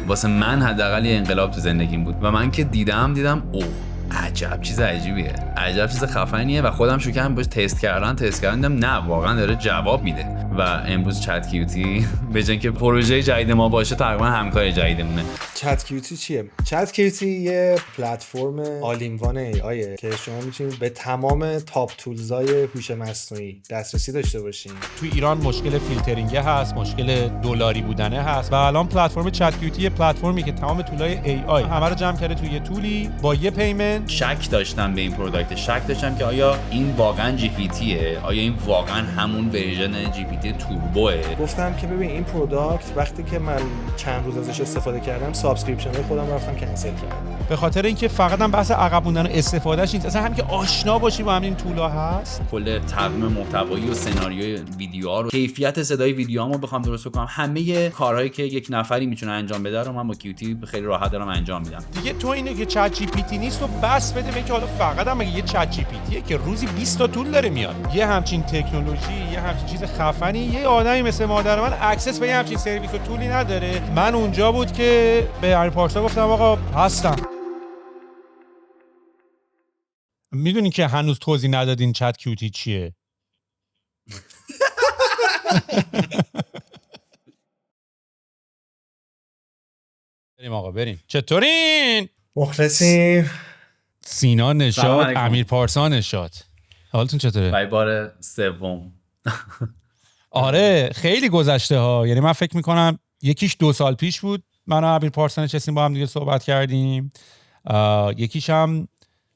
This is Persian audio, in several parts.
واسه من حداقل یه انقلاب تو زندگیم بود و من که دیدم اوه عجب چیز عجیبیه، عجب چیز خفنیه و خودم شروع کردم باش تست کردن دیدم نه واقعا داره جواب میده. و امروز چت کیوتی به جای اینکه پروژه جدید ما باشه تقریبا همکار جدیدمونه. چت کیوتی چیه؟ چت کیوتی یه پلتفرم آل این وان ای آیه که شما میتونید به تمام تاپ تولزای هوش مصنوعی دسترسی داشته باشین. تو ایران مشکل فیلترینگ هست، مشکل دلاری بودنه هست و الان پلتفرم چت کیوتی یه پلتفرمی که تمام تولای ای آی همه رو جمع کرده توی یه تولی با یه پیمنت. شک داشتم به این پروداکت، شک داشتم که آیا این واقعا جی پی تیه، آیا این واقعا همون ورژن جی پی تی توربوه. گفتم که ببین این پروداکت وقتی که من چند روز ازش استفاده کردم سابسکریپشن های خودم رفتم کنسل کردم، به خاطر اینکه فقط هم بحث عقب موندن و استفادهش نیست، اصلا همین که آشنا باشی با همین تولا هست. کل تقویم محتوایی و سناریوی ویدیوها رو، کیفیت صدای ویدیوهامو بخوام درست کنم، همه کارهایی که یک نفری میتونه انجام بده رو من با کیوتی خیلی راحت دارم انجام میدم. دیگه تو اینه که چت جی پی تی نیست و بس بده به که حالا فقط هم یه چت جی پی تیه که روزی 20 تا طول داره میاد. یه همچین تکنولوژی، یه همچین چیز خفنی، یه آدمی مثل مادر من اکسس به یه همچین سرویس و طولی نداره. من اونجا بود که به امیر پارسا گفتم آقا هستم. میدونی که هنوز توضیح ندادین چت کیوتی چیه؟ بریم آقا بریم. چطورین؟ مخلصیم. سینا نشاط، امیر پارسا نشاط. حالتون چطوره؟ برای بار سوم. آره خیلی گذشته ها، یعنی من فکر میکنم یکیش 2 سال پیش بود من و امیر پارسا نشستیم با هم دیگه صحبت کردیم، یکیش هم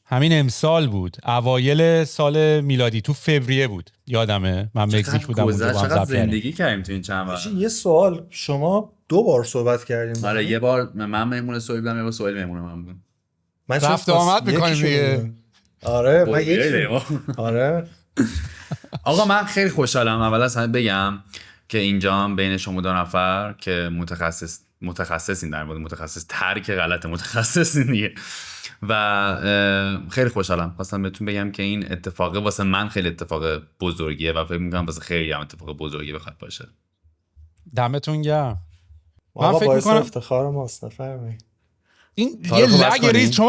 همین امسال بود، اوایل سال میلادی تو فوریه بود، یادمه من مکزیک بودم اونجا با هم چقدر زندگی کردیم تو این چند وقت. یه سوال، شما 2 بار صحبت کردیم؟ آره یه بار من مهمون سویل بودم، یه بار سویل مهمون من بود. من رفت آمد میکنیم دیگه. آره من یکی. آره آقا من خیلی خوشحالم اول از همه بگم که اینجا بین شما 2 نفر که متخصصین در مورد متخصص تر که غلط متخصصین دیگه و خیلی خوشحالم. خواستم بهتون بگم که این اتفاق واسه من خیلی اتفاق بزرگیه و فکر می‌کنم واسه خیلی هم اتفاق بزرگی بخواد باشه. دمتون گرم. من فکر می‌کنم افتخار ماست. نفرمایید. این یه لگ ریز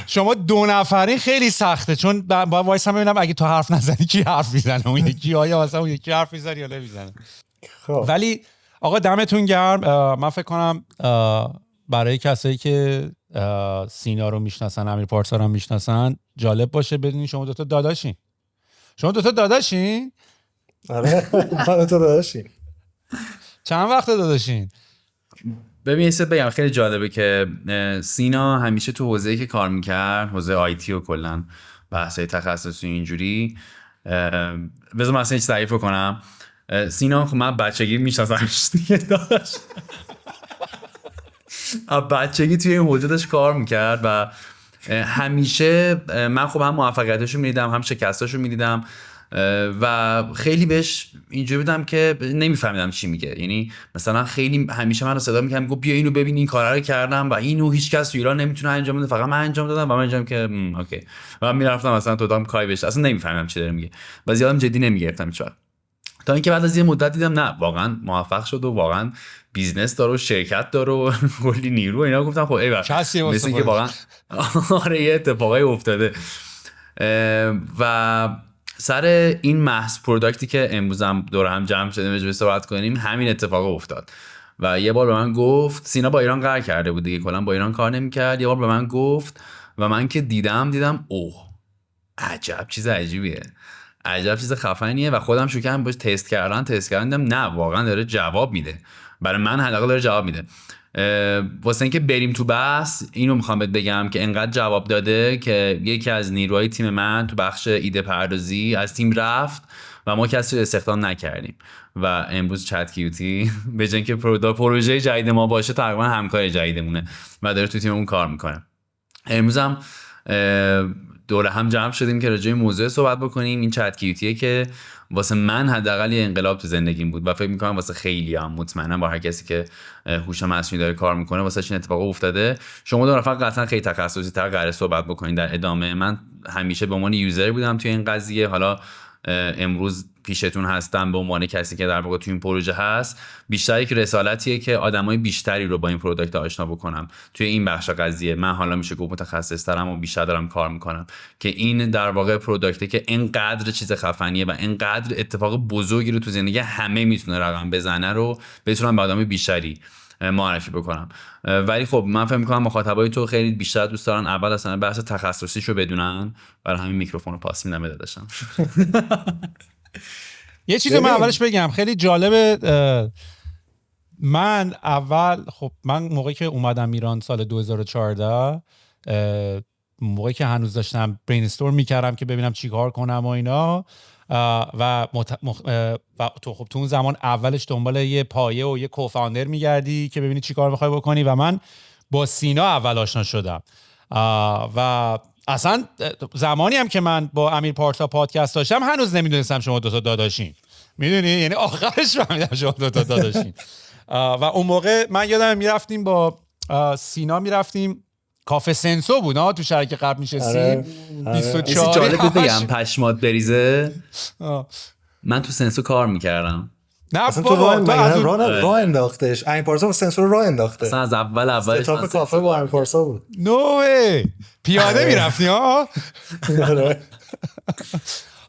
شما 2 نفرین خیلی سخته، چون با وایس هم ببینم اگه تو حرف نزنی کی حرف میزنه، اون یکی آیا مثلا اون یکی حرف میزنه یا نمیزنه. خب ولی آقا دمتون گرم. من فکر کنم برای کسایی که سینا رو میشناسن، امیر پارسا رو میشناسن، جالب باشه بدونین شما 2 تا داداشین. شما 2 تا داداشین؟ آره ما 2 تا داداشیم. چند وقت داداشین؟ ببین یه بگم خیلی جالبه که سینا همیشه تو حوزه‌ای که کار میکرد، حوزه آیتی و کلا بحثای تخصصی اینجوری، بذار من اصلا هیچ تعریف کنم. سینا خب من بچگی میشناسمش دیگه، داشت بچگی توی این حوزه داشت کار میکرد و همیشه من خب هم موفقیتاشو میدیدم هم شکستاشو میدیدم و خیلی بهش اینجوری بودم که نمیفهمیدم چی میگه. یعنی مثلا خیلی همیشه من رو صدا میکردم میگفت بیا اینو ببین این کارا رو کردم و اینو هیچ کس تو ایران نمیتونه انجام بده، فقط من انجام دادم و من انجام که اوکی و من میرفتم مثلا تو دام کاری بشه، اصلا نمیفهمیدم چی داره میگه و زیادم جدی نمیگرفتم هیچ وقت. تا اینکه بعد از یه مدت دیدم نه واقعا موفق شد و واقعا بیزنس داره و شرکت داره و کلی نیرو اینا. گفتم خب ایول مثل اینکه واقعا آره یه اتفاقی افتاده و سر این محض پروداکتی که امروز هم دور هم جمع شدیم به صحبت کنیم همین اتفاق افتاد و یه بار به من گفت، سینا با ایران قرار کرده بود دیگه، کلا با ایران کار نمی‌کرد، یه بار به من گفت و من که دیدم اوه عجب چیز عجیبیه، عجب چیز خفنیه و خودم شروع کردم باش تست کردن دیدم نه واقعا داره جواب میده، برای من حداقل داره جواب میده. واسه اینکه بریم تو بحث اینو میخوام بهت بگم که انقدر جواب داده که یکی از نیروهای تیم من تو بخش ایده پردازی از تیم رفت و ما کسی رو استخدام نکردیم و امروز چت کیوتی به جای اینکه پروژه جدید ما باشه تقریبا همکار جدیدمونه و داره تو تیممون کار میکنه. امروز هم دوره هم جمع شدیم که راجع به موضوع صحبت بکنیم. این چت کیوتیه که واسه من حداقل یه انقلاب تو زندگیم بود و فکر می‌کنم واسه خیلی هم مطمئنم با هر کسی که هوش مصنوعی داره کار میکنه واسه این اتفاق افتاده. شما 2 نفر قطعا خیلی تخصصی تر قراره صحبت بکنین در ادامه. من همیشه به عنوان یوزر بودم توی این قضیه، حالا امروز پیشتون هستم به عنوان کسی که در واقع توی این پروژه هست، بیشتر یک رسالتیه که آدمای بیشتری رو با این پروداکت آشنا بکنم توی این بخش قضیه. من حالا میشه گفت متخصص‌ترم و بیشتر دارم کار میکنم که این در واقع پروداکته که اینقدر چیز خفنیه و اینقدر اتفاق بزرگی رو تو زندگی همه میتونه رقم بزنه رو بتونم به آدمای بیشتری معرفی بکنم. ولی خب من فکر می‌کنم مخاطبای تو خیلی بیشتر دوست دارن اول اصلا بحث تخصصیشو بدونن، برای همین میکروفون رو پاس میدم داداشم. یه چیزی من اولش بگم خیلی جالبه. من موقعی که اومدم ایران سال 2014، موقعی که هنوز داشتم برینستورم میکردم که ببینم چی کار کنم و اینا، و تو اون زمان اولش دنبال یه پایه و یه کوفاندر میگردی که ببینی چی کار میخوای بکنی و من با سینا اول آشنا شدم و اصلا زمانی هم که من با امیر پارسا پادکست داشتم هنوز نمیدونستم شما دوتا داداشین، میدونی، یعنی آخرش فهمیدم شما دوتا داداشین. و اون موقع من یادم میرفتیم با سینا میرفتیم کافه سنسو بود تو شهری که قبل میشستیم 24. جالب بگم پشمات بریزه، من تو سنسو کار میکردم. نه اصلا تو راه انداختش. امیر پارسا سنسور رو راه انداخته. اصلا از اولش استاپ کافه با امیر پارسا بود. نو وی پیاده میرفتی ها.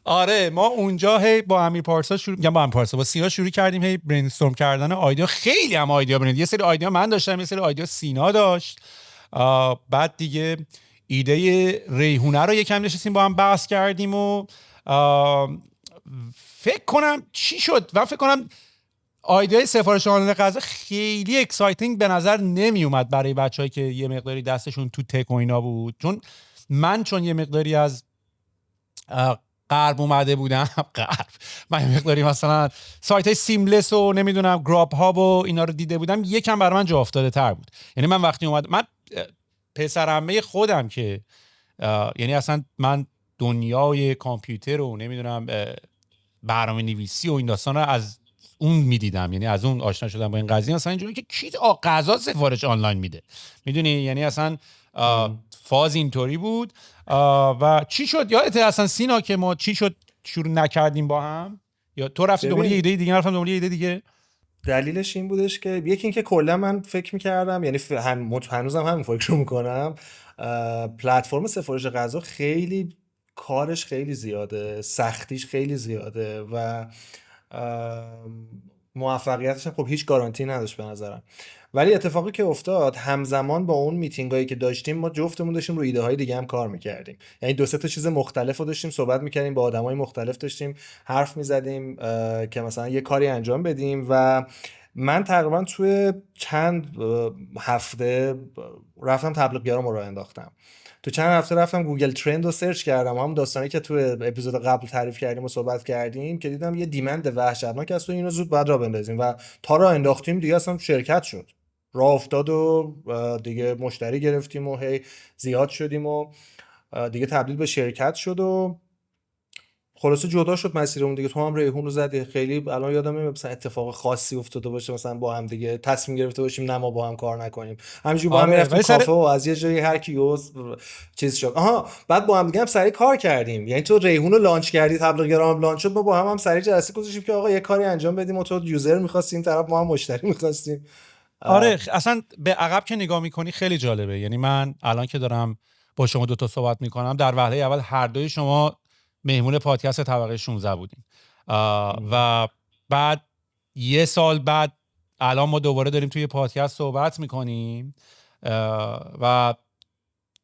آره ما اونجا هی با امیر پارسا با سینا شروع کردیم هی برینستورم کردن آیدیا. خیلی هم آیدیا برید، یه سری آیدیا من داشتم، یه سری آیدیا سینا داشت. بعد دیگه ایده ریحونه رو یکم نشستیم با هم بحث کردیم و فکر کنم چی شد و فکر کنم ایده سفارش آنلاین غذا خیلی اکسایتینگ به نظر نمی اومد برای بچه‌ای که یه مقداری دستشون تو تک و اینا بود، چون یه مقداری از غرب اومده بودم. من یه مقداری مثلا سایت های سیملس و نمیدونم گراب هاب و اینا رو دیده بودم، یکم برای من جا افتاده تر بود. یعنی من وقتی من پسر عمه خودم که یعنی اصلا من دنیای کامپیوتر و نمیدونم برنامه نویسی و این داستان رو از اون میدیدم، یعنی از اون آشنا شدم با این قضیه. مثلا اینجوری که کی غذا سفارش آنلاین میده، میدونی، یعنی اصلا فاز اینطوری بود. و چی شد یادت اصلا سینا که ما چی شد شروع نکردیم با هم، یا تو رفتی دنبال ایده دیگه، من رفتم دنبال ایده دیگه؟ دلیلش این بودش که یکی این که کلا من فکر می‌کردم، یعنی هنوزم همین فکر می‌کنم، پلتفرم سفارش غذا خیلی کارش خیلی زیاده، سختیش خیلی زیاده و موفقیتش خب هیچ گارانتی نداشت به نظرم. ولی اتفاقی که افتاد همزمان با اون میتینگایی که داشتیم ما جفتمون داشتیم رو ایده های دیگه هم کار میکردیم، یعنی دو سه تا چیز مختلف رو داشتیم صحبت میکردیم، با آدمای مختلف داشتیم حرف میزدیم که مثلا یه کاری انجام بدیم. و من تقریبا توی چند هفته رفتم تبلیغیارم رو انداختم. تو چند هفته رفتم گوگل ترند رو سرچ کردم، هم داستانی که تو اپیزود قبل تعریف کردیم و صحبت کردیم، که دیدم یه دیمند وحشتناک است و اینو زود بعد راه بندازیم و تا راه انداختیم دیگه اصلا شرکت شد، راه افتاد و دیگه مشتری گرفتیم و هی زیاد شدیم و دیگه تبدیل به شرکت شد و خلاصه جدا شد مسیرمون دیگه. تو هم ریحون رو زدی. خیلی الان یادم نمیاد مثلا اتفاق خاصی افتاده باشه مثلا با هم دیگه تصمیم گرفته باشیم نه ما با هم کار نکنیم، همینجوری با هم میرفتیم کافه و از یه جایی هر کی چیز شد. بعد با هم دیگه هم سریع کار کردیم، یعنی تو ریحون رو لانچ کردی، تبلیغیارم لانچ شد، ما با هم سریع جلسه گذاشتیم که آقا یه کاری انجام بدیم و تو یوزر می‌خواستیم، طرف ما هم مشتری می‌خواستیم. آره اصلا به عقب که نگاه می‌کنی خیلی جالبه. یعنی من الان که دارم با شما دوتا صحبت می‌کنم، در وهله اول هر دوی شما مهمون پادکست طبقه 16 بودیم و بعد یه سال بعد الان ما دوباره داریم توی پادکست صحبت میکنیم و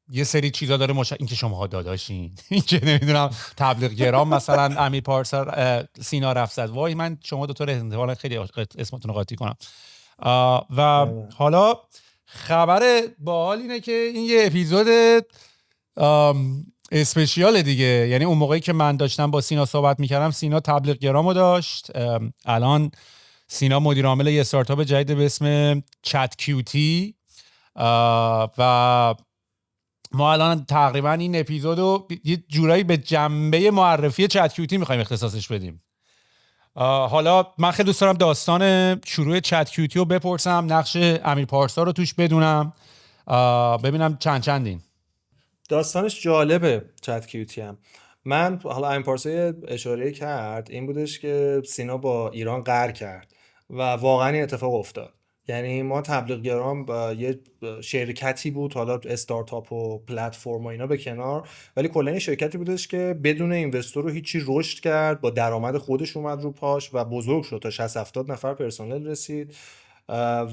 یه سری چیزا داره این که شماها داداشین، این که نمیدونم تبلیغگرام مثلا امیر پارسا سینا رفت زد، وای من شما دوتا رو خیلی اسمتون رو قاطی کنم. و حالا خبر باحال اینه که این یه اپیزود اسپشیال دیگه، یعنی اون موقعی که من داشتم با سینا صحبت میکردم سینا تبلیغگرامو داشت، الان سینا مدیر عامل یه استارتاپ جدید به اسم چت کیوتی و ما الان تقریبا این اپیزودو یه جورایی به جنبه معرفی چت کیوتی میخوایم اختصاصش بدیم. حالا من خیلی دوست دارم داستان شروع چت کیوتی رو بپرسم، نقش امیر پارسا رو توش بدونم، ببینم چندین. داستانش جالبه چت کیوتی هم. من حالا این پارسا اشاره کرد این بودش که سینا با ایران قهر کرد و واقعا این اتفاق افتاد. یعنی ما تبلیغگران با یه شرکتی بود، حالا استارتاپ و پلتفرم و اینا به کنار، ولی کلا این شرکتی بودش که بدون اینوستور رو هیچی رشد کرد، با درآمد خودش اومد رو پاش و بزرگ شد تا 60-70 نفر پرسنل رسید.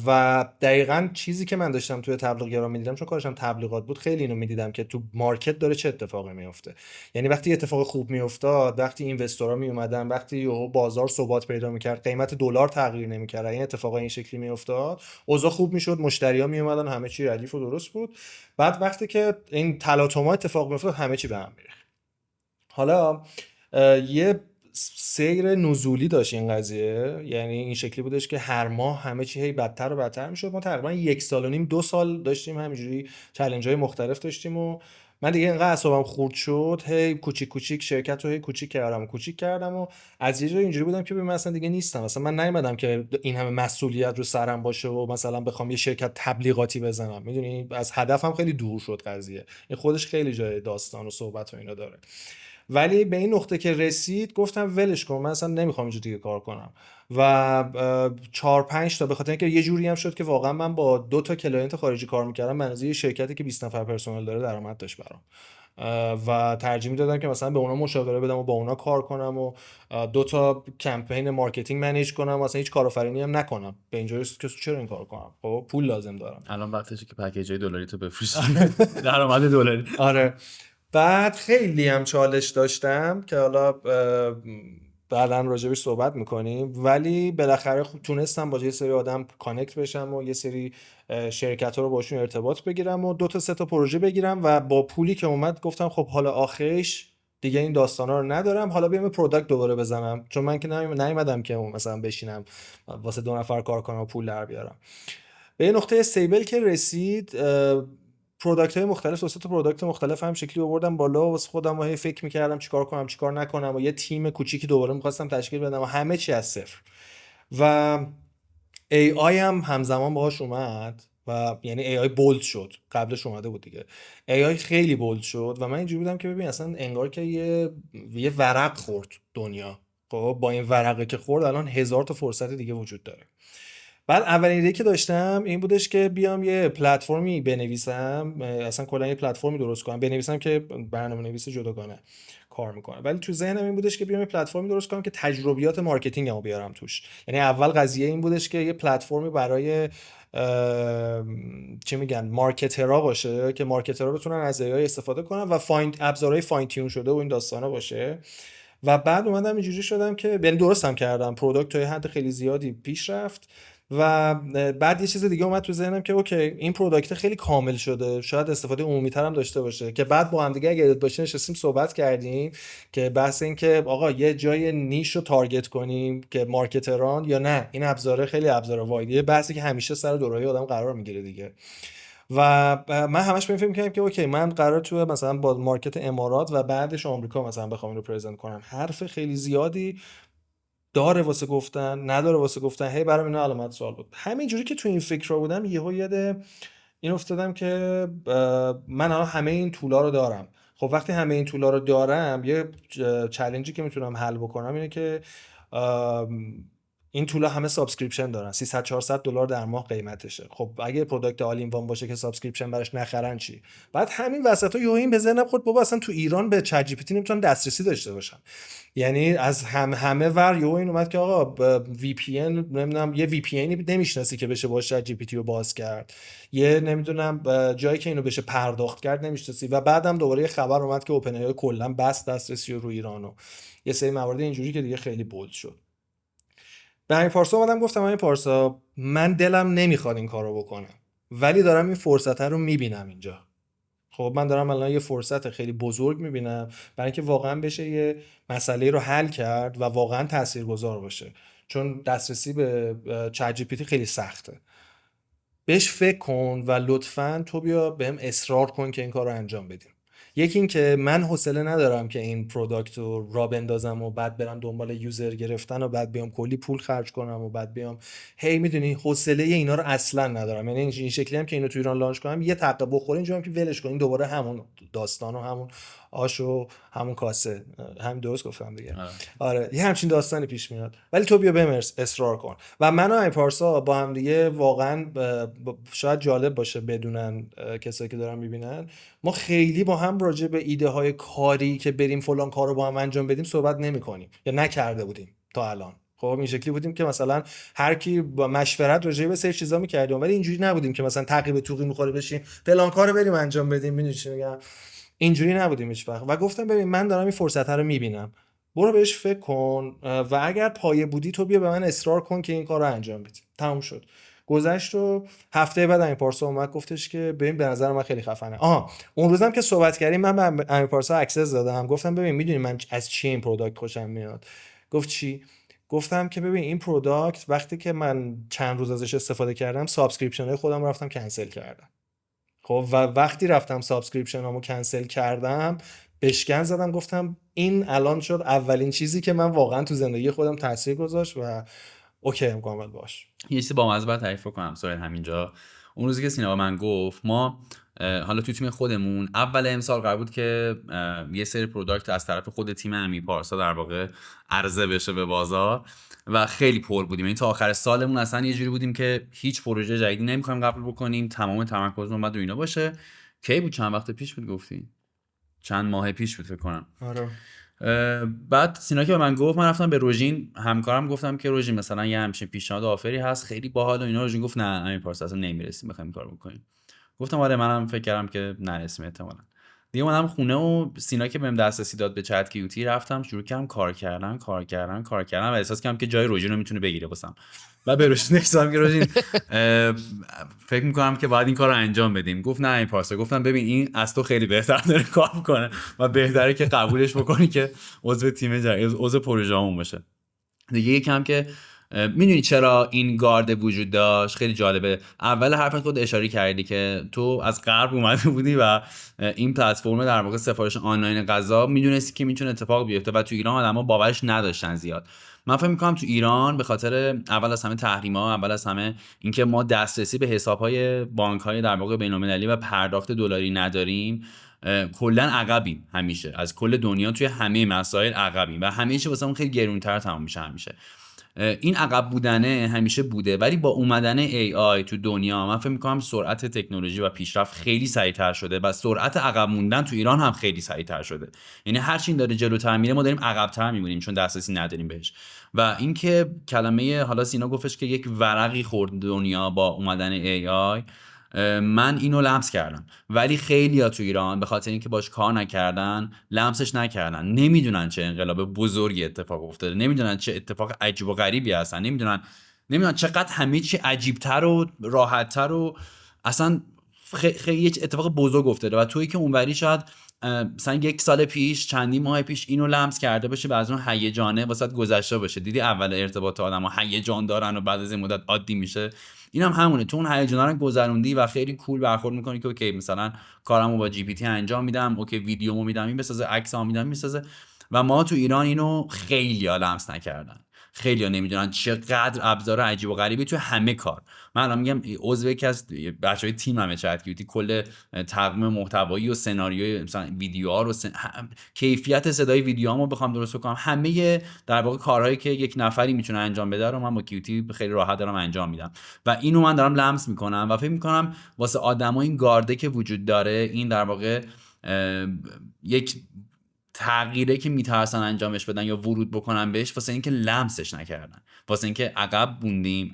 و دقیقاً چیزی که من داشتم توی تبلیغگران میدیدم، چون کارشم تبلیغات بود، خیلی اینو میدیدم که تو مارکت داره چه اتفاقی میفته. یعنی وقتی اتفاق خوب میافتاد، وقتی اینوستورها می اومدن، وقتی یهو بازار ثبات پیدا میکرد، قیمت دلار تغییر نمیکرد، این اتفاقا این شکلی میافتاد، اوضاع خوب میشد، مشتریا می اومدن، همه چی ردیف و درست بود. بعد وقتی که این تلاطم‌ها اتفاق میافتاد، همه چی به هم میریخت. حالا یه سیر نزولی داشت این قضیه، یعنی این شکلی بودش که هر ماه همه چی هی بدتر و بدتر میشد. ما تقریبا 1.5 سال 2 سال داشتیم همینجوری چالش های مختلف داشتیم و من دیگه اینقدر اعصابم خورد شد، هی کوچیک کوچیک شرکت رو هی کوچیک کردم و از یه جای اینجوری بودم که من اصلا دیگه نیستم. مثلا من نیومدم که این همه مسئولیت رو سرم باشه و مثلا بخوام یه شرکت تبلیغاتی بزنم، میدونی، از هدفم خیلی دور شد قضیه. این خودش خیلی جای داستان و صحبت و اینا داره. ولی به این نقطه که رسید گفتم ولش کن، من اصلا نمیخوام اینجا دیگه کار کنم. و 4-5 تا، به خاطر اینکه یه جوری هم شد که واقعا من با 2 تا کلاینت خارجی کار میکردم، منظور یه شرکتی که 20 نفر پرسنل داره درآمد داشت برام، و ترجیح میدادم که مثلا به اونا مشاوره بدم و با اونا کار کنم و 2 تا کمپین مارکتینگ منیج کنم، مثلا هیچ کارآفرینی هم نکنم. به اینجا رسید که چرا این کار کنم، خب پول لازم دارم. الان وقتشه که پکیج‌های دلاری تو بفروشی. درآمد دلاری. آره. بعد خیلی هم چالش داشتم که حالا بعداً راجبش صحبت میکنیم، ولی بالاخره خوب تونستم با یه سری آدم کانکت بشم و یه سری شرکت ها رو باشون ارتباط بگیرم و 2 تا 3 تا پروژه بگیرم و با پولی که اومد گفتم خب حالا آخرش دیگه این داستانا رو ندارم، حالا بیام پروداکت دوباره بزنم، چون من که نیومدم که مثلا بشینم واسه 2 نفر کار کنم و پول در بیارم. به یه نقطه استیبل که رسید، پروداکت های مختلف، 2 تا پروداکت مختلف هم شکلی آوردم بالا و واسه خودم و فکر می‌کردم چیکار کنم چیکار نکنم و یه تیم کوچیکی دوباره می‌خواستم تشکیل بدم و همه چی از صفر. و AI هم همزمان باهاش اومد و یعنی AI بولد شد، قبلش اومده بود دیگه. AI خیلی بولد شد و من اینجوری بودم که ببین اصلا انگار که یه ورق خورد دنیا. خب با این ورقه که خورد الان 1000 تا فرصت دیگه وجود داره. بعد اولین ایده که داشتم این بودش که بیام یه پلتفرمی بنویسم، اصلا کلا یه پلتفرمی درست کنم بنویسم که برنامه‌نویس جداگانه کار میکنه. ولی تو ذهنم این بودش که بیام یه پلتفرمی درست کنم که تجربیات مارکتینگمو بیارم توش. یعنی اول قضیه این بودش که یه پلتفرمی برای چی میگن مارکترها باشه که مارکترها بتونن از AI استفاده کنن و ابزارهای فاین تیون شده و این داستانا باشه. و بعد اومدم اینجوری شدم که یعنی درستم کردم، پروداکت تا حد خیلی زیادی پیش رفت و بعد یه چیز دیگه اومد تو ذهنم که اوکی این پروداکت خیلی کامل شده، شاید استفاده عمومی تر هم داشته باشه، که بعد با هم دیگه اگه باشه نشستیم صحبت کردیم که بحث این که آقا یه جای نیش رو تارگت کنیم که مارکتران یا نه این ابزاره خیلی ابزار وایدیه، بحثی که همیشه سر دورهای آدم قرار میگیره دیگه. و من همش فکر می‌کردم که اوکی من قرار تو مثلا با مارکت امارات و بعدش آمریکا مثلا بخوام اینو پرزنت کنم، حرف خیلی زیادی داره واسه گفتن نداره واسه گفتن، هی برام اینا علامت سوال بود. همینجوری که تو این فکر رو بودم یهو یاد این افتادم که من الان همه این طولا رو دارم. خب وقتی همه این طولا رو دارم یه چالنجی که میتونم حل بکنم اینه که این طولا همه سابسکریپشن دارن، 300-400 دلار در ماه قیمتشه. خب اگه پروداکت آل این وان باشه که سابسکریپشن براش نخرن چی؟ بعد همین وسطا یهو این بزنم خود بابا اصلا تو ایران به چت جی پی تی نمیتونن دسترسی داشته باشن. یعنی از همه ور یهو این اومد که آقا وی پی ان نمیدونم یه وی پی ان نمیشناسی که بشه باشه چت جی پی تی رو باز کرد، یه نمیدونم جایی که اینو بشه پرداخت کرد نمیشناسی. و بعدم دوباره یه خبر اومد که اوپن ای کلا بس دسترسی رو ایرانو، یه سری موارد اینجوری که دیگه خیلی بولد شد. به همین پارسا اومدم گفتم همین پارسا من دلم نمیخواد این کارو بکنم ولی دارم این فرصت رو میبینم اینجا. خب من دارم الان یه فرصت خیلی بزرگ میبینم برای اینکه واقعا بشه یه مسئله رو حل کرد و واقعا تاثیرگذار باشه، چون دسترسی به چت جی پی تی خیلی سخته. بهش فکر کن و لطفاً تو بیا بهم اصرار کن که این کار رو انجام بدیم. یکی این که من حوصله ندارم که این پروداکت رو را بندازم و بعد برم دنبال یوزر گرفتن و بعد بیام کلی پول خرج کنم و بعد بیام میدونی حوصله اینا رو اصلا ندارم. یعنی این شکلی هم که اینو تو ایران لانچ کنم یه تقه بخوره اینجوریه که ولش کنین دوباره همون داستان و همون آش و همون کاسه، هم درست گفتم دیگه. آره یه همچین داستانی پیش میاد. ولی تو بیا بهم اصرار کن. و من و امیر پارسا با هم دیگه واقعا شاید جالب باشه بدونن کسایی که دارن میبینن، ما خیلی با هم راجع به ایده های کاری که بریم فلان کارو با هم انجام بدیم صحبت نمی‌کنیم یا نکرده بودیم تا الان. خب این شکلی بودیم که مثلا هر کی با مشورت راجع به سری چیزا می‌کردیم، ولی اینجوری نبودیم که مثلا تعقیب توقی می‌خوره بشیم فلان کارو بریم انجام بدیم. می‌دونی چی میگم؟ اینجوری نبودیم هیچ وقت. و گفتم ببین من دارم این فرصت رو می‌بینم، برو بهش فکر کن و اگر پایه بودی تو بیا به من اصرار کن که این کارو انجام بدیم. تموم شد. گذشت و هفته بعد امیر پارسا اومد گفتش که ببین به نظر من خیلی خفنه. اون روزم که صحبت کردیم من به امیر پارسا اکسس دادم، گفتم ببین میدونی من از چی این پروداکت خوشم میاد؟ گفت چی؟ گفتم که ببین این پروداکت وقتی که من چند روز ازش استفاده کردم سابسکریپشن های خودم رفتم کنسل کردم. خب و وقتی رفتم سابسکریپشن هامو کنسل کردم بشکن زدم، گفتم این الان شد اولین چیزی که من واقعا تو زندگی خودم تاثیر گذاشت و اوکی کامل باش. یه چیزی با مزه تعریف کنم سوال همینجا. اون روزی که سینا با من گفت ما حالا تو تیم خودمون اول امسال قرار بود که یه سری پروداکت از طرف خود تیم امیر پارسا در واقع عرضه بشه به بازار و خیلی پر بودیم. یعنی تا آخر سالمون اصلا یه جوری بودیم که هیچ پروژه جدیدی نمی‌خوایم قبول بکنیم، تمام تمرکزمون بعد اینا باشه. کی بود؟ چند وقت پیش بود گفتین؟ چند ماه پیش بود فکر کنم. آره. بعد سینا که به من گفت من رفتم به روژین همکارم گفتم که روژین مثلا یه همچین پیشنهاد آفری هست خیلی باحال و اینا. روژین گفت نه امیر پارسا اصلا نمیرسیم بخوایم این کارو بکنیم. گفتم آره منم فکر کردم که نرسیم احتمالاً. دیگه اومدم خونه و سینا که بهم دسترسی داد به چت کیوتی رفتم شروع کردم کار کردن و احساس کردم که جای روژین رو میتونه بگیره واسم. و به روژین گفتم که روژین فکر میکنم که باید این کار رو انجام بدیم. گفت نه این پارسا. گفتم ببین این از تو خیلی بهتر داره کار میکنه و بهتره که قبولش بکنی که عضو تیم عضو پروژه‌مون باشه. دیگه یکم که میدونی چرا این گارد وجود داشت؟ خیلی جالبه. اول حرفت خود اشاره کردی که تو از غرب اومده بودی و این پلتفرم در واقع سفارش آنلاین غذا میدونستی که میتونه اتفاق بیفته و تو ایران آدما باورش نداشتن زیاد. من فکر می‌کنم تو ایران به خاطر اول از همه تحریم‌ها، اول از همه اینکه ما دسترسی به حساب‌های بانک‌های در واقع بین‌المللی و پرداخت دلاری نداریم، کلا عقبیم. همیشه از کل دنیا توی همه مسائل عقبیم و همه چی واسمون خیلی گرون‌تر تمام میشه. همیشه این عقب بودنه همیشه بوده، ولی با اومدن AI تو دنیا من فکر می‌کنم سرعت تکنولوژی و پیشرفت خیلی سریع‌تر شده و سرعت عقب موندن تو ایران هم خیلی سریع‌تر شده. یعنی هر چی داره جلوتر میره ما داریم عقب‌تر میمونیم چون دسترسی نداریم بهش. و اینکه کلمه حالا سینا گفتش که یک ورقی خورد دنیا با اومدن AI، من اینو لمس کردم، ولی خیلی‌ها تو ایران به خاطر اینکه باش کار نکردن لمسش نکردن، نمیدونن چه انقلاب بزرگی اتفاق افتاده، نمیدونن چه اتفاق عجیب و غریبی هستن، نمیدونن چقدر همه چی عجیب‌تر و راحت‌تر و اصلا خیلی اتفاق بزرگ افتاده و تویی که اونوری شاید مثلا یک سال پیش چندین ماه پیش اینو لمس کرده باشه و از اون هیجانه واسط گذشته باشه. دیدی اول ارتباط آدم‌ها هیجان دارن و بعد از این مدت عادی میشه. اینم همونه، تو اون هیجانا رو گذروندی و خیلی کول برخورد میکنی که اوکی مثلا کارمو با جی پی تی انجام میدم، اوکی ویدیومو میدم این بسازه، عکسامو میدم میسازه. و ما تو ایران اینو خیلی‌ها لمس نکردن، خیلی‌ها نمیدونن چقدر ابزار عجیب و غریبی تو همه کار. من الان میگم عضو یکی از بچهای تیمم چت کیوتی کل تقویم محتوایی و سناریوی مثلا ویدیوها رو کیفیت صدای ویدیوهامو بخوام درست کنم، همه در واقع کارهایی که یک نفری میتونه انجام بده رو من با کیوتی خیلی راحت دارم انجام میدم و اینو من دارم لمس میکنم و فکر میکنم واسه آدمای این گارده که وجود داره این در واقع یک تغییره که میترسن انجامش بدن یا ورود بکنن بهش واسه اینکه لمسش نکردن، واسه اینکه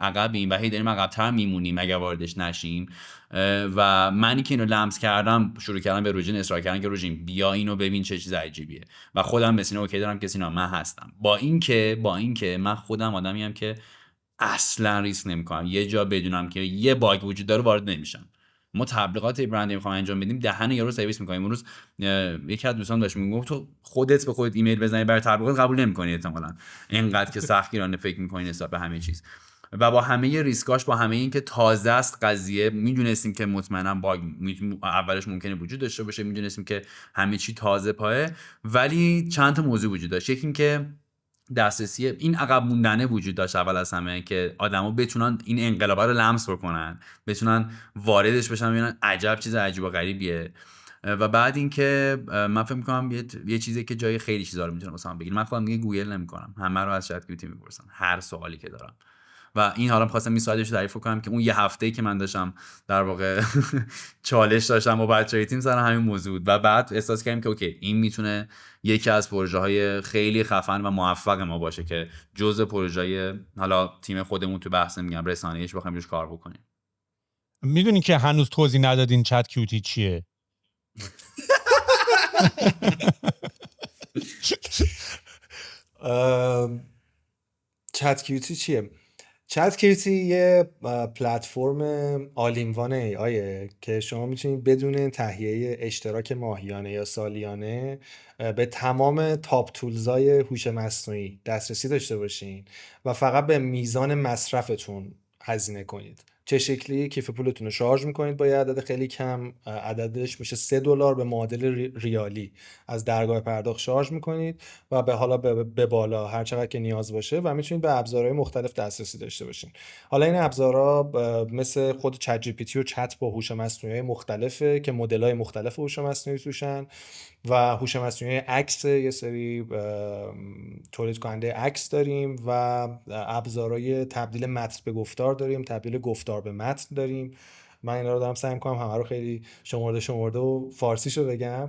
عقبیم و هی داریم عقب‌تر میمونیم اگه واردش نشیم. و منی که اینو لمس کردم شروع کردم به روژین اصرار کردن که روژین بیا اینو ببین چه چیز عجیبیه و خودم به سینا اوکی دارم که سینا من هستم. با اینکه من خودم آدمیم که اصلا ریسک نمیکنم، یه جا بدونم که یه باگ وجود داره وارد نمیشم. ما تبلیغات برند میخوام انجام بدیم دهن یارو سرویس میکنیم. امروز یکی از دوستان داشت میگفت تو خودت به خودت ایمیل بزنی برای تبلیغات قبول نمیکنی احتمالاً، اینقدر که سختگیرانه فکر میکنی نسبت به همه چیز. و با همه ریسکاش، با همه این که تازه است قضیه، میدونستیم که مطمئنا باگ اولش ممکنه وجود داشته باشه، میدونستیم که همه چی تازه پایه، ولی چند تا موضوع وجود داشت. یکی این که دسترسی این عقب موندنه وجود داشت اول از همه، که آدما بتونن این انقلاب رو لمس بکنن، بتونن واردش بشن، ببینن عجب چیز عجیب و غریبیه. و بعد اینکه من فکر می‌کنم یه چیزی که جای خیلی چیزا رو میتونه واسم بگیره. من خودم دیگه گوگل نمی‌کنم، همه رو از چت جی پی تی می‌پرسم هر سوالی که دارم. و این حالا می‌خواستم این سوالش رو تعریف کنم که اون یه هفته‌ای که من داشتم در واقع چالش داشتم با بچه‌های تیم سر همین موضوع، و بعد احساس کردیم که اوکی این میتونه یکی از پروژه‌های خیلی خفن و موفق ما باشه که جزء پروژه‌های حالا تیم خودمون تو بحث میگم رسانه‌ایش بخوایم روش کار بکنیم. میدونی که هنوز توضیح ندادین چت کیوتی چیه؟ چت کیوتی چیه؟ چت کیوتی یه پلتفرم آل این وان ای آیه که شما میتونید بدون تهیه اشتراک ماهیانه یا سالیانه به تمام تاپ تولزای هوش مصنوعی دسترسی داشته باشین و فقط به میزان مصرفتون هزینه کنید. چه شکلی؟ کیف پولتون رو شارژ میکنید با یه عدد خیلی کم، عددش میشه $3 به معادل ریالی از درگاه پرداخت شارژ میکنید و به حالا به بالا هر چقدر که نیاز باشه و میتونید به ابزارهای مختلف دسترسی داشته باشین. حالا این ابزارها مثل خود چت جی پی تی و چت با هوش مصنوعی مختلفه که مدل‌های مختلف هوش مصنوعی توشن و هوش مصنوعی عکس، یه سری تولید کننده عکس داریم و ابزارهای تبدیل متن به گفتار داریم، تبدیل گفتار به متن داریم. من اینا رو دارم سعی می‌کنم همه رو خیلی شمرده و فارسیشو بگم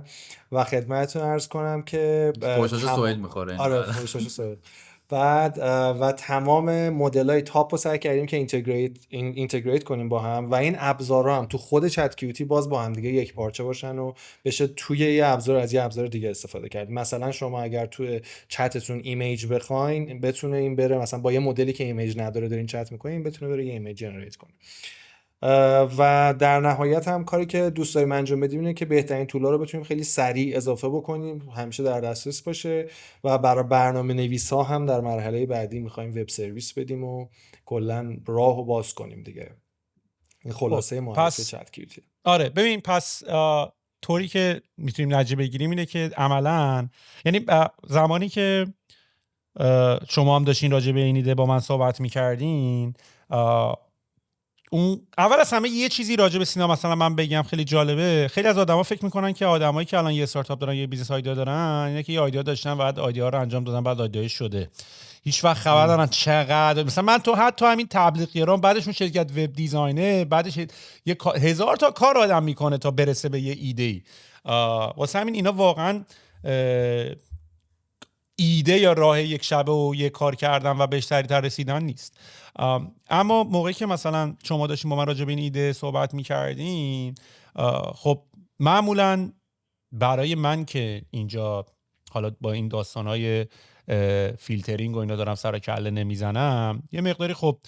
و خدمتتون عرض کنم که خوشش سوئد می‌خوره. آره خوشش سوئد. بعد و تمام مدل‌های تاپ رو سعی کردیم که اینتگریت کنیم با هم و این ابزارها هم تو خود چت کیوتی باز با هم دیگه یک پارچه باشن و بشه توی یه ابزار از یه ابزار دیگه استفاده کرد. مثلا شما اگر توی چتتون ایمیج بخواین بتونه این بره، مثلا با یه مدلی که ایمیج نداره دارین چت می‌کنین بتونه بره یه ایمیج جنریت کنه. و در نهایت هم کاری که دوست داریم انجام بدیم اینه که بهترین تولا رو بتونیم خیلی سریع اضافه بکنیم، همیشه در دسترس باشه و برای برنامه نویسا هم در مرحله بعدی می‌خوایم وب سرویس بدیم و کلا راهو باز کنیم دیگه. این خلاصه معرفی چت کیوتی. آره ببین، پس طوری که میتونیم نتیجه بگیریم اینه که عملاً یعنی زمانی که شما هم داشتین راجع به این ایده با من صحبت می‌کردین، اون اول از همه یه چیزی راجع به سینا مثلا من بگم خیلی جالبه. خیلی از آدما فکر میکنن که آدمایی که الان یه استارتاپ دارن، یه بیزنس ایده دارن، اینه که یه ایده داشتن بعد ایده رو انجام دادن بعد ایده شده، هیچ وقت خبر ندارن چقدر. مثلا من تو حتی همین تبلیغیران بعدشون شرکت وب دیزاینر، بعدش یه 1000 تا کار آدم میکنه تا برسه به یه ایده. واسه همین اینا واقعا ایده یا راه یک شبه و یک کار کردن و بهش سریعتر رسیدن نیست. اما موقعی که مثلا شما داشتین با من راجع به این ایده صحبت می‌کردین، خب معمولاً برای من که اینجا حالا با این داستان‌های فیلترینگ و اینا دارم سر کله نمیزنم، یه مقداری خب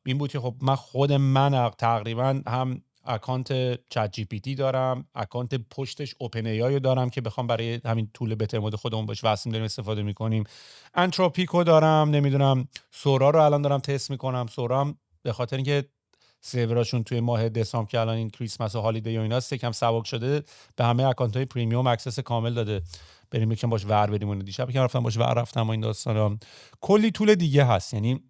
این بود که خب من خود من تقریباً هم اکانت چت جی پی تی دارم، اکانت پشتش اوپن ای آی دارم که بخوام برای همین طول بهتر مود خودمون باش واسیم داریم استفاده میکنیم، انتروپیکو دارم، نمیدونم سورا رو الان دارم تست میکنم. سورا هم به خاطر اینکه سروراشون توی ماه دسامبر که الان این کریسمس و هالیدی و ایناست یکم سبک شده، به همه اکانت های پریمیوم اکسس کامل داده، بریم یکم باش ور بریم. دیشب که رفتم باش ور رفتم و این داستانا کلی طول دیگه هست. یعنی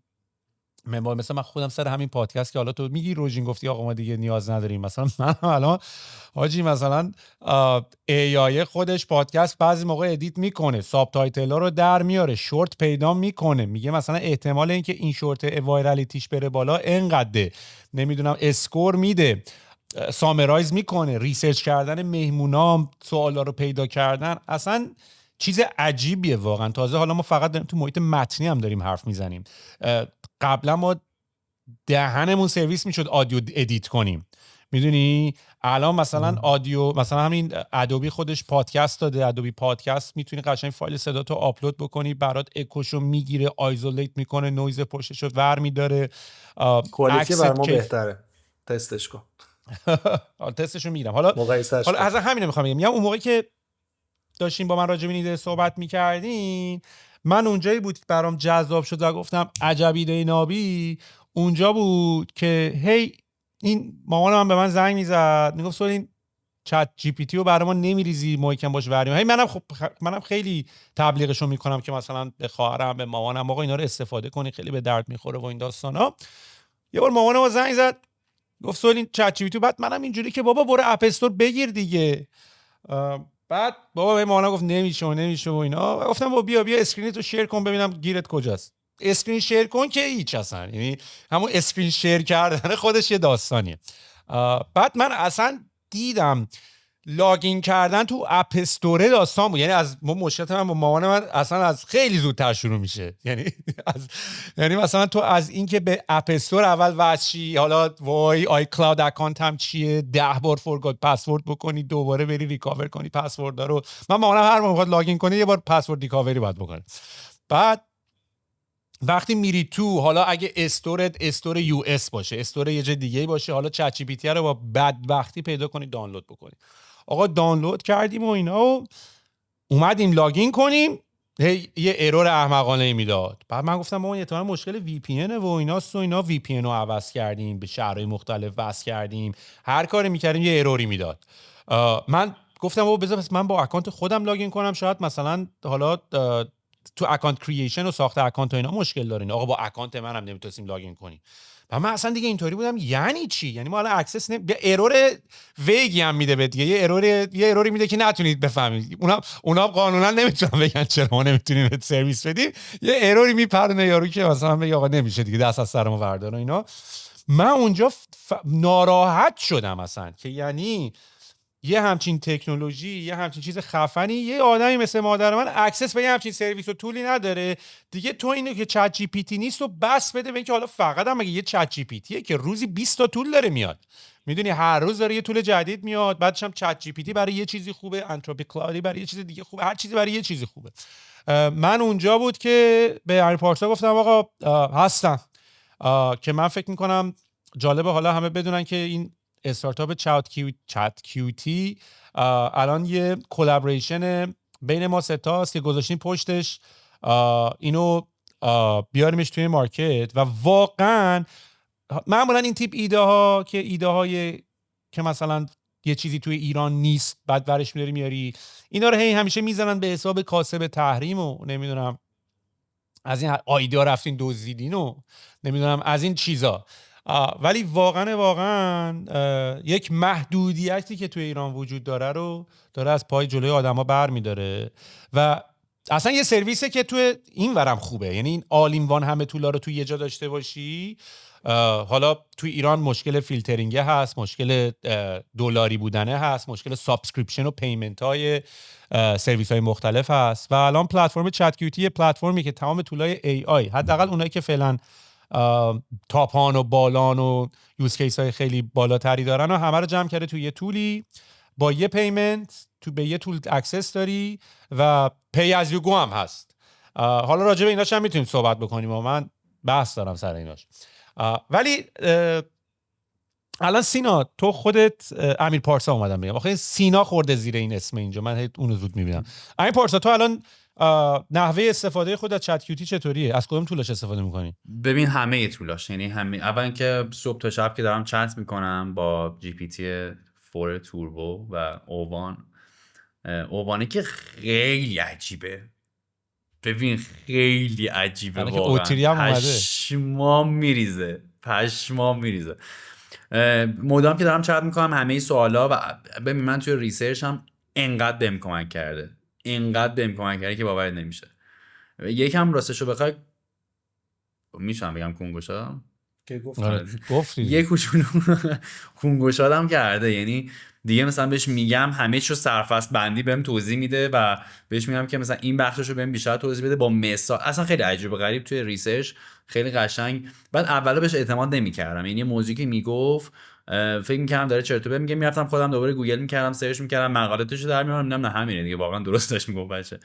مثلا من خودم سر همین پادکست که حالا تو میگی روژین گفتی آقا ما دیگه نیاز نداریم، مثلا من الان حاجی مثلا ای آی خودش پادکست بعضی موقع ادیت میکنه، ساب تایتل ها رو در میاره، شورت پیدا میکنه، میگه مثلا احتمال اینکه این شورت وایرالیتیش بره بالا اینقدره، نمیدونم اسکور میده، سامرایز میکنه، ریسرچ کردن مهمونام، سوالا رو پیدا کردن، اصلا چیز عجیبیه واقعا. تازه حالا ما فقط تو محیط متنی هم داریم حرف میزنیم، قبلا ما دهنمون سرویس میشد آدیو ادیت کنیم، میدونی الان مثلا آدیو، مثلا همین ادوبی خودش پادکست داده، ادوبی پادکست، میتونی قشنگ فایل صدا تو آپلود بکنی، برات اکوشو میگیره، آیزولیت میکنه، نویز پشتشو ور میداره، کوالیتی بر ما بهتره، تستش کن. تستشو میگیرم. حالا از همین میخوام بگم، اون موقعی که داشتین با من راجع به این ایده صحبت میکردین، من اونجایی بود که برام جذاب شد و گفتم عجب ایده نابی. اونجا بود که هی این مامانم من به من زنگ میزد میگفت سوال این چت جی پی تی رو برای ما نمیریزی محکم باش وریم. هی منم خیلی تبلیغشو میکنم که مثلا به خواهرم به مامانم آقا اینا رو استفاده کنی خیلی به درد میخوره و این داستانا. یه بار مامانم زنگ زد گفت سوال این چت جی پی تی، بعد منم اینجوری که بابا برو اپ استور بگیر دیگه. بعد بابا به مامانم گفت نمیشه و اینا. گفتم بابا بیا اسکرینتو شیر کن ببینم گیرت کجاست. اسکرین شیر کن که هیچ اصلا، یعنی همون اسکرین شیر کردن خودش یه داستانیه. بعد من اصلا دیدم لاگین کردن تو اپ استور داستان بود. یعنی از مشکل من با مامان من اصلا از خیلی زودتر شروع میشه. یعنی مثلا تو از اینکه به اپ استور اول وصلی، حالا وای آی کلاود اکانت هم چیه، 10 بار فورگات پسورد بکنی، دوباره بری ریکاور کنی پسورد رو. من مامانم هر موقع لاگین کنه یه بار پسورد ریکاوری باید بکنه. بعد وقتی میری تو، حالا اگه استور یو اس باشه، استور یه جای دیگه باشه، حالا چت جی پی تی رو با بدبختی پیدا کنی دانلود بکنی. آقا دانلود کردیم و اینا و اومدیم لاگین کنیم، یه ارور احمقانه میداد. بعد من گفتم ما احتمالاً مشکل وی پی ان و ایناست و اینا. وی پی ان رو عوض کردیم، به شهرهای مختلف وصل کردیم، هر کاری میکردیم یه اروری میداد. من گفتم بابا بذار پس من با اکانت خودم لاگین کنم، شاید مثلا حالا تو اکانت کرییشن و ساخت اکانت و اینا مشکل دارین. آقا با اکانت منم نمیتونستیم لاگین کنیم. و من اصلا دیگه اینطوری بودم یعنی چی؟ یعنی ما الان اکسس ارور ویگی هم میده به دیگه، یه اروری میده که نتونید بفهمید. اونا قانونا نمیتونن بگن چرا ما نمیتونیم سرویس بدیم. یه اروری میپرونه یارو که مثلا میگه آقا نمیشه دیگه، دست از سرمو بردار اینا. من اونجا ناراحت شدم اصلا که یعنی یه همچین تکنولوژی، یه همچین چیز خفنی، یه آدمی مثل مادر من اکسس به یه همچین سرویس و طولی نداره دیگه. تو اینو که چت جی پی تی نیست و بس بده به اینکه حالا فقط هم یه چت جی پی تیه که روزی 20 تا طول داره میاد. میدونی هر روز داره یه طول جدید میاد. بعدش هم چت جی پی تی برای یه چیزی خوبه، انتروپی کلاودی برای یه چیز دیگه خوبه، هر چیزی برای یه چیزی خوبه. من اونجا بود که به امیر پارسا گفتم آقا هستم، که من فکر میکنم جالبه حالا همه بدونن که این استارتاپ چت کیوتی الان یه کلابریشن بین ما سه تاست که گذاشتیم پشتش اینو بیاریمش توی مارکت. و واقعا معمولا این تیپ ایده ها که ایده های که مثلا یه چیزی توی ایران نیست بعد ورش میاری اینا رو همیشه میزنن به حساب کاسب تحریم و نمیدونم از این ایده ها رفتین دزدیدین و نمیدونم از این چیزا. ولی واقعا یک محدودیتی که توی ایران وجود داره رو داره از پای جلوی آدما بر میداره. و اصلا یه سرویسه که توی این ورم خوبه، یعنی این آل این وان همه طولا رو توی یه جا داشته باشی. حالا توی ایران مشکل فیلترینگ هست، مشکل دلاری بودنه هست، مشکل سابسکریپشن و پیمنت های سرویس های مختلف هست. و الان پلتفرم چت کیوتی پلتفرمی که تمام طولای ای آی، حداقل اونایی که فعلا تاپان و بالان و یوز کیس های خیلی بالاتری دارن و همه رو جمع کرده توی یه تولی با یه پیمنت، تو به یه تول اکسس داری و پی از یو گو هم هست. حالا راجع به ایناش هم میتونیم صحبت بکنیم و من بحث دارم سر ایناش. ولی الان سینا تو خودت، امیر پارسا اومدم بگم، آخه سینا خورده زیر این اسم اینجا، من اونو زود میبینم. امیر پارسا تو الان نحوه استفاده خود از چت کیوتی چطوریه؟ از کدوم طولش استفاده میکنی؟ ببین همه طولاش، یعنی اول که صبح تا شب که دارم چت میکنم با جی پی تی 4 توربو و اووانی که خیلی عجیبه. ببین خیلی عجیبه واقعا، پشمام میریزه. مدام که دارم چت میکنم همه سوالا و ببین من توی ریسرچ هم انقدر بهم کمک کرده که باور نمیشه. یکم راستشو بخوای میشم بگم کنگوشا که گفتی یه کوچولو کنگوشادم کرده. یعنی دیگه مثلا بهش میگم همه چیو سرفصل بندی بهم توضیح میده و بهش میگم که مثلا این بخششو بهم بیشتر توضیح بده با مثال. اصلا خیلی عجیب و غریب توی ریسرچ، خیلی قشنگ. بعد اولا بهش اعتماد نمیکردم، یعنی موضوعی که میگفت فکر میکردم داره چرت و پرت میگه، میرفتم خودم دوباره گوگل میکردم، سرچ میکردم، مقالاتشو در میارم، میدم نه همینه دیگه، واقعا درست داشت میگفت بچه.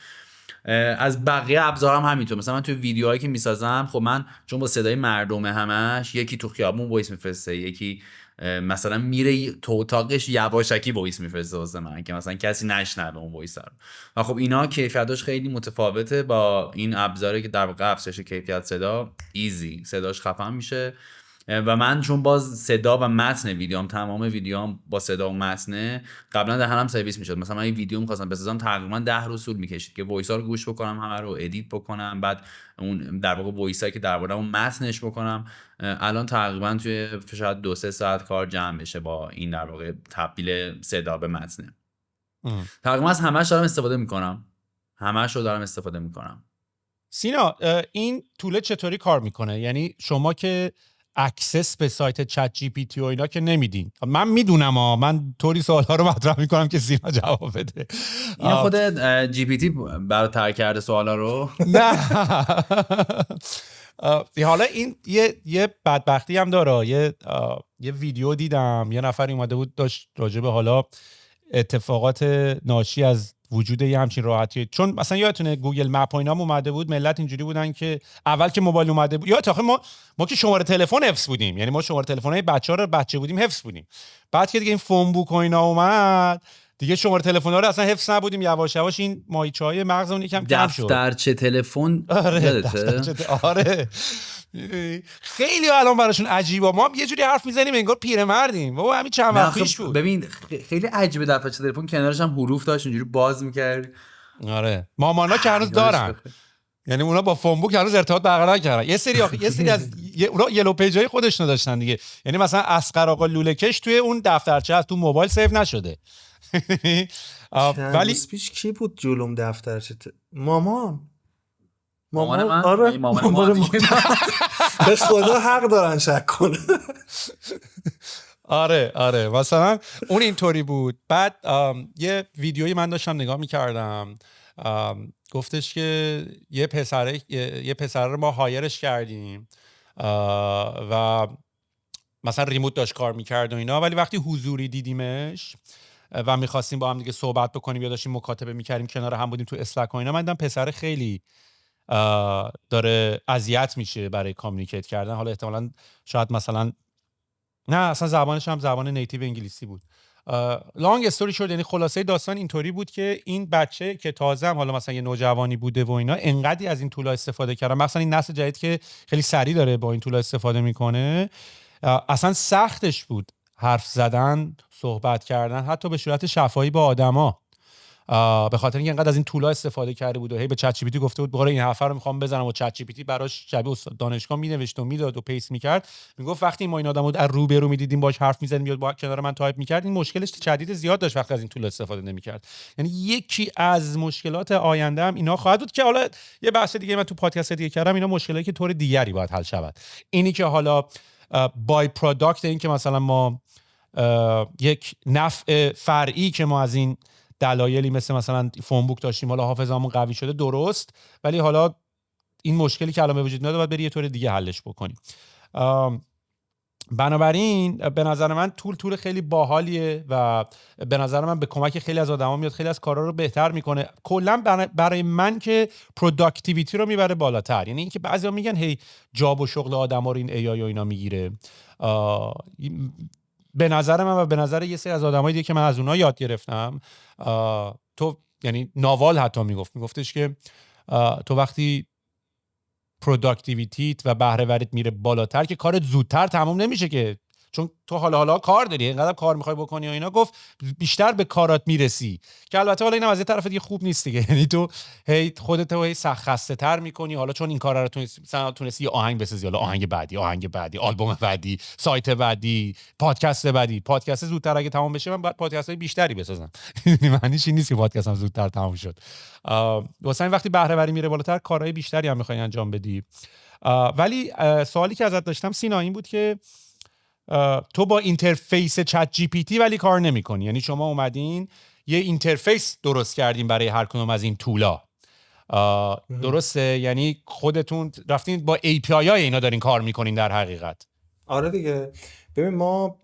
از بقیه ابزارم همینطور. مثلا من توی ویدیوهایی که میسازم، خب من چون با صدای مردم همش، یکی تو خیابون وایس میفرسته، یکی مثلا میره تو اتاقش یواشکی وایس میفرسته واسه من که مثلا کسی نشنوه اون وایس رو. و خب اینا کیفیتش خیلی متفاوته با این ابزاری که در واقع افزایش کیفیت صدا، ایزی صداش خفن میشه. و من چون باز صدا و متن ویدیوام، تمام ویدیوام با صدا و متنه، قبلا دهنم سرویس میشد. مثلا من این ویدیو می‌خواستم بسازم تقریبا 10 روز طول می‌کشید که وایس‌ها رو گوش بکنم، همه رو ادیت بکنم، بعد اون در واقع وایسایی که درباره اون متنش بکنم. الان تقریبا توی شاید 2-3 ساعت کار جمع بشه با این در واقع تبدیل صدا به متن. تقریبا از همه‌اش دارم استفاده می‌کنم. همه‌اش رو دارم استفاده می‌کنم. سینا این توله چطوری کار میکنه؟ یعنی شما که اکسس به سایت چت جی پی تی و اینا که نمیدین. من میدونم من طوری سوال‌ها رو مطرح میکنم که سینا جواب بده. این خود جی پی تی برات کرده سوالا رو؟ نه. حالا این یه بدبختی هم داره. یه ویدیو دیدم یه نفر اومده بود داشت راجع به حالا اتفاقات ناشی از وجود یه همچین راحتی، چون مثلا یادتونه گوگل مپ و اینا اومده بود، ملت اینجوری بودن که اول که موبایل اومده بود، یا آخه ما که شماره تلفن حفظ بودیم، یعنی ما شماره تلفن‌های بچه‌ها رو بچه بودیم حفظ بودیم. بعد که دیگه این فون بوک و اینا اومد دیگه شماره تلفن‌ها رو اصلا حفظ نبودیم، یواش یواش این ماهیچه‌های مغزمون یکم کم شد. دفترچه تلفن یادته؟ آره خیلی الان براشون عجیبه. ما یه جوری حرف میزنیم انگار پیرمردیم. بابا همین چند وقت پیش بود. ببین خیلی عجیبه، دفترچه تلفن کنارش هم حروف داشت اینجوری باز می‌کرد. آره مامانا که هنوز دارن، یعنی اونا با فون بوک هنوز ارتباط برقرار نکردن. یه سری از اونا یلو پیجای خودشون داشتن دیگه، یعنی مثلا اسقر آقا لوله‌کش توی اون دفترچه از تو موبایل سیو نشده. ولی پیش کی بود جلوم دفترچه مامان من؟ آره مامان به خدا حق دارن شک کنه. آره مثلا اون اینطوری بود. بعد یه ویدیویی من داشتم نگاه میکردم، گفتش که یه پسره رو ما هایرش کردیم و مثلا ریموت داشت کار میکرد و اینا، ولی وقتی حضوری دیدیمش و میخواستیم با هم دیگه صحبت بکنیم یا داشتیم مکاتبه میکردیم کنار هم بودیم تو اسلک و اینا، من دیدم پسر خیلی داره اذیت میشه برای کامیونیکیت کردن. حالا احتمالاً شاید مثلا نه اصلا زبانش هم زبان نیتیو انگلیسی بود. لانگ استوری شورت، یعنی خلاصه داستان اینطوری بود که این بچه که تازه هم حالا مثلا یه نوجوانی بوده و اینا، انقدی از این طولا استفاده کرده، مثلا این نسل جدید که خیلی سریع داره با این طولا استفاده میکنه، اصلا سختش بود حرف زدن، صحبت کردن، حتی به صورت شفاهی با آدما، به خاطر اینکه انقدر از این طولا استفاده کرده بود و هی به چت جی پی تی گفته بود باره این حرفا رو میخوام بزنم و چت جی پی تی براش شبیه استاد دانشگاه مینوشت و میداد و پیست میکرد. میگفت وقتی ما این آدمو از رو به رو میدیدیم باش حرف میزدیم یا با کنار من تایپ میکرد، این مشکلش شدید زیاد داشت وقتی از این طولا استفاده نمیکرد. یعنی یکی از مشکلات آینده هم اینا خواهد بود که حالا یه بحث دیگه من تو پادکست دیگه کردم، اینا مشکلاتی که طور دیگری باید حل شود. اینی که حالا بای پروداکت این که مثلا ما یک نفع فرعی که ما از این دلایلی مثلا فون بوک داشتیم حالا حافظه‌مون قوی شده، درست، ولی حالا این مشکلی که الان به وجود میاد باید بری یه طور دیگه حلش بکنیم. بنابراین به نظر من طول خیلی باحالیه و به نظر من به کمک خیلی از آدما میاد، خیلی از کارا رو بهتر میکنه. کلا برای من که پروداکتیویتی رو میبره بالاتر. یعنی اینکه بعضیا میگن هی جاب و شغل آدما رو این ای آی و اینا میگیره، به نظر من و به نظر یه سری از آدمایی دیگه که من از اونها یاد گرفتم، تو یعنی ناوال حتی میگفتش که تو وقتی پروداکتیویتیت و بهره وریت میره بالاتر که کارت زودتر تموم نمیشه، که چون تو حالا کار داری، اینقدر کار میخوای بکنی و اینا، گفت بیشتر به کارات میرسی. که البته حالا اینم از یه طرف دیگه خوب نیست دیگه، یعنی تو هی خودت هی خسته تر میکنی. حالا چون این کارا رو تونستی یه آهنگ بسازی، حالا آهنگ بعدی، آلبوم بعدی، سایت بعدی، پادکست بعدی. پادکست زودتر اگه تمام بشه من باید پادکست‌های بیشتری بسازم. معنیش این نیست که پادکستم زودتر تمام شد. واسه این وقتی بهره وری میره بالاتر کارهای بیشتری هم میخوای انجام بدی. ولی سوالی که ازت داشتم سینا این بود که تو با اینترفیس چت جی پی تی ولی کار نمی کنی. یعنی شما اومدین یه اینترفیس درست کردین برای هر کدوم از این تولا، درسته؟ یعنی خودتون رفتین با API های اینا دارین کار میکنین در حقیقت. آره دیگه. ببین ما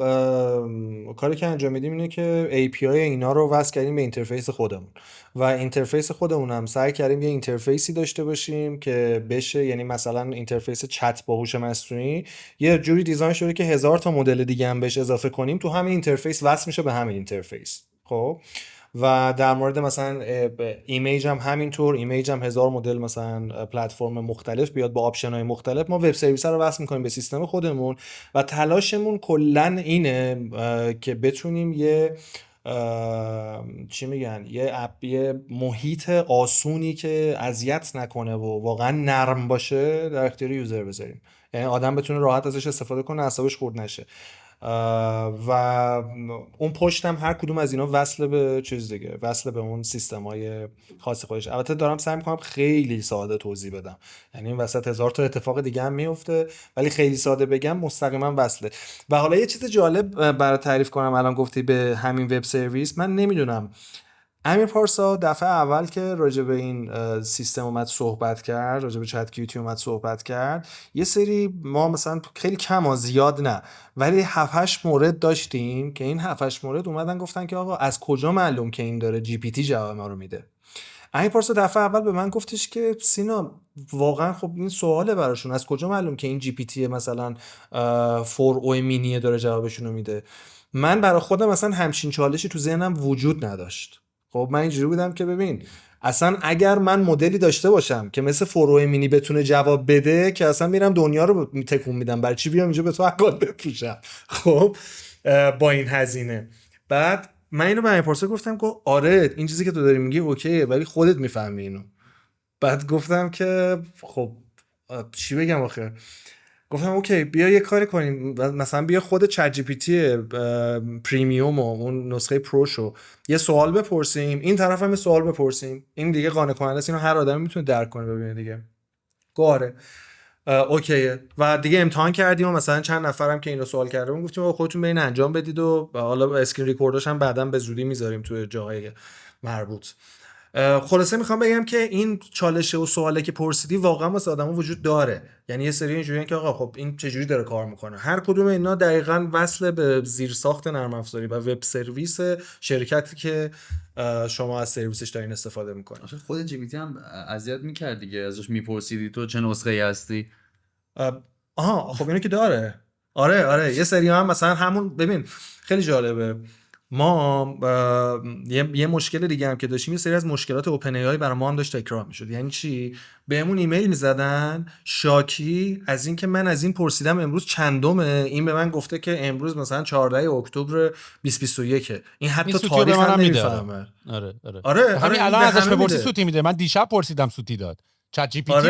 کاری که انجام میدیم اینه که API اینا رو وصل کردیم به اینترفیس خودمون و اینترفیس خودمون هم سعی کردیم یه اینترفیسی داشته باشیم که بشه، یعنی مثلا اینترفیس چت با هوش مصنوعی یه جوری دیزاین شده که 1000 تا مدل دیگه هم بهش اضافه کنیم تو همین اینترفیس وصل میشه به همین اینترفیس. خب و در مورد مثلا ایمیج هم همینطور، ایمیج هم 1000 مدل مثلا پلتفرم مختلف بیاد با آپشن های مختلف، ما وب سرویس رو وصل میکنیم به سیستم خودمون و تلاشمون کلا اینه که بتونیم یه چی میگن یه محیط آسونی که اذیت نکنه و واقعا نرم باشه در اختیار یوزر بذاریم، یعنی آدم بتونه راحت ازش استفاده کنه، اعصابش خورد نشه. و اون پشت هم هر کدوم از اینا وصل به چیز دیگه، وصل به اون سیستم‌های خاص خودش. البته دارم سعی می‌کنم خیلی ساده توضیح بدم، یعنی این وسط 1000 تا اتفاق دیگه هم میفته، ولی خیلی ساده بگم مستقیما وصله. و حالا یه چیز جالب برای تعریف کنم، الان گفتی به همین وب سرویس، من نمیدونم امیر پارسا دفعه اول که راجع به این سیستم اومد صحبت کرد، راجع به چت کیوتی اومد صحبت کرد، یه سری ما مثلا خیلی کم و زیاد نه ولی 7-8 مورد داشتیم که این 7-8 مورد اومدن گفتن که آقا از کجا معلوم که این داره جی پی تی جواب ما رو میده. امیر پارسا دفعه اول به من گفتش که سینا واقعا خب این سواله براشون، از کجا معلوم که این جی پی تی مثلا 4o مینی داره جوابشون رو میده. من برای خودم مثلا همچین چالشی تو ذهنم وجود نداشت. خب من اینجوری بودم که ببین اصلا اگر من مدلی داشته باشم که مثل 4o مینی بتونه جواب بده که اصلا میرم دنیا رو تکون میدم، برای چی بیام اینجا به تو اکانت بفروشم خب با این هزینه. بعد من اینو به امیر پارسا گفتم که آره این چیزی که تو داری میگی اوکیه ولی خودت میفهمی اینو. بعد گفتم که خب چی بگم آخه، گفتم اوکی بیا یه کاری کنیم، مثلا بیا خود چت جی پی تی پریمیوم و اون نسخه پروشو یه سوال بپرسیم، این طرف هم یه سوال بپرسیم، این دیگه قانع کننده است، اینو هر آدمی میتونه درک کنه ببینه دیگه. گاره اوکیه. و دیگه امتحان کردیم و مثلا چند نفرم که اینو سوال کردیم گفتیم خودتون برین انجام بدید و حالا اسکرین ریکورداش هم بعداً به زودی میذاریم توی جاهای مربوط. خلاصه میخوام بگم که این چالشه و سواله که پرسیدی واقعا واسه آدما وجود داره، یعنی یه سری اینجوریه که آقا خب این چجوری داره کار میکنه. هر کدوم اینا دقیقاً وصل به زیرساخت نرم افزاری و وب سرویس شرکتی که شما از سرویسش دارین استفاده میکنید. خود جی پی تی هم اذیت میکرد دیگه، ازش میپرسیدی تو چه نسخه‌ای هستی. خب اینو که داره. آره یه سری هم مثلا همون ببین خیلی جالبه، ما یه مشکل دیگه هم که داشتیم، یه سری از مشکلات اوپن ای آی برای ما هم داشت تکرار میشد. یعنی چی؟ بهمون ایمیل میزدن شاکی از این که من از این پرسیدم امروز چندمه، این به من گفته که امروز مثلا 14 اکتبر 2021. این حتی تاریخ هم نمیفهمه. آره همین الان ازش بپرسی سوتی میده. من دیشب پرسیدم سوتی داد چت جی پی تی.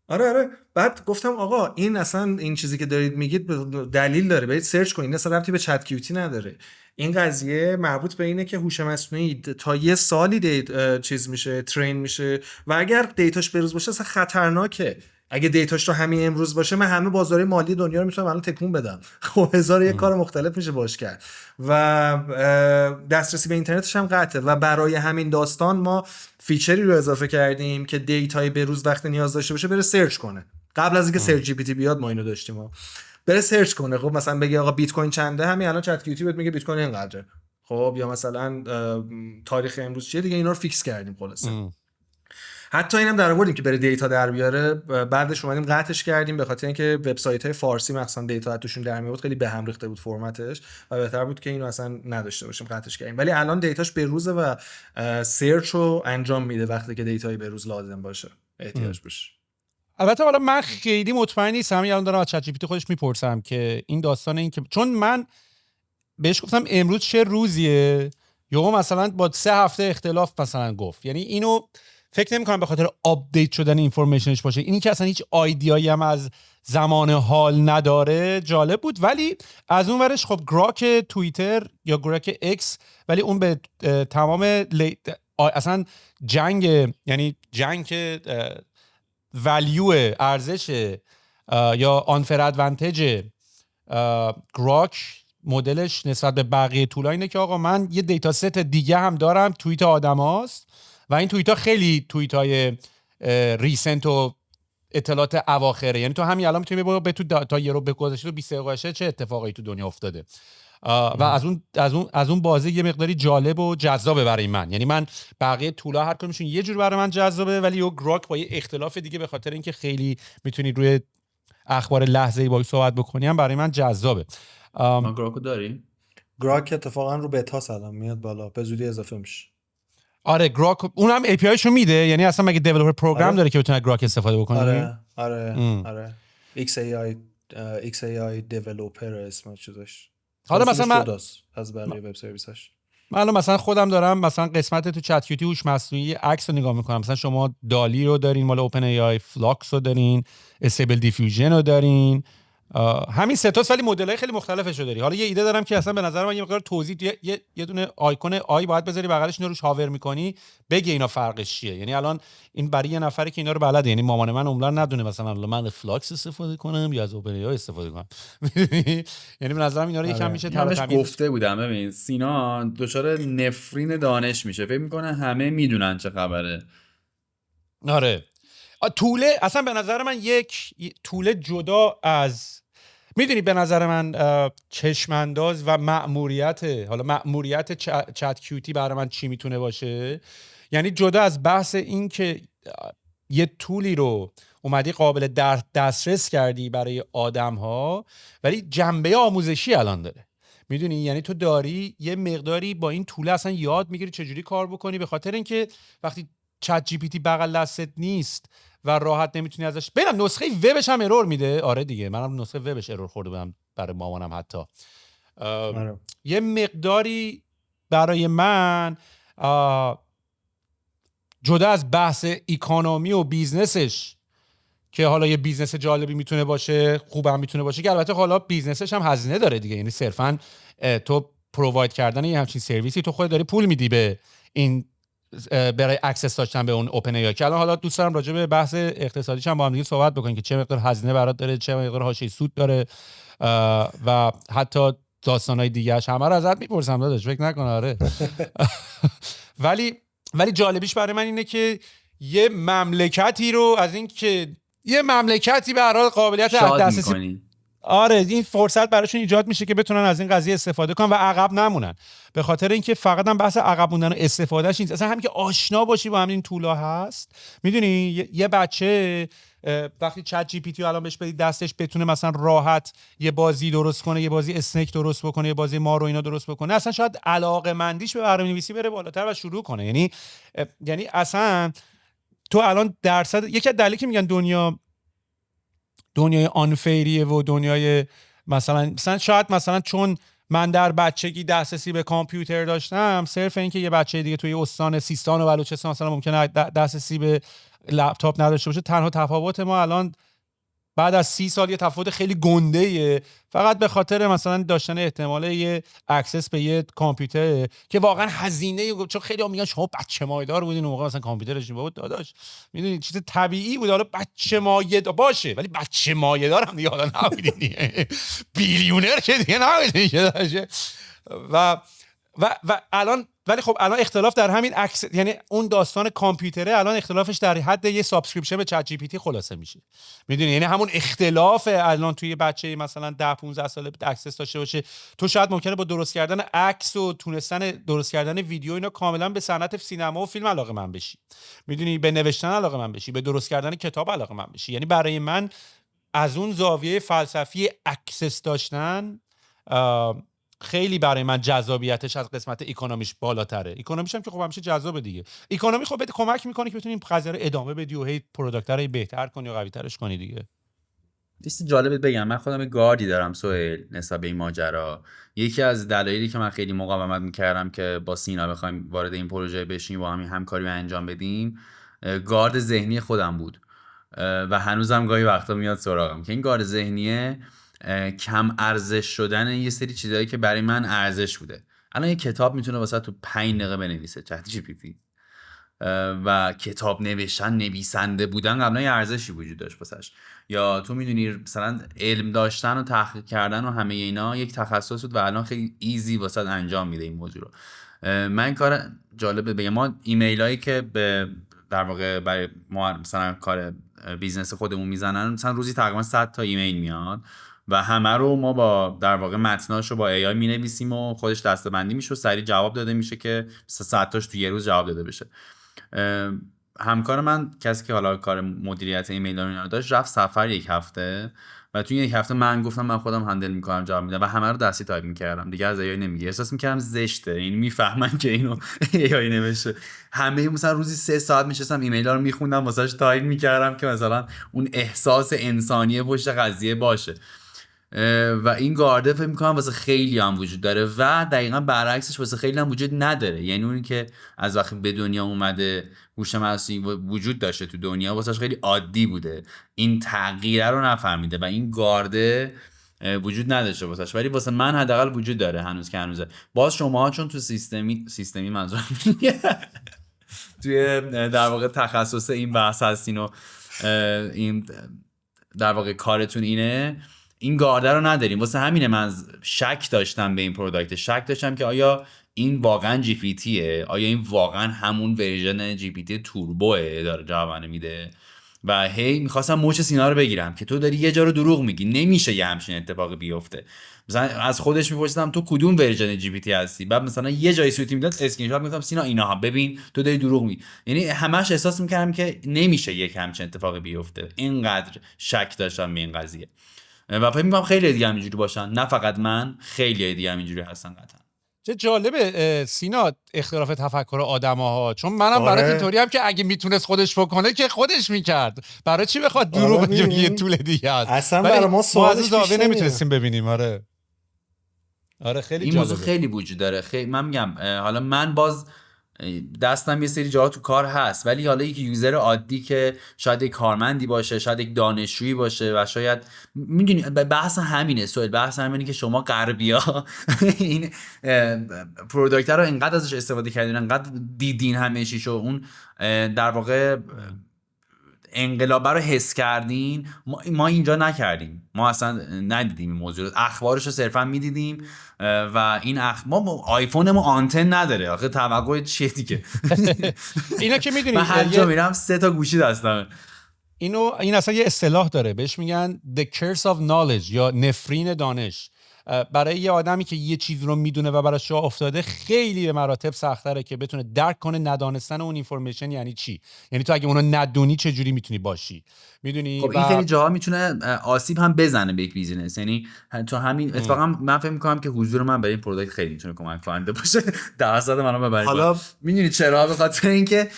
آره بعد گفتم آقا این اصلا این چیزی که دارید میگید دلیل داره، برید سرچ کنید، اصلا ربطی به چت کیوتی نداره. این قضیه مربوط به اینه که هوش مصنوعی تا یه سالی چیز میشه ترین میشه و اگر دیتاش بروز باشه اصلا خطرناکه. اگه دیتاش تو همین امروز باشه من همه بازارهای مالی دنیا رو میتونم الان تکون بدم. خب هزار یک کار مختلف میشه باش کرد و دسترسی به اینترنتش هم قطعه. و برای همین داستان ما فیچری رو اضافه کردیم که دیتای بروز وقت نیاز داشته باشه بره سرچ کنه. قبل از اینکه سرچ جی پی تی بیاد ما اینو داشتیم، بره سرچ کنه. خب مثلا بگی آقا بیت کوین چنده، همین الان چت کیوتی بهت میگه بیت کوین اینقدره. خب یا مثلا تاریخ امروز چیه دیگه، اینا رو فیکس کردیم خلاصه. حتی اینم در آوردیم که بره دیتا در بیاره، بعدش اومدیم قطعش کردیم به خاطر اینکه وبسایت‌های فارسی مثلا دیتا توشون در میاد خیلی به هم ریخته بود فرمتش و بهتر بود که اینو اصلا نداشته باشیم، قطعش کردیم. ولی الان دیتاش به روزه و سرچ رو انجام میده وقتی که دیتای به روز لازم باشه احتیاج بشه. البته حالا من خیلی مطمئن نیستم، الان دارم از چت جی پی تی خودش میپرسم که این داستان این که چون من بهش گفتم امروز چه روزیه، یهو مثلا با 3 هفته اختلاف مثلا گفت. یعنی اینو فکر نمی‌کنم به خاطر آپدیت شدن اینفورمیشنش باشه، اینی که اصلا هیچ آیدیایی هم از زمان حال نداره. جالب بود. ولی از اون ورش خب گراک توییتر یا گراک اکس، ولی اون به تمام اصلا جنگ، یعنی جنگ ولیو ارزش یا آنفر ادوانتج گراک مدلش نسبت به بقیه طولا اینه که آقا من یه دیتا ست دیگه هم دارم، توییت آدماست و این توییت ها خیلی توییت های ریسنت و اطلاعات اواخره. یعنی تو همین الان میتونی به تو تا یه رو بگذشته تو 20 دقیقه چه اتفاقایی تو دنیا افتاده. و از اون بازی یه مقداری جالب و جذابه برای من. یعنی من بقیه طولا هر کدومشون یه جور برای من جذابه، ولی یه گراک با یه اختلاف دیگه به خاطر اینکه خیلی میتونی روی اخبار لحظه‌ای باهاش صحبت بکنی هم برای من جذابه. ما گراکو داریم. گراک اتفاقا رو بتا سلام میاد بالا، به زودی اضافه میشه. آره گراک اونم API شو میده، یعنی اصلا مگه دیولپر پروگرام آره. داره که بتونه گراک استفاده بکنه؟ آره XAI دیولپر اسم چیزش. حالا مثلا من از بقیه وب سرویساش مثلا خودم دارم مثلا قسمت تو چت کیوتی هوش مصنوعی عکس رو نگاه میکنم، مثلا شما دالی رو دارین مال اوپن ای آی، فلاکس رو دارین، استیبل دیفیوژن رو دارین، همین سه تاست، ولی مدل‌های خیلی مختلفش رو داری. حالا یه ایده دارم که اصلا به نظر من یه مقدار توضیح یه دونه آیکون آی باید بذاری بغلش، اینو روش هاور میکنی بگه اینا فرقش چیه. یعنی الان این برای یه نفری که اینا رو بلده، یعنی مامان من عمرن ندونه مثلا من فلاکس استفاده کنم یا از اوپن ای آی استفاده کنم. یعنی به نظرم اینا رو یکم میشه تمیز گفته بودم. ببین سینا دچار نفرین دانش میشه، فکر میکنه همه میدونن چه خبره. آره طوله اصلا به نظر من یک طوله جدا از، میدونی به نظر من چشمانداز و مأموریت چت کیوتی برای من چی میتونه باشه. یعنی جدا از بحث این که یه طولی رو اومدی قابل دسترس کردی برای آدم ها، ولی جنبه آموزشی الان داره. میدونی یعنی تو داری یه مقداری با این طوله اصلا یاد میگیری چجوری کار بکنی، به خاطر اینکه وقتی چت جی پی تی بغل دستت نیست و راحت نمیتونی ازش ببینم. نسخه وبش هم ارور میده. آره دیگه منم نسخه وبش ارور خورده بودم برای مامانم حتی. یه مقداری برای من جدا از بحث اکونومی و بیزنسش که حالا یه بیزنس جالبی میتونه باشه، خوبم میتونه باشه، که البته حالا بیزنسش هم هزینه داره دیگه. یعنی صرفاً تو پروواید کردن یه همچین سرویسی تو خودت داری پول میدی به این برای اکسس داشتن به اون اوپن ای آی. که الان حالا دوست دارم راجع به بحث اقتصادیش هم با هم دیگه صحبت بکنیم که چه مقدار هزینه برات داره، چه مقدار حاشیه سود داره و حتی داستانای دیگه‌اش همه رو ازت میپرسم داداش، فکر نکن. آره ولی جالبیش برای من اینه که یه مملکتی رو از این که یه مملکتی به هر حال قابلیت دسترسی، آره این فرصت براشون ایجاد میشه که بتونن از این قضیه استفاده کنن و عقب نمونن. به خاطر اینکه فقط هم بحث عقب موندن و استفادهش نیست، اصلا همین که آشنا باشی با همین طولا هست. میدونی یه بچه وقتی چت جی پی تی الان بهش بدی دستش بتونه مثلا راحت یه بازی درست کنه، یه بازی اسنیک درست بکنه، یه بازی مارو اینا درست بکنه، اصلا شاید علاقه‌مندیش به برنامه‌نویسی بره بالاتر و شروع کنه. یعنی اصلا تو الان درصد یکی از دلایلی که میگن دنیای آنفیریه و دنیای مثلا شاید مثلا چون من در بچگی دسترسی به کامپیوتر داشتم، صرف این که یه بچه دیگه توی استان سیستان و بلوچستان مثلا ممکنه دسترسی به لپتاپ نداشته باشه، تنها تفاوت ما الان بعد از 30 سال یه تفاوت خیلی گنده‌ایه، فقط به خاطر مثلا داشتن احتمال یه اکسس به یه کامپیوتر که واقعا هزینه، چون خیلی ها میگن شما بچه مایه‌دار بودین اون موقع مثلا کامپیوترش بود داداش، میدونید چیز طبیعی بود. حالا بچه مایه‌دار باشه ولی بچه مایه‌دار هم دیگه حالا نبودین دیگه، بیلیونر که دیگه نبودین که و الان، ولی خب الان اختلاف در همین یعنی اون داستان کامپیوتره الان اختلافش در حد یه سابسکریپشن به چت جی پی تی خلاصه میشه. میدونی یعنی همون اختلاف الان توی بچه مثلا 10 15 ساله اکسس داشته باشه، تو شاید ممکنه با درست کردن عکس و تونستن درست کردن ویدیو اینا کاملا به صنعت سینما و فیلم علاقه من بشی. میدونی به نوشتن علاقه من بشی، به درست کردن کتاب علاقه من بشی. یعنی برای من از اون زاویه فلسفی اکسس داشتن خیلی برای من جذابیتش از قسمت اکونومیش بالاتره. اکونومیش هم که خب همیشه جذابه دیگه. اکونومی خب بهت کمک میکنه که بتونی این قضیه رو ادامه بدی و هی پروداکت رو بهتر کنی و قوی‌ترش کنی دیگه. چیز جالبت بگم، من خودم گاردی دارم سهیل نسبت به این ماجرا. یکی از دلایلی که من خیلی مقاومت میکردم که با سینا بخوایم وارد این پروژه بشیم و همین همکاری رو انجام بدیم، گارد ذهنی خودم بود و هنوزم گاهی وقتا میاد سراغم که این گارد ذهنیه کم ارزش شدن یه سری چیزایی که برای من ارزش بوده. الان یه کتاب میتونه واسه تو 5 دقیقه بنویسه چت جی پی تی، و کتاب نویسنده بودن قبلا یه ارزشی وجود داشت واسش. یا تو میدونی مثلا علم داشتن و تحقیق کردن و همه اینا یک تخصص بود و الان خیلی ایزی واسه انجام میده این موضوع رو. من کار جالبه بگم، ما ایمیلایی که به در واقع برای ما مثلا کار بیزنس خودمون میزنن، مثلا روزی تقریبا 100 تا ایمیل میاد و همه رو ما با در واقع متناشو با AI می‌نویسیم و خودش دسته‌بندی میشه و سریع جواب داده میشه که 3 تاش تو یه روز جواب داده بشه. همکار من کسی که حالا کار مدیریت ایمیل رو اینا داشت رفت سفر 1 هفته و توی 1 هفته من گفتم من خودم هندل میکنم جواب میدم و همه رو دستی تایپ میکردم دیگه از AI نمیگه. احساس میکردم زشته، یعنی میفهمن که اینو AI نوشته. همه مثلا روزی 3 ساعت میشستم ایمیلا رو میخوندم واسش تایپ میکردم که مثلا اون احساس انسانی پشت قضیه باشه. و این گارده فکر میکنم واسه خیلی هم وجود داره و دقیقا برعکسش واسه خیلی هم وجود نداره. یعنی اونی که از وقتی به دنیا اومده هوش مصنوعی وجود داشته تو دنیا واسش خیلی عادی بوده، این تغییره رو نفهمیده و این گارده وجود نداشته واسش، ولی واسه من حداقل وجود داره هنوز که هنوزه. باز شما چون تو سیستمی منظورم توی در واقع تخصص این بحث هستین و این در واقع کارتون اینه، این گارده رو نداریم. واسه همینه من شک داشتم به این پروداکت، شک داشتم که آیا این واقعا جی پی تیه، آیا این واقعا همون ورژن جی پی تی توربوه داره جواب میده. و هی میخواستم موچ سینا رو بگیرم که تو داری یه جا رو دروغ میگی، نمیشه یه همچین اتفاقی بیفته. مثلا از خودش میپرسیدم تو کدوم ورژن جی پی تی هستی، بعد مثلا یه جایی سوتی میداد اسکرین شات میگفتم سینا اینا ببین تو داری دروغ میگی. یعنی همش احساس میکردم که نمیشه یک همچین اتفاقی بیفته، اینقدر شک داشتم به این قضیه. و فکر می‌کنم خیلی دیگه هم اینجوری باشن، نه فقط من، خیلی دیگه هم اینجوری هستن قطعا. چه جالبه سینا اختلاف تفکر آدم‌ها، چون منم برات اینطوری هم که اگه میتونست خودش بکنه که خودش میکرد، برای چی بخواد دروغ بگه یه طول دیگه است. اصلا برای ما سوالش زاویه نمیتونستیم ببینیم. آره خیلی این موضوع خیلی وجود داره. من میگم حالا من باز دستم یه سری جاها تو کار هست، ولی حالا یک یوزر عادی که شاید یک کارمندی باشه، شاید یک دانشجویی باشه و شاید میدونی بحث همینه، بحث همینه که شما غربی‌ها این پروداکت رو انقدر ازش استفاده کردین، انقدر دیدین همه چیشو، اون در واقع انقلاب رو حس کردین، ما اینجا نکردیم، ما اصلا ندیدیم این موضوع رو، اخبارش رو صرفا میدیدیم و این ما آیفونمون آنتن نداره، آخه توقع چیه دیگه؟ اینا که میدونید من هر جا میرم 3 تا گوشی دستمه. این اصلا یه اصطلاح داره بهش میگن the curse of knowledge یا نفرین دانش. برای یه آدمی که یه چیز رو میدونه و براش جا افتاده خیلی به مراتب سخت‌تره که بتونه درک کنه ندانستن اون اینفورمیشن یعنی چی. یعنی تو اگه اونو ندونی چه جوری میتونی باشی، میدونی؟ خب این خیلی جاها میتونه آسیب هم بزنه به یک بیزینس. یعنی تو همین اتفاقا من فکر می‌کنم که حضور من برای این پروداکت خیلی میتونه کمک کننده باشه. درصد منو ببرید. حالا میدونی چرا؟ به خاطر اینکه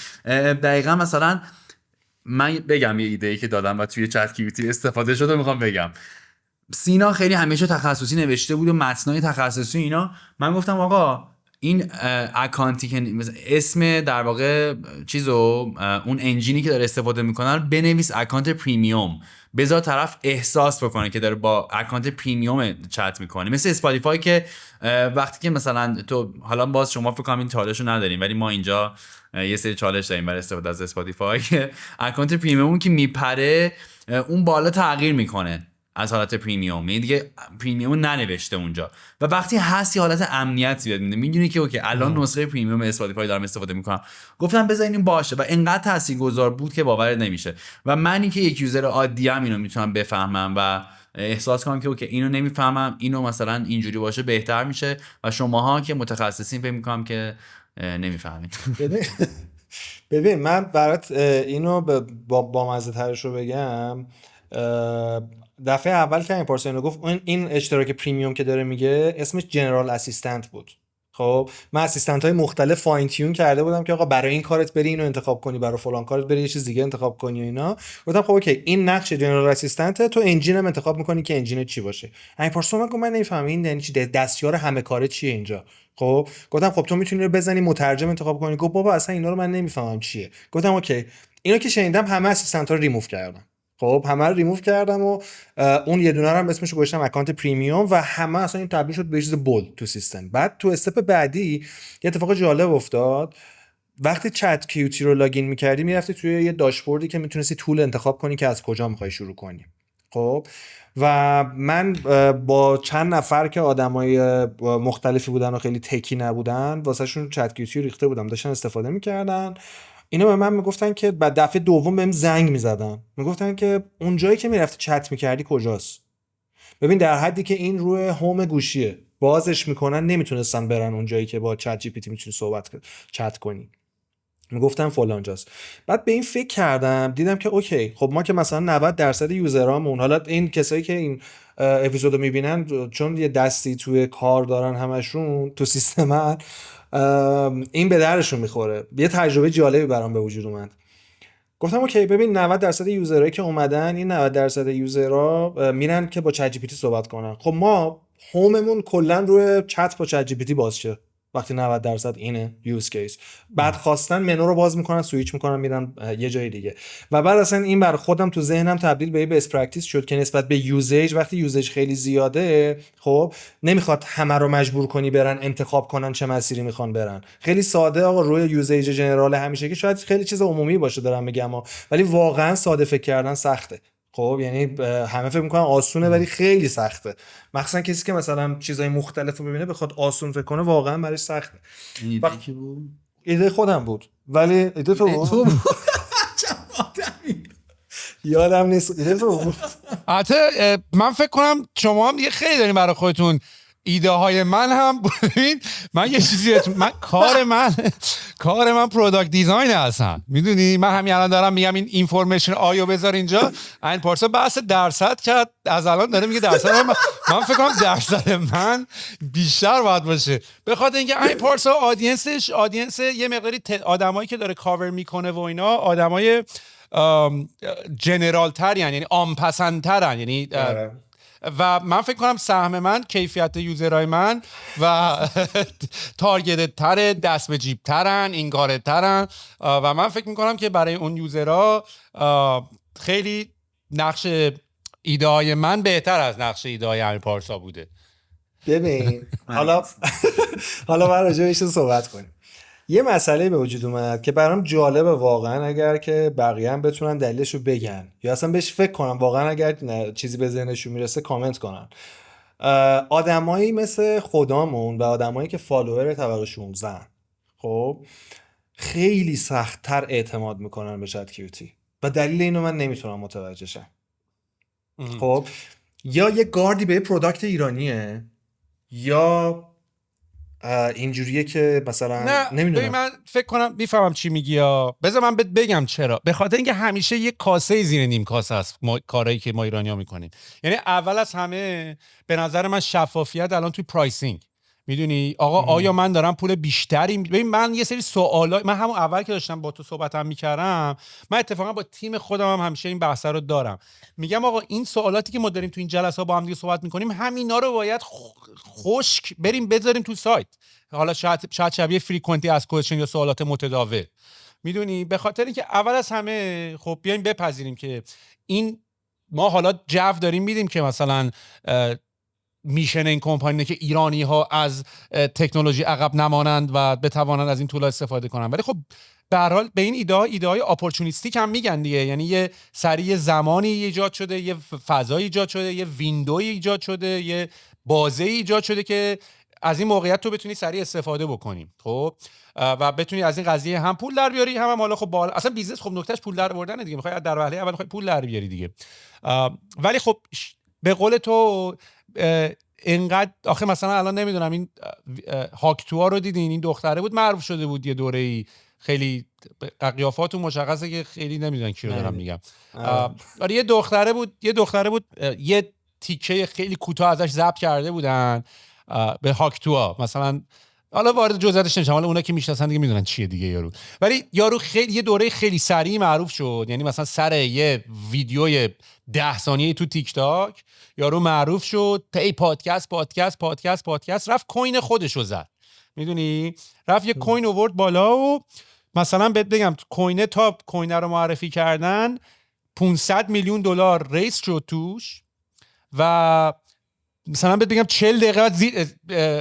دقیقاً مثلا من بگم یه ایده‌ای که دادم و توی چت کیوتی استفاده شده میخوام بگم. سینا خیلی همیشه تخصصی نوشته بود و متنای تخصصی اینا. من گفتم آقا این اکانتی که اسم در واقع چیزو اون انجینی که داره استفاده میکنه رو بنویس اکانت پریمیوم، بذار طرف احساس بکنه که داره با اکانت پریمیوم چت میکنه. مثل اسپاتیفای که وقتی که مثلا تو حالا باز شما فکر کنم این چالشو نداریم، ولی ما اینجا یه سری چالش داریم برای استفاده از اسپاتیفای که اکانت پریمیوم که میپره اون بالا تغییر میکنه از حالت پریمیوم، یعنی دیگه پریمیوم ننوشته اونجا و وقتی هستی حالت امنیت زیاد میده، میدونی که اوکی الان نسخه پریمیوم اسپاتیفای دارم استفاده میکنم. گفتم بذار این باشه و انقدر تاثیرگذار بود که باور نمیشه. و منی که یک یوزر عادی ام اینو میتونم بفهمم و احساس کنم که اوکی اینو نمیفهمم، اینو مثلا اینجوری باشه بهتر میشه و شماها که متخصصین فکر میکنم که نمیفهمید. ببین من برات اینو با مزه ترش رو بگم. دفعه اول که این پارسا اینو گفت این اشتراک پریمیوم که داره میگه اسمش جنرال اسیستنت بود. خب من اسیستنت های مختلف فاین تیون کرده بودم که آقا برای این کارت بری اینو انتخاب کنی، برای فلان کارت بری یه چیز دیگه انتخاب کنی و اینا. گفتم خب اوکی این نقش جنرال اسیستنت، تو انجین هم انتخاب میکنی که انجین چی باشه. این پارسا من گفت من نمیفهمم این یعنی چی، دستیار همه کاره چیه اینجا. خب گفتم خب تو میتونی رو بزنی مترجم انتخاب کنی. گفت بابا اصلا اینا رو من نمیفهمم چیه. گفتم اوکی اینو که شنیدم همه اسیستنت ها رو ریموو کردم. خب همه رو ریموو کردم و اون یه دونه رو هم اسمش رو گذاشتم اکانت پریمیوم و همه اصلا این تبدیل شد به چیز بولد تو سیستم. بعد تو استپ بعدی یه اتفاق جالب افتاد. وقتی چت کیوتی رو لاگین می‌کردی میرفتی توی یه داشبوردی که میتونستی تول انتخاب کنی که از کجا می‌خوای شروع کنی. خب و من با چند نفر که آدمای مختلفی بودن و خیلی تکی نبودن واسهشون چت کیوتی رو ریخته بودم، داشتن استفاده می‌کردن. اینا به من میگفتن که بعد دفعه دوم بهم زنگ میزدن، میگفتن که اون جایی که میرفتی چت میکردی کجاست. ببین در حدی که این روی هوم گوشیه، بازش میکنن نمیتونستن برن اون جایی که با چت جی پی تی میتونی چت کنی. میگفتم فلان جاست. بعد به این فکر کردم دیدم که اوکی خب ما که مثلا 90% یوزرامون، حالا این کسایی که این اپیزودو میبینن چون یه دستی توی کار دارن همشون تو سیستمن، این به درشون میخوره. یه تجربه جالبی برام به وجود اومد. گفتم اوکی ببین 90% یوزرایی که اومدن، این 90% یوزرها میرن که با چت جی پی تی صحبت کنن. خب ما هوممون کلا روی چت با چت جی پی تی باز شه وقتی 90% اینه یوز کیس. بعد خواستن منو رو باز میکنن، سویچ میکنن، میرن یه جای دیگه. و بعد اصلا این بر خودم تو ذهنم تبدیل به بیس پرکتیس شد که نسبت به یوزیج، وقتی یوزیج خیلی زیاده خب نمیخواد همه رو مجبور کنی برن انتخاب کنن چه مسیری میخوان برن. خیلی ساده آقا روی یوزیج جنرال همیشه که شاید خیلی چیز عمومی باشه دارم میگم، ولی واقعا ساده فکر کردن سخته. خب یعنی همه فکر میکنن آسونه ولی خیلی سخته، مخصوصا کسی که مثلا چیزای مختلف رو ببینه بخواد آسون فکر کنه واقعا براش سخته. ایده کی بود؟ ایده خودم بود ولی ایده تو بود. یادم نیست ایده تو بود. البته من فکر کنم شما هم دیگه خیلی دارین برای خودتون ایده های. من هم ببین من یه چیزی من کار من پروداکت دیزاین هستم، میدونی من همین الان دارم میگم این اینفورمیشن آیو بذار اینجا. این پارسا بحث درصد کرد از الان داره میگه درصد من فکر کنم درصد من بیشتر باید باشه، به خاطر اینکه این پارسا آدینس یه مقداری آدمایی که داره کاور میکنه و اینا آدمای جنرال تر یعنی عام پسندترن، یعنی و من فکر کنم سهم من کیفیت یوزرهای من و تارگت تره، دست به جیب ترن، این کاره ترن و من فکر میکنم که برای اون یوزرها خیلی نقش ایده های من بهتر از نقش ایده های امیر پارسا بوده. ببین حالا من راجع بهش صحبت کنیم. یه مسئله به وجود اومد که برام جالبه واقعا، اگر که بقیه هم بتونن دلیلشو بگن یا اصلا بهش فکر کنن، واقعا اگر چیزی به ذهنشون میرسه کامنت کنن. آدمایی مثل خودامون و آدمایی که فالوور طبقه 16 خب خیلی سخت‌تر اعتماد میکنن به چت کیوتی و دلیل اینو من نمیتونم متوجه شم. خب یا یه گاردی به پروداکت ایرانیه یا اینجوریه که مثلا نمیدونم. من فکر کنم میفهمم چی میگی یا بذار من بگم چرا. به خاطر اینکه همیشه یه کاسه زیر نیم کاسه است کارهایی که ما ایرانی‌ها میکنیم. یعنی اول از همه به نظر من شفافیت الان توی پرایسینگ. میدونی آقا آیا من دارم پول بیشتری ببین من یه سری سوالا، من همون اول که داشتم با تو صحبتم میکردم من اتفاقا با تیم خودم هم همیشه این بحث رو دارم، میگم آقا این سوالاتی که ما داریم تو این جلسه با هم دیگه صحبت میکنیم همینا رو باید خشک بریم بذاریم تو سایت، حالا شاید شبیه فریکونتی از کوئسچن یا سوالات متداول. میدونی به خاطر اینکه اول از همه خب بیایم بپذیریم که این ما حالا جو داریم میدیم که مثلا میشن این کمپانی که ایرانی ها از تکنولوژی عقب نمانند و بتوانند از این طول استفاده کنند، ولی خب به هر حال به این ایده های اپورتونیستیک هم میگن دیگه، یعنی یه سری زمانی ایجاد شده، یه فضایی ایجاد شده، یه ویندوی ایجاد شده، یه بازه ایجاد شده که از این موقعیت تو بتونی سریع استفاده بکنیم خب و بتونی از این قضیه هم پول در بیاری هم حالا خب اصلا بیزنس خب نکتهش پول در آوردن دیگه، میخوای در وهله اول میخوای پول در بیاری دیگه. ولی خب به قول تو اینقدر آخه مثلا الان نمیدونم این هاکتوها رو دیدین، این دختره بود معروف شده بود یه دوره‌ای خیلی قیافاتون مشخصه که خیلی نمیدونن کی رو دارم میگم. آره یه دختره بود یه تیکه خیلی کوتاه ازش ضبط کرده بودن به هاکتوها مثلا، حالا وارد جزئیاتش نمیشم، حالا اونا که میشناسن دیگه میدونن چیه دیگه. یارو خیلی یه دوره خیلی سریع معروف شد، یعنی مثلا سر یه ویدیوی 10 ثانیه‌ای تو تیک تاک یارو معروف شد، تی پادکست رفت کوین خودشو زد، میدونی رفت یه کوین آورد بالا و مثلا بهت بگم کوین تا کوین رو معرفی کردن 500 میلیون دلار ریس شد توش و مثلا بهت بگم 40 دقیقه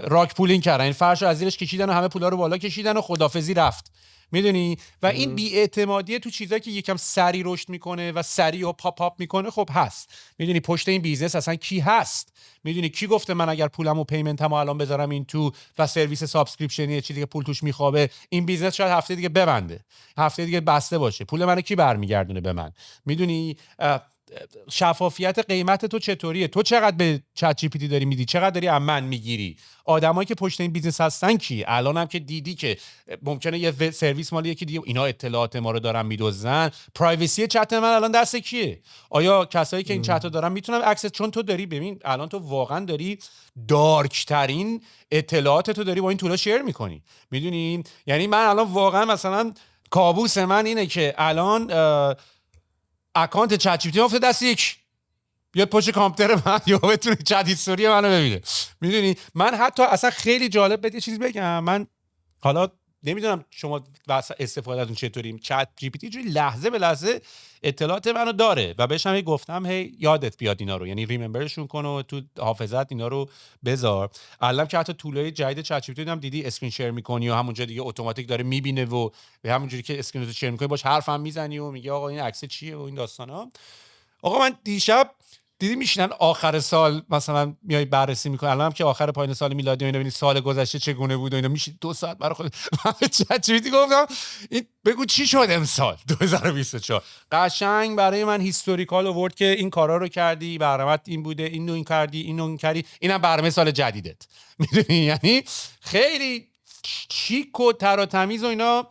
راک پولینگ کردن، این فرشو از زیرش کشیدن و همه پولا رو بالا کشیدن و خدافظی رفت، میدونی. و این بی‌اعتمادیه تو چیزایی که یکم سری رشد میکنه و سری و پاپ میکنه خب هست، میدونی پشت این بیزنس اصلا کی هست، میدونی کی گفته من اگر پولمو پیمنتمو الان بذارم این تو و سرویس سابسکریپشنی چیزی که پول توش میخوابه این بیزنس شاید هفته دیگه ببنده، هفته دیگه بسته باشه، پول منو کی برمیگردونه به من، میدونی. شفافیت قیمت تو چطوریه، تو چقدر به چت جی پی تی داری میدی، چقدر داری من میگیری، آدمایی که پشت این بیزنس هستن کی، الان هم که دیدی که ممکنه یه سرویس مال یکی دیگه اینا اطلاعات ما رو دارن میدزدن، پرایوسی چت من الان دست کیه؟ آیا کسایی که این چت رو دارن میتونن اکسس؟ چون تو داری، ببین الان تو واقعا داری دارک ترین اطلاعات تو داری با این تولا شیر میکنی، میدونی؟ یعنی من الان واقعا مثلا کابوس من اینه که الان اکانت چت جی پی تی افتاد دست یک، بیاد پشت کامپیوتر من یا بتونه چت هیستوری منو ببینه، میدونی؟ من حتی اصلا خیلی جالب بده چیز بگم، من حالا نمیدونم شما استفادهتون چطوری، چت جی پی تی جوری لحظه به لحظه اطلاعات منو داره و بهش هم گفتم هی یادت بیاد اینا رو، یعنی ریممبرشون کن و تو حافظت اینا رو بذار. الان که حتی طولای جدید چت جی پی تی دیدم دیدی اسکرین شیر میکنی و همونجا دیگه اتوماتیک داره میبینه و به همونجوری که اسکرین رو شیر میکنی باش حرفم میزنی و میگه آقا این عکس چیه و این داستانا. آقا من دیشب دیدی میشینن آخر سال مثلا میای بررسی میکنی، الان هم که آخر پایان سال میلادی اینا، ببینید سال گذشته چگونه بود و اینا، میشید 2 ساعت برای خود چت جی پی تی گفتم این بگو چی شد امسال 2024. قشنگ برای من هیستوریکال آورد که این کارا رو کردی، برنامه‌ت این بوده، اینو این کردی، اینو این کردی، اینم برنامه سال جدیدت، میدونی؟ یعنی خیلی چیک و تر و تمیز و اینا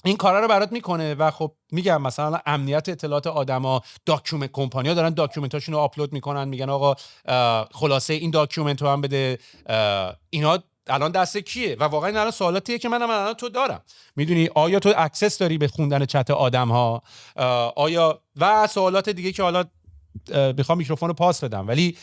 این کارا رو برات میکنه. و خب میگم مثلا امنیت اطلاعات آدما، داکیومنت کمپانی‌ها دارن داکیومنتاشون رو آپلود میکنن، میگن آقا خلاصه این داکیومنت رو هم بده، اینا الان دست کیه؟ و واقعا الان سوالاتیه که منم الان تو دارم، میدونی؟ آیا تو اکسس داری به خوندن چت آدم‌ها؟ آیا و سوالات دیگه که حالا میخوام میکروفون رو پاس بدم، ولی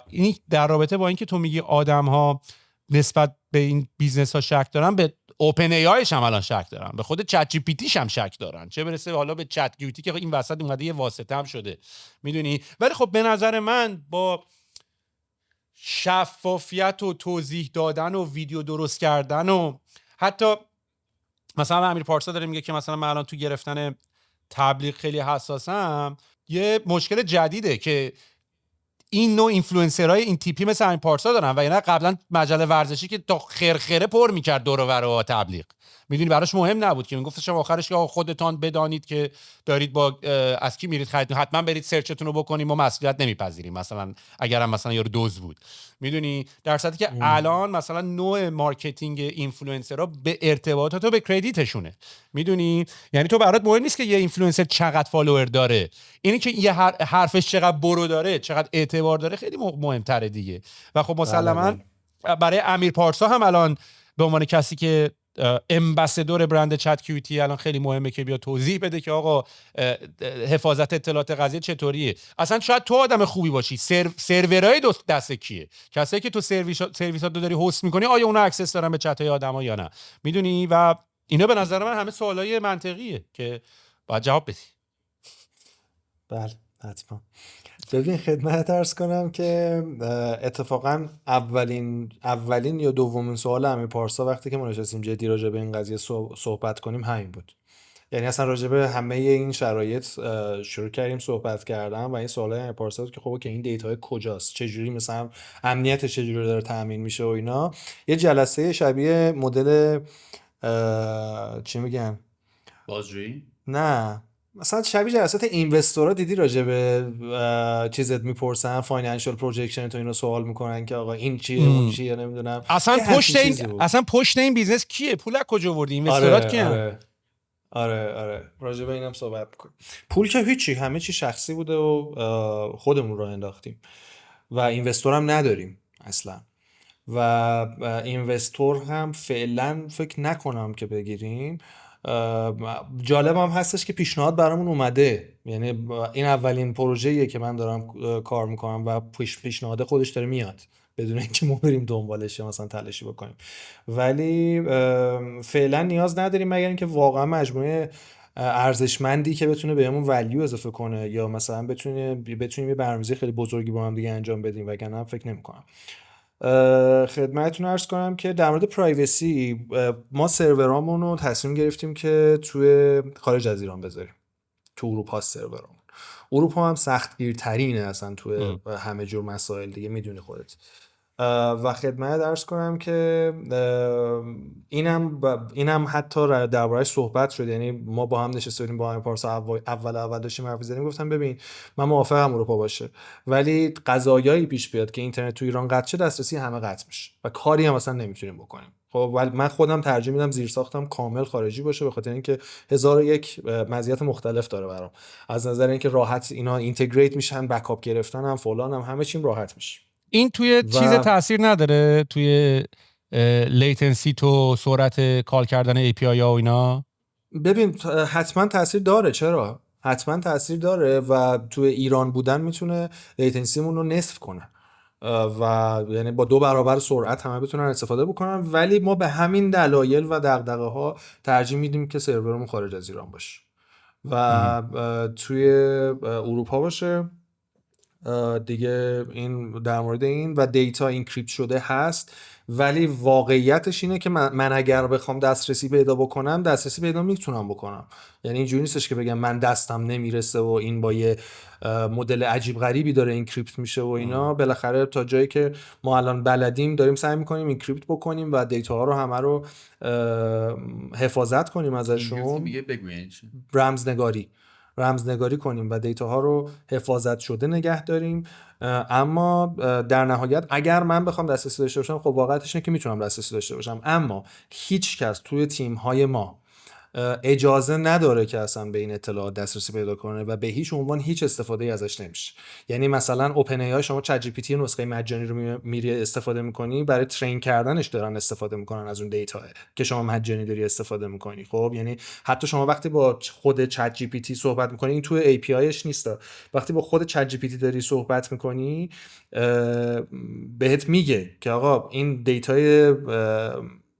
این در رابطه با اینکه تو میگی آدم‌ها نسبت به این بیزنس ها شک دارن، به اوپن ای آیش هم الان شک دارن، به خود چت جی پی تیش هم شک دارن، چه برسه حالا به چت جی پی تی که این وسط اومده یه واسطه هم شده، میدونی؟ ولی خب به نظر من با شفافیت و توضیح دادن و ویدیو درست کردن و حتی مثلا امیر پارسا داره میگه که مثلا من الان تو گرفتن تبلیغ خیلی حساسم، یه مشکل جدیده که این نوع اینفلوئنسرهای این تیپی مثل امیر پارسا دارن و اینا قبلا مجله ورزشی که تا خرخره پر میکرد دور و بر تبلیغ، میدونی؟ براش مهم نبود که میگفتش آخرش که خودتان بدانید که دارید با از کی میرید خرید، حتما برید سرچتون رو بکنیم، ما مسئولیت نمیپذیریم، مثلا اگرم مثلا یارو دوز بود، میدونی؟ در صورتی که الان مثلا نوع مارکتینگ اینفلوئنسرها به ارتباطات و به کردیتشونه، میدونی؟ یعنی تو برات مهم نیست که یه اینفلوئنسر چقدر فالوور داره، اینی که یه حرفش چقدر برو داره، چقدر اعتبار داره خیلی مهمتره دیگه. و خب مسلما برای امیر پارسا هم الان به عنوان کسی که امبسادور برند چت کیوتی الان خیلی مهمه که بیا توضیح بده که آقا حفاظت اطلاعات قضیه چطوریه. اصلا شاید تو آدم خوبی باشی، سرورهای دست کیه؟ کسایی که تو سرویسات رو داری هست میکنی آیا اونا اکسس دارن به چت‌های آدما یا نه؟ میدونی؟ و اینا به نظر من همه سوالای منطقیه که باید جواب بدی. بله حتما. ببین خدمت عرض کنم که اتفاقا اولین یا دومین سوال امیر پارسا وقتی که ما نشستیم جدی راجع به این قضیه صحبت کنیم همین بود. یعنی اصلا راجع به همه این شرایط شروع کردیم صحبت کردن و این سوالای امیر پارسا بود که خب که این دیتاهای کجاست، چه جوری مثلا امنیت چه جوری داره تامین میشه و اینا. یه جلسه شبیه مدل چی میگن، بازجویی؟ نه مثلا شبیه جلسات اینوستورها دیدی راجع به چیزت میپرسن، فاینانشال پروجکشن تو اینو سوال میکنن که آقا این چیه اون چیه، نمیدونم اصلا پشت این بیزنس کیه، پول از کجا آوردی، اینوستورات کیه؟ آره راجع به اینم صحبت میکنیم. پول که هیچی، همه چی شخصی بوده و خودمون راه انداختیم و اینوستور هم نداریم اصلا و اینوستور هم فعلا فکر نکنم که بگیریم. جالب هم هستش که پیشنهاد برامون اومده، یعنی این اولین پروژه‌ایه که من دارم کار میکنم و پیشنهاد خودش داره میاد بدون اینکه ما بریم دنبالش یا مثلا تلاشی بکنیم، ولی فعلا نیاز نداریم مگر اینکه واقعا مجموعه ارزشمندی که بتونه بهمون ولیو اضافه کنه یا مثلا بتونیم یه برنامه‌ریزی خیلی بزرگی با هم دیگه انجام بدیم، وگرنه فکر نمی‌کنم. خدمتتون عرض کنم که در مورد پرایوسی ما سرورامون رو تصمیم گرفتیم که توی خارج از ایران بذاریم، تو اروپا سرورامون. اروپا هم سختگیرترینه اصلا توی همه جور مسائل دیگه، میدونی خودت. و خدمت درس کنم که اینم حتی درباره‌اش صحبت شد. یعنی ما با هم نشسته بودیم با همین پارسا، اول داشتیم حرف می‌زدیم، گفتم ببین من موافقم اروپا باشه ولی قضایایی پیش بیاد که اینترنت تو ایران قطع شه، دسترسی همه قطع میشه و کاری هم اصلا نمیتونیم بکنیم. خب ولی من خودم ترجیح میدم زیرساختم کامل خارجی باشه، به خاطر اینکه 1001 مزیت مختلف داره برام، از نظر اینکه راحت اینا اینتگریت میشن، بکاپ گرفتن هم فلان هم همه چیم راحت میشه. این توی چیز تاثیر نداره توی لیتنسی تو سرعت کال کردن API ها و اینا؟ ببین حتما تاثیر داره. چرا؟ حتما تاثیر داره و توی ایران بودن میتونه لیتنسیمون رو نصف کنه و یعنی با 2 برابر سرعت همه بتونن استفاده بکنن، ولی ما به همین دلایل و دغدغه ها ترجیح میدیم که سرورمون خارج از ایران باشه و توی اروپا باشه دیگه. این در مورد این و دیتا اینکریپت شده هست، ولی واقعیتش اینه که من اگر بخوام دسترسی پیدا بکنم، دسترسی پیدا میتونم بکنم. یعنی اینجوری نیستش که بگم من دستم نمیرسه و این با یه مدل عجیب غریبی داره اینکریپت میشه و اینا. بالاخره تا جایی که ما الان بلدیم داریم سعی میکنیم اینکریپت بکنیم و دیتا ها رو همه رو حفاظت کنیم ازشون. رمزنگاری کنیم و دیتا ها رو حفاظت شده نگه داریم. اما در نهایت اگر من بخوام دسترسی داشته باشم، خب واقعیتش اینه که میتونم دسترسی داشته باشم، اما هیچ کس توی تیم های ما اجازه نداره که اصلا به این اطلاعات دسترسی پیدا کنه و به هیچ عنوان هیچ استفاده ازش نمیشه. یعنی مثلا اوپن ای آی، شما چت جی پی تی نسخه مجانی رو میری استفاده میکنی، برای ترین کردنش دارن استفاده میکنن از اون دیتا که شما مجانی داری استفاده میکنی. خب یعنی حتی شما وقتی با خود چت جی پی تی صحبت میکنی، این توی ای پی آیش نیست، وقتی با خود چت جی پی تی داری صحبت میکنی بهت میگه که آقا این دیتای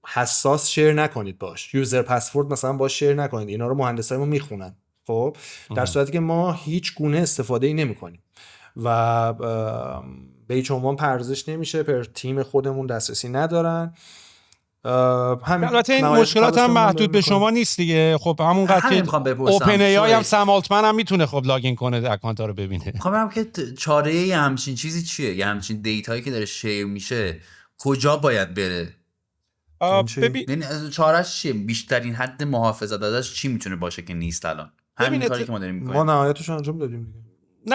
حساس شیر نکنید باش، یوزر پسورد مثلا باش شیر نکنید، اینا رو مهندسای ما میخونن. خب در صورتی که ما هیچ گونه استفاده ای نمیکنیم و به هیچ عنوان پردازش نمیشه، پر تیم خودمون دسترسی ندارن. البته این مشکلات هم محدود به شما نیست دیگه. خب همونقدر که اوپن ای آی هم سم آلتمن هم میتونه خب لاگین کنه اکانت ها رو ببینه. میخوام که چاره یه همچین چیزی چیه؟ یه همچین دیتایی که داره شیر میشه کجا باید بره؟ یعنی چاره‌اش چیه؟ بیشترین حد محافظت ازش چی میتونه باشه که نیست الان؟ همین کاری که ما داریم می‌کنیم. ما نهایتش انجام دادیم دیگه.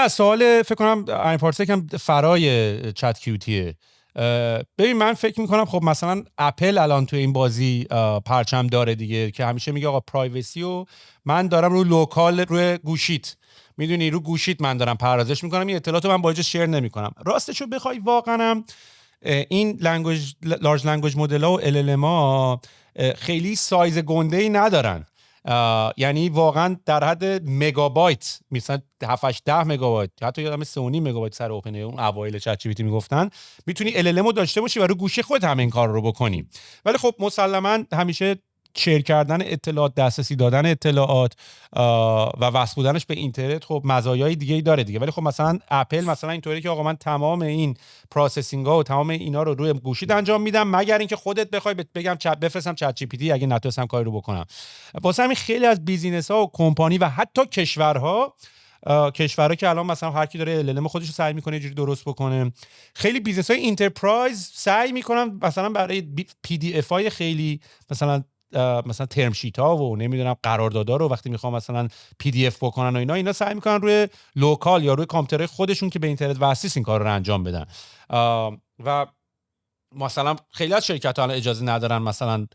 نه سوال فکر کنم این پارسک هم فرای چت کیوتیه. ببین من فکر میکنم خب مثلا اپل الان تو این بازی پرچم داره دیگه که همیشه میگه آقا پرایوسی و من دارم رو لوکال روی گوشیت، میدونی رو گوشیت من دارم پردازش میکنم، این اطلاعاتو من با شیر نمیکنم. راستشو بخوای واقعا این لارج لنگویج مدل ها و LLM ها خیلی سایز گنده ای ندارن، یعنی واقعا در حد مگابایت، مثلا 7-10 مگابایت، حتی یادم 3.5 مگابایت سر اوپن ای اون اوایل چت جی پی تی میگفتن میتونی LLM رو داشته باشی و رو گوشی خودت هم این کار رو بکنی. ولی خب مسلماً همیشه شیر کردن اطلاعات، دسترسی دادن اطلاعات و وصل بودنش به اینترنت خب مزایای دیگه‌ای داره دیگه. ولی خب مثلا اپل مثلا اینطوری که آقا من تمام این پروسسینگ ها و تمام اینا رو روی گوشیت انجام میدم، مگر اینکه خودت بخوای بگم بفرستم چت جی پی تی اگه نتونستم کاری رو بکنم. واسه همین خیلی از بیزینس ها و کمپانی و حتی کشورها که الان مثلا هر کی داره LLM خودش رو سعی میکنه یه جوری درست بکنه، خیلی بیزنس های اینترپرایز سعی میکنن مثلا برای PDF های خیلی مثلا ترم شیت ها و نمیدونم قراردادها رو وقتی میخوام مثلا PDF بکنن و اینا سعی میکنن روی لوکال یا روی کامپیوتر خودشون که به اینترنت وصل این کار رو انجام بدن. و مثلا خیلی از شرکت‌ها الان اجازه ندارن مثلا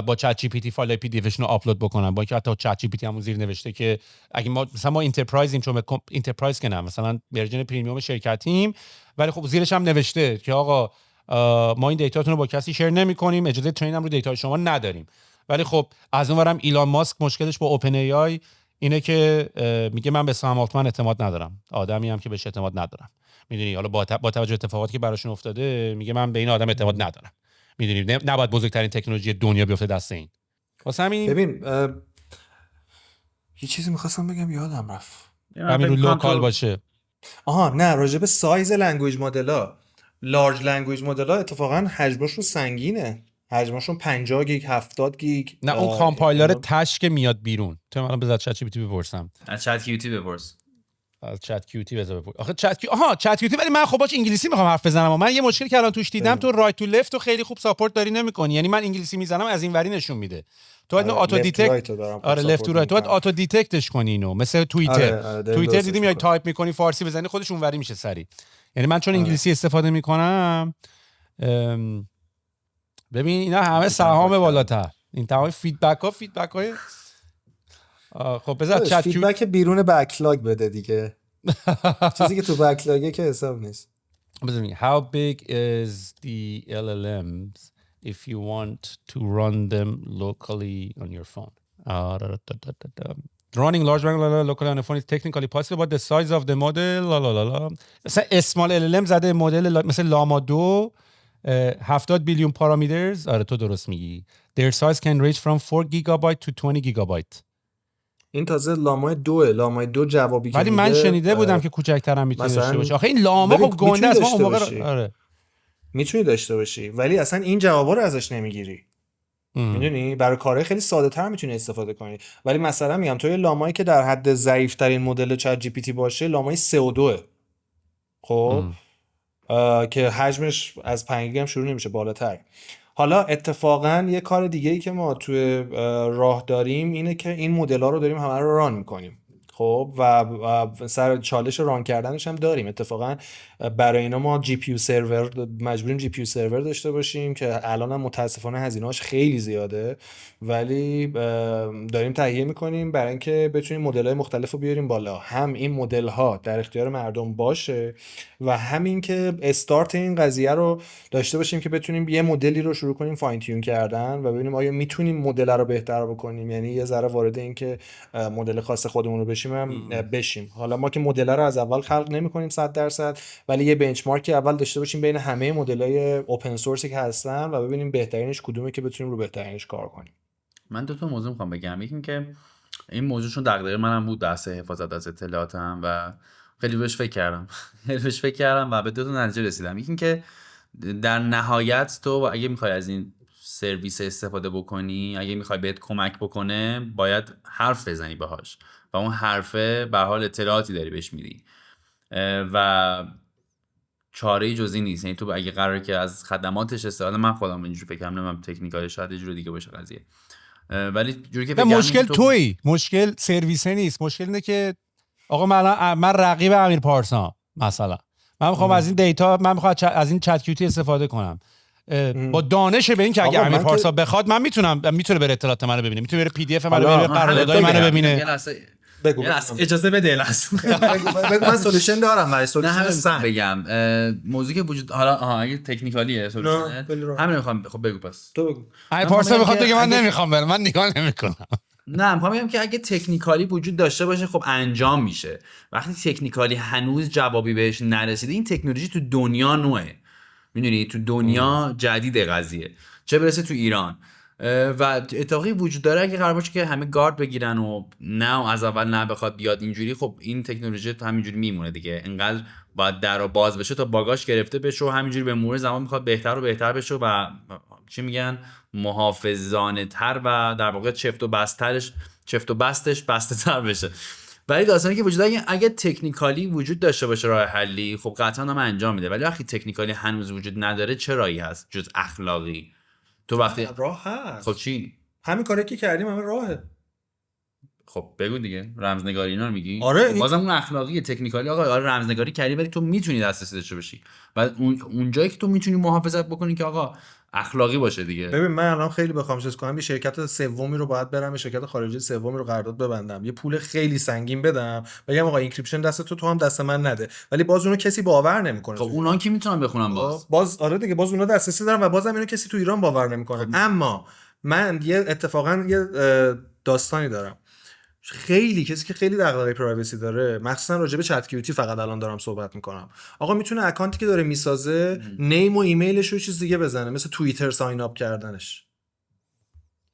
با چت جی پی تی فایل پی دی افشون رو آپلود بکنن، با اینکه حتی چت جی پی تی همون زیر نوشته که اگه ما اینترپرایزیم، چون اینترپرایز که نه مثلا ورژن پریمیوم شرکتیم، ولی خب زیرش هم نوشته که آقا ما این دیتاتون رو با کسی شیر نمی‌کنیم، اجازه ترین هم رو دیتا شما نداریم. ولی خب از اونورم ایلان ماسک مشکلش با اوپن ای آی اینه که میگه من به سام آلتمن اعتماد ندارم، آدمی هم که بهش اعتماد ندارم. میدونی حالا با توجه اتفاقاتی که براشون افتاده میگه من به این آدم اعتماد ندارم. میدونی نباید بزرگترین تکنولوژی دنیا بیفته دست این. واسه همین ببین یه چیزی می‌خواستم بگم یادم رفت. همین رو لوکال باشه. نه راجع به سایز لنگویج مدل‌ها، لارج لنگویج مدل‌ها اتفاقا حجمشون سنگینه، حجمشون 50 گیگ 70 گیگ. نه اون کامپایلر تش که میاد بیرون، تو الان بذار چت جی پی تی بپرسم، چت کیو تی بپرس. از چت کیوتی بذار بپرس. آخه چت کیوتی ولی من خب باش انگلیسی میخوام حرف بزنم. من یه مشکلی که الان توش دیدم تو رایت تو لفت تو خیلی خوب ساپورت داری نمیکنی. یعنی من انگلیسی میزنم از این وری نشون میده. تو باید آتو دیتکت لفت تو رایت تو باید آتو دیتکتش کنی اینو، مثل توییتر. توییتر دیدی میای تایپ میکنی فارسی بزنی خودش اونوری میشه سری. یعنی من چون انگلیسی استفاده میکنم ببین اینا همه سهام بالاتر. این تمام فیدبک های خب بذار چت فیدبک بیرون بکلاگ بده دیگه. چیزی که تو بکلاگه که حساب نیست. بذار how big is the LLMs if you want to run them locally on your phone. Running large language locally on a phone is technically possible but the size of the model مثلا اسمال LLM زده مدل مثل لاما 2 70 بیلیون پارامترز. آره تو درست میگی. Their size can range from 4 gigabyte to 20 gigabyte. این تازه لامای 2 جوابی که ولی من شنیده بودم که کوچکترم میتونه داشته باشه. آخه این لاما خب گنده است. ما اون موقع آره میتونی داشته باشی ولی اصلا این جوابا رو ازش نمیگیری. میدونی برای کارهای خیلی ساده تر میتونی استفاده کنی. ولی مثلا میگم تو یه لامایی که در حد ضعیف ترین مدل چت جی پی تی باشه لامای 3.2 خب که حجمش از 5 گیگ هم شروع نمیشه بالاتر. حالا اتفاقا یه کار دیگه ای که ما توی راه داریم اینه که این مدل‌ها رو داریم همه رو ران میکنیم. خب و سر چالش ران کردنش هم داریم. اتفاقا برای اینا ما جی پی یو سرور مجبوریم جی پی یو سرور داشته باشیم که الان هم متاسفانه هزینه‌اش خیلی زیاده ولی داریم تهیه میکنیم برای اینکه بتونیم مدل‌های مختلف رو بیاریم بالا. هم این مدل‌ها در اختیار مردم باشه و همین که استارت این قضیه رو داشته باشیم که بتونیم یه مدلی رو شروع کنیم فاین تیون کردن و ببینیم آیا میتونیم مدل رو بهتر بکنیم. یعنی یه ذره وارد این که مدل خاص خودمون رو بشیم. حالا ما که مدل رو از اول خلق نمی‌کنیم 100% ولی یه بنچمارکی اول داشته باشیم بین همه مدل‌های اوپن سورسی که هستن و ببینیم بهترینش کدومه که بتونیم رو بهترینش کار کنیم. من دو تا موضوع می‌خوام بگم. یکی که این موضوعشون دغدغه منم بود بحث حفاظت از اطلاعاتم و خیلی بهش فکر کردم و به دو تا نتیجه رسیدم. یکی که در نهایت تو اگه می‌خوای از این سرویس استفاده بکنی، اگه می‌خوای بهت کمک بکنه باید حرف بزنی باهاش و اون حرفه به حال اطلاعاتی داری بهش میدی و چاره‌ای جزئی نیست. یعنی تو اگه قراره که از خدماتش استفاده، من خودم اینجوری فکر کنم، من تکنیکال شاید یه جور دیگه باشه قضیه، ولی جوری که مشکل تویی، مشکل سرویس نیست. مشکل اینه که آقا من رقیب امیر پارسا مثلا من میخوام از این دیتا، من میخوام از این چت کیوتی استفاده کنم با دانش به این که اگه امیر پارسا بخواد من میتونه بره اطلاعات منو ببینه، میتونه بره پی دی اف منو ببینه، قراردادای منو ببینه. بگو اجازه بده لحظه من سولوشن دارم. ولی سولوشن بگم موضوعی که وجود حالا اگه تکنیکالیه سولوشن همین میخوام. خب بگو پس تو بگو. امیر پارسا بخواد بگه من نمیخوام برم، من نگاه نمیکنم. نه میخوام بگم که اگه تکنیکالی وجود داشته باشه خب انجام میشه. وقتی تکنیکالی هنوز جوابی بهش نرسیده، این تکنولوژی تو دنیا نوعه، میدونی تو دنیا جدید قضیه، چه برسه تو ایران. و اتفاقی وجود داره اگه قرار باشه که همه گارد بگیرن و نه از اول نه بخواد بیاد اینجوری، خب این تکنولوژی همینجوری میمونه دیگه. انقدر باید در باز بشه تا باگاش گرفته بشه و همینجوری به مرور زمان میخواد بهتر و بهتر بشه و چی میگن محافظانه تر و در واقع چفت و بستش بسته تر بشه. ولی داستانی که وجود داره اگه تکنیکالی وجود داشته باشه راه حلی، خب قطعا هم انجام میده. ولی وقتی تکنیکالی هنوز وجود نداره چه راهی هست جز اخلاقی؟ تو وقتی راه هست. خب چی؟ همین کاری که کردیم همه راهه. خب بگو دیگه. رمزنگاری اینا رو میگی؟ آره بازم اون اخلاقیه. تکنیکالی آقا آره رمزنگاری کردی ولی تو میتونی دسترسی داشته باشی و اون جایی که تو میتونی محافظت بکنی که آقا اخلاقی باشه دیگه. ببین من الان خیلی بخوام چیز کنم، یه شرکت سومی رو باید برم، یه شرکت خارجی سومی رو قرارداد ببندم، یه پول خیلی سنگین بدم، بگم آقا اینکریپشن دست تو هم دست من نده، ولی باز اونو کسی باور نمیکنه. خب اونا کی میتونن بخونن باز آره دیگه، باز اونا دسترسی دارن و بازم اینو کسی تو ایران باور نمیکنه. اما من اتفاقا یه داستانی دارم. خیلی کسی که خیلی دغدغه پرایوسی داره، مخصوصا راجع به چت کیوتی فقط الان دارم صحبت میکنم، آقا میتونه اکانتی که داره میسازه نیم و ایمیلش رو چیز دیگه بزنه، مثل توییتر ساین اپ کردنش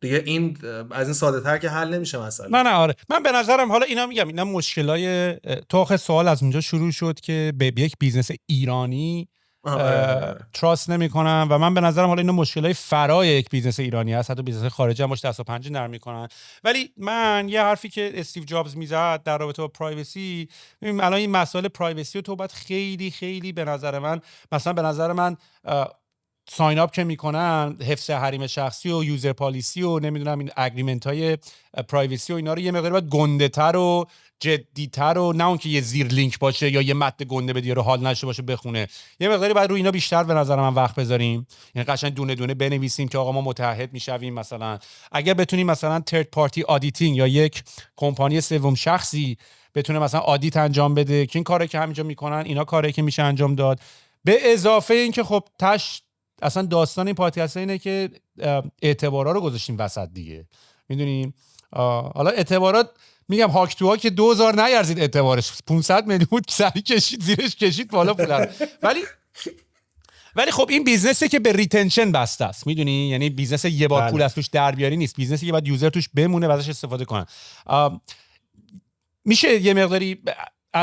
دیگه. این از این ساده تر که حل نمیشه مثلا. نه آره من به نظرم حالا اینا میگم مشکلای تو. آخه سوال از اونجا شروع شد که به یک بیزنس ایرانی تراست نمیکنن و من به نظرم حالا اینا مشکلای فرای یک بیزنس ایرانی هست، حتی بیزنس خارجی هم باش دست و پنجه نرم میکنن. ولی من یه حرفی که استیو جابز میزد در رابطه با پرایوسی، ببین الان این مسائل پرایوسی رو تو باید خیلی خیلی به نظر من، مثلا به نظر من ساین اپ که میکنن حفظ حریم شخصی و یوزر پالیسی و نمیدونم این اگریمنت های پرایوسی و اینا رو یه مقدار باید گنده‌تر و جدی‌تر و نه اون که یه زیر لینک باشه یا یه متن گنده بدی رو حال نشه باشه بخونه، یه مقداری باید روی اینا بیشتر به نظر من وقت بذاریم. یعنی قشنگ دونه دونه بنویسیم که آقا ما متعهد میشویم، مثلا اگر بتونیم مثلا ترد پارتی آدیتینگ یا یک کمپانی سوم شخصی بتونه مثلا آدیت انجام بده که این کاری که همینجا میکنن اینا کاری که میشه انجام داد، به اضافه این که خب اصلا داستان این پادکست اینه که اعتبارا رو گذاشتیم وسط دیگه، میدونیم. حالا اعتبارات میگم هاک تو هاک 2000 نیارزید اعتبارش 500 میلیون سری کشید زیرش کشید بالا پول. ولی خب این بیزنسه که به ریتنشن بسته است، میدونی، یعنی بیزنس یه بار پول از توش در بیاری نیست، بیزنسی که باید یوزر توش بمونه و ازش استفاده کنن. میشه یه مقداری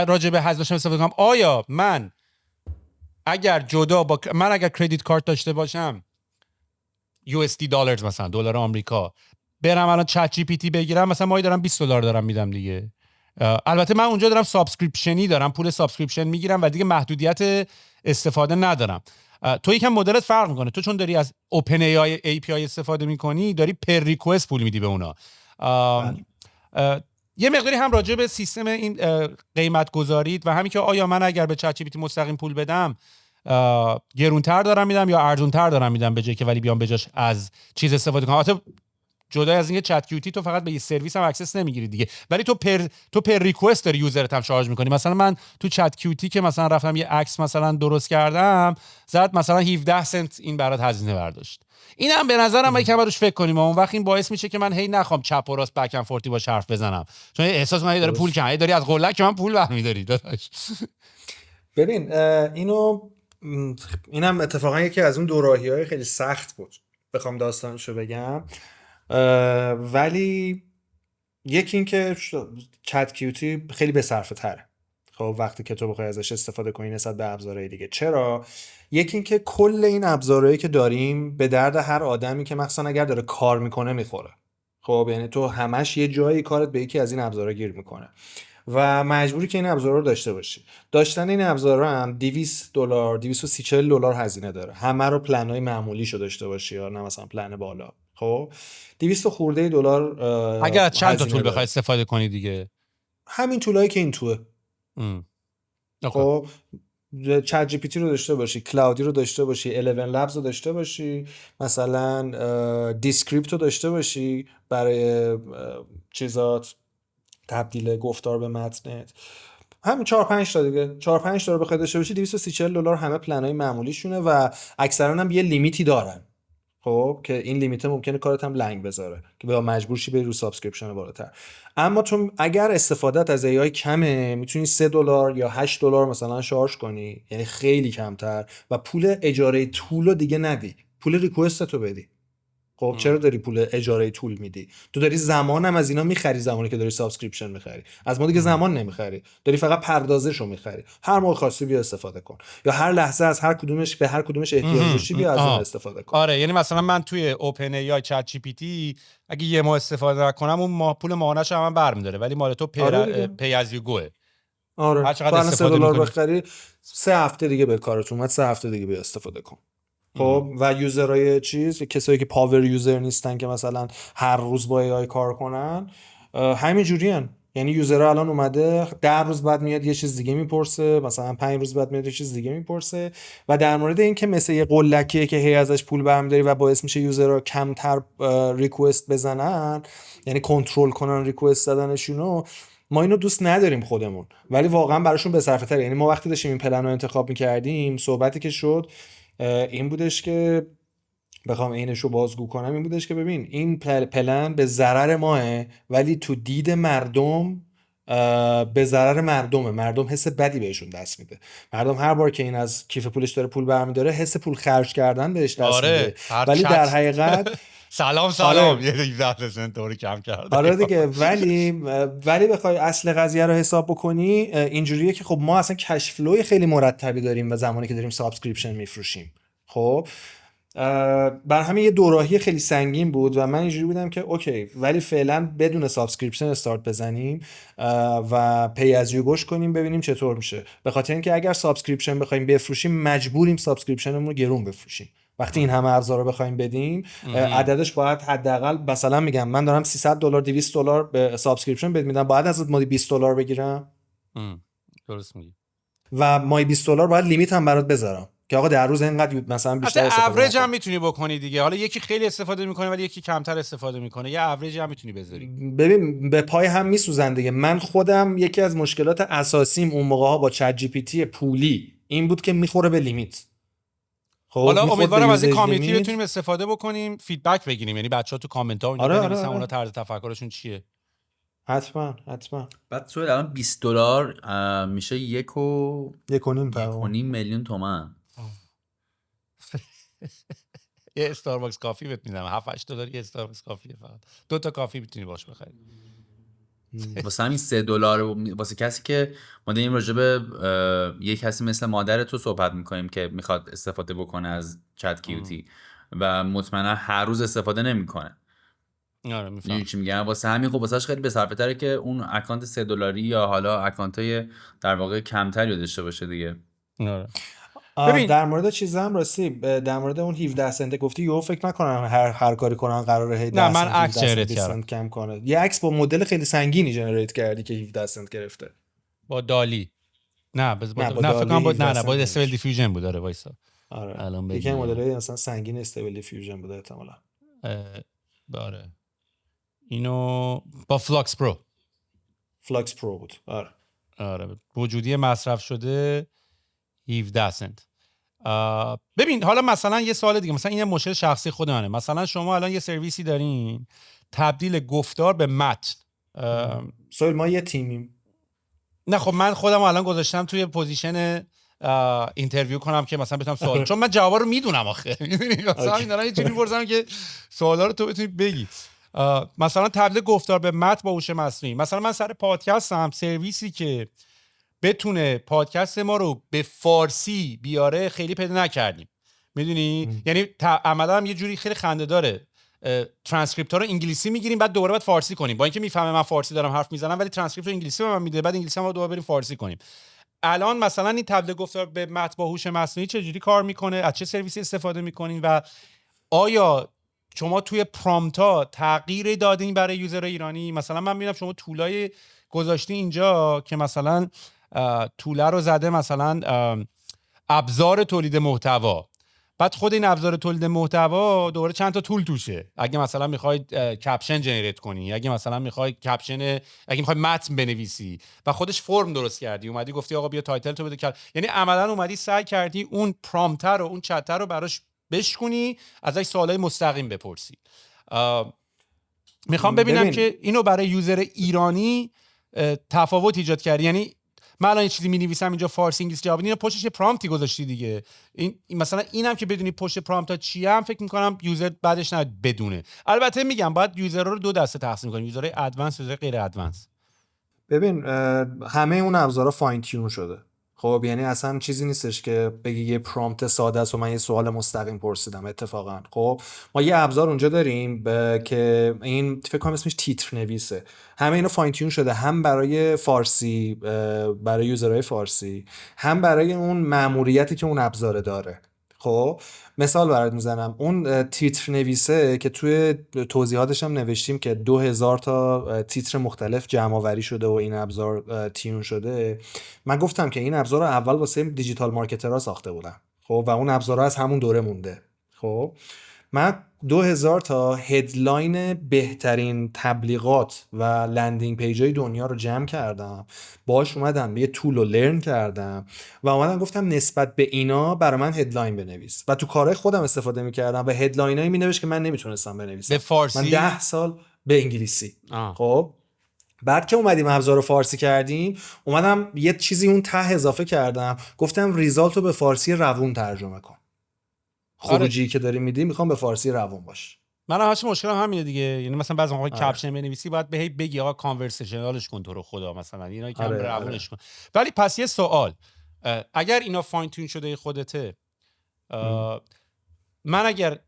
راجع به هزینه‌اش استفاده کنم؟ آیا من اگر من اگر کردیت کارت داشته باشم USD دلار، مثلا دلار آمریکا، برم الان چت جی پی تی بگیرم، مثلا ماهی دارم $20 دارم میدم دیگه. البته من اونجا دارم سابسکریپشنی دارم، پول سابسکریپشن میگیرم و دیگه محدودیت استفاده ندارم. تو یکم مدلت فرق میکنه، تو چون داری از اوپن ای پی آی استفاده میکنی داری پر ریکوست پول میدی به اونا. یه مقداری هم راجع به سیستم این قیمت گذارید و همین که آیا من اگر به چت جی پی تی مستقیم پول بدم گرونتر دارم میدم یا ارزونتر دارم میدم به جای که ولی بیام بجاش از چیز استفاده کنم. البته جدا از اینکه چت کیوتی تو فقط به یه سرویس هم اکسس نمیگیری دیگه، ولی تو پر ریکوست داری یوزرت هم شارژ میکنی. مثلا من تو چت کیوتی که مثلا رفتم یه عکس مثلا درست کردم زد مثلا 17 سنت این برات هزینه برداشت. اینم به نظرم یکم روش فکر کنیم، اون وقت این باعث میشه که من هی نخوام چپ و راست بک اند فورتی با حرف بزنم، چون احساس من داره پول کم داری از قلک که من پول برمی‌داری داداش. ببین اینم اتفاقا یکی از اون دوراهی‌های خیلی سخت بود بخوام داستانشو بگم، ولی یکی این که چت کیوتی خیلی بصرفه تره خب وقتی که تو بخوای ازش استفاده کنی نسبت به ابزارهای دیگه. چرا؟ یکی این که کل این ابزارهایی که داریم به درد هر آدمی که مثلا اگر داره کار میکنه میخوره. خب یعنی تو همش یه جایی کارت به یکی از این ابزارها گیر میکنه و مجبوری که این ابزارها رو داشته باشی. داشتن این ابزارها هم $240 هزینه داره، همه رو پلن‌های معمولیشو داشته باشی یا نه مثلا پلن بالا. خب 200 خورده دلار اگر چند تا تول بخوای استفاده کنی دیگه، همین طولایی که این توه. خب چت جی پی تی رو داشته باشی، کلاودی رو داشته باشی، 11 لبز رو داشته باشی، مثلا دیسکریپت رو داشته باشی برای چیزات تبدیل گفتار به متنت، همین 4-5 تا دیگه 4-5 تا رو بخوای داشته باشی $240 همه پلن‌های معمولیشونه و اکثرا هم یه لیمیتی دارن. خب که این لیمیت ممکنه کارت هم لنگ بذاره که به مجبور شی بری رو سابسکریپشن بالاتر. اما تو اگر استفادهت از AI کمه میتونی $3 یا $8 مثلا شارژ کنی، یعنی خیلی کمتر، و پول اجاره طول رو دیگه ندی، پول ریکوست تو بدی. خب چرا داری پول اجاره طول میدی؟ تو داری زمان هم از اینا میخری، زمانی که داری سابسکریپشن میخری. از ما دیگه زمان نمیخری، داری فقط پردازشو میخری. هر موقع خواستی بیا استفاده کن، یا هر لحظه از هر کدومش به هر کدومش احتیاج داشتی بیا از اون استفاده کن. آره یعنی مثلا من توی اوپن ای آی چت جی پی تی اگه یه ماه استفاده نکنم اون پول ماهانه‌شو هم برمی‌داره، ولی مال تو پی از یو گوه. آره هر چقدر $3 بخری 3 هفته دیگه به کارت اومد، 3 هفته دیگه بیا استفاده کن. خب و یوزرهای کسایی که پاور یوزر نیستن که مثلا هر روز با AI کار کنن همین جورین. یعنی یوزرها الان اومده 10 روز بعد میاد یه چیز دیگه میپرسه، مثلا 5 روز بعد میاد یه چیز دیگه میپرسه و در مورد این که مثل یه قلکیه که هی ازش پول برمی‌داری و باعث میشه یوزرها کمتر ریکوست بزنن، یعنی کنترل کنن ریکوست زدنشونو، ما اینو دوست نداریم خودمون، ولی واقعا براشون بصرفه‌تره. یعنی ما وقتی داشتیم این پلن رو انتخاب می‌کردیم صحبتی که شد این بودش که بخوام اینشو بازگو کنم این بودش که ببین این پلن به ضرر ماه، ولی تو دید مردم به ضرر مردمه. مردم حس بدی بهشون دست میده. مردم هر بار که این از کیف پولش داره پول برمی‌داره حس پول خرج کردن بهش دست میده. ولی در حقیقت سلام آره. یه 17 سنت رو کم کرده. آره دیگه. ولی بخوای اصل قضیه رو حساب بکنی اینجوریه که خب ما اصلا کش فلوی خیلی مرتبی داریم و زمانی که داریم سابسکریپشن میفروشیم. خب بر همین یه دوراهی خیلی سنگین بود و من اینجوری بودم که اوکی ولی فعلا بدون سابسکریپشن استارت بزنیم و پی از یو گوش کنیم ببینیم چطور میشه، به خاطر اینکه اگر سابسکریپشن بخوایم بفروشیم مجبوریم سابسکریپشنمون رو گرون بفروشیم. وقتی این همه ابزار رو بخوایم بدیم عددش باید حداقل مثلا میگم من دارم $300 $200 به سابسکریپشن بد میدم، باید ازت ماهی $20 بگیرم. درست میگی. و ماهی $20 باید لیمیت هم برات بذارم که آقا در روز اینقدر مثلا بیشتر استفاده اوریج هم میتونی بکنی دیگه. حالا یکی خیلی استفاده میکنه ولی یکی کمتر استفاده میکنه، یه اوریج هم میتونی بذاری. ببین به پای هم میسوزن دیگه. من خودم یکی از مشکلات اساسیم اون موقع ها با چت جی پی تی پولی این بود که میخوره به لیمیت. خب حالا امیدوارم از این کامیونیتی بتونیم استفاده بکنیم، فیدبک بگیریم، یعنی بچه‌ها تو کامنت ها اونجا بنویسن اونا طرز تفکرشون چیه. حتما. بعد سوال الان $20 میشه 1.5 میلیون تومان. یه استارباکس کافی بهت میدم $7-8 یه استارباکس کافیه، فقط 2 تا کافی میتونی باش بخری. واسه همین $3 واسه کسی که ما داریم راجع به یه کسی مثل مادر تو صحبت میکنیم که میخواد استفاده بکنه از چت کیوتی و مطمئنا هر روز استفاده نمیکنه. آره میفهمم چی میگم. واسه همین خب واسهش خیلی بصرفه تره که اون اکانت $3 یا حالا اکانتای در واقع کمتری داشته باشه دیگه. آره. ببین در مورد چیز هم راستی در مورد اون 17 سنت گفتی یهو فکر نکنم هر کاری کنن قراره هی 10 من عکس جنریت کردم کم کنه. یه عکس با مدل خیلی سنگینی جنریت کردی که 17 سنت گرفته با دالی. نه فکر کنم با استیبل دیفیوژن بود. آره وایسا. آره الان یکی مدلای مثلا سنگین استیبل دیفیوژن بوده احتمالاً. آره اینو با فلاکس پرو بود. آره وجودی مصرف شده 17 سنت. ببین حالا مثلا یه سوال دیگه، مثلا این مشکل شخصی خود منه. مثلا شما الان یه سرویسی دارین تبدیل گفتار به متن. ما یه تیمیم. نه خب من خودم الان گذاشتم توی پوزیشن اینترویو کنم که مثلا بتونم سوال چون من جواب رو میدونم آخه میدونی مثلا این دارم یه چیزی می‌پرسم که سوالا رو تو بتونی بگی. مثلا تبدیل گفتار به متن با هوش مصنوعی. مثلا من سر پادکستم سرویسی که بتونه پادکست ما رو به فارسی بیاره خیلی پیدا نکردیم، میدونی یعنی عملا هم یه جوری خیلی خنده داره. ترانسکریپت ها رو انگلیسی میگیریم بعد دوباره باید فارسی کنیم، با اینکه میفهمه من فارسی دارم حرف میزنم ولی ترانسکریپت رو انگلیسی به من میده بعد انگلیسی هم دوباره بریم فارسی کنیم. الان مثلا این تبدیل گفتار به متن با هوش مصنوعی چه جوری کار میکنه، از چه سرویسی استفاده میکنین و آیا شما توی پرامپتا تغییر دادین برای یوزر ایرانی؟ مثلا من میبینم شما تولای گذاشتی اینجا که مثلا توله رو زده مثلا ابزار تولید محتوا، بعد خود این ابزار تولید محتوا دوباره چند تا تول توشه. اگه مثلا میخواید کپشن جنریت کنی، اگه مثلا میخوای متن بنویسی و خودش فرم درست کردی، اومدی گفتی آقا بیا تایتل تو بده، یعنی عملا اومدی سعی کردی اون پرامپتر رو اون چتر رو براش بشکنی، ازش سوالای مستقیم بپرسی. میخوام ببینم که اینو برای یوزر ایرانی تفاوت ایجاد کردی. یعنی من الان یه چیزی می‌نویسم اینجا فارسی انگلیسی جواب، اینو پشتش یه پرامپتی گذاشتی دیگه. این مثلا اینم که بدونی پشت پرامپت چیه هم فکر می‌کنم یوزر بعدش نه بدونه. البته میگم باید یوزر رو 2 دسته تقسیم کنیم، یوزرهای ادوانس و غیر ادوانس. ببین همه اون ابزارا فاین تیون شده. خب یعنی اصلا چیزی نیستش که بگی یه پرامپت ساده است و من یه سوال مستقیم پرسیدم. اتفاقا خب ما یه ابزار اونجا داریم که این فکر کنم اسمش تیتر نویسه. همه اینا فاین تیون شده، هم برای فارسی برای یوزرهای فارسی، هم برای اون مأموریتی که اون ابزار داره. خب مثال برات میزنم، اون تیتر نویسه که توی توضیحاتش هم نوشتیم که 2000 تا تیتر مختلف جمع آوری شده و این ابزار تیون شده. من گفتم که این ابزار رو اول واسه دیجیتال مارکترها ساخته بودن، خب و اون ابزارها از همون دوره مونده. خب من 2000 تا هدلاین بهترین تبلیغات و لندینگ پیجای دنیا رو جمع کردم، باهاش اومدم یه تول رو لرن کردم و اومدم گفتم نسبت به اینا برای من هدلاین بنویس و تو کارهای خودم استفاده می‌کردم و هدلاینایی می‌نوشت که من نمیتونستم بنویسم. به فارسی؟ من 10 سال به انگلیسی. خب بعد که اومدیم ابزار رو فارسی کردیم، اومدم یه چیزی اون ته اضافه کردم، گفتم ریزالت رو به فارسی روون ترجمه کن. خروجی که داری میدی میخوام به فارسی روون باشه. من همش مشکلم همینه دیگه. یعنی مثلا بعضی موقع کپشن بنویسی باید بگی آقا کانورسیشنالش کن تو رو خدا، مثلا اینا کم روونش کن. ولی پس یه سوال، اگر اینا فاین تون شده خودته، من اگر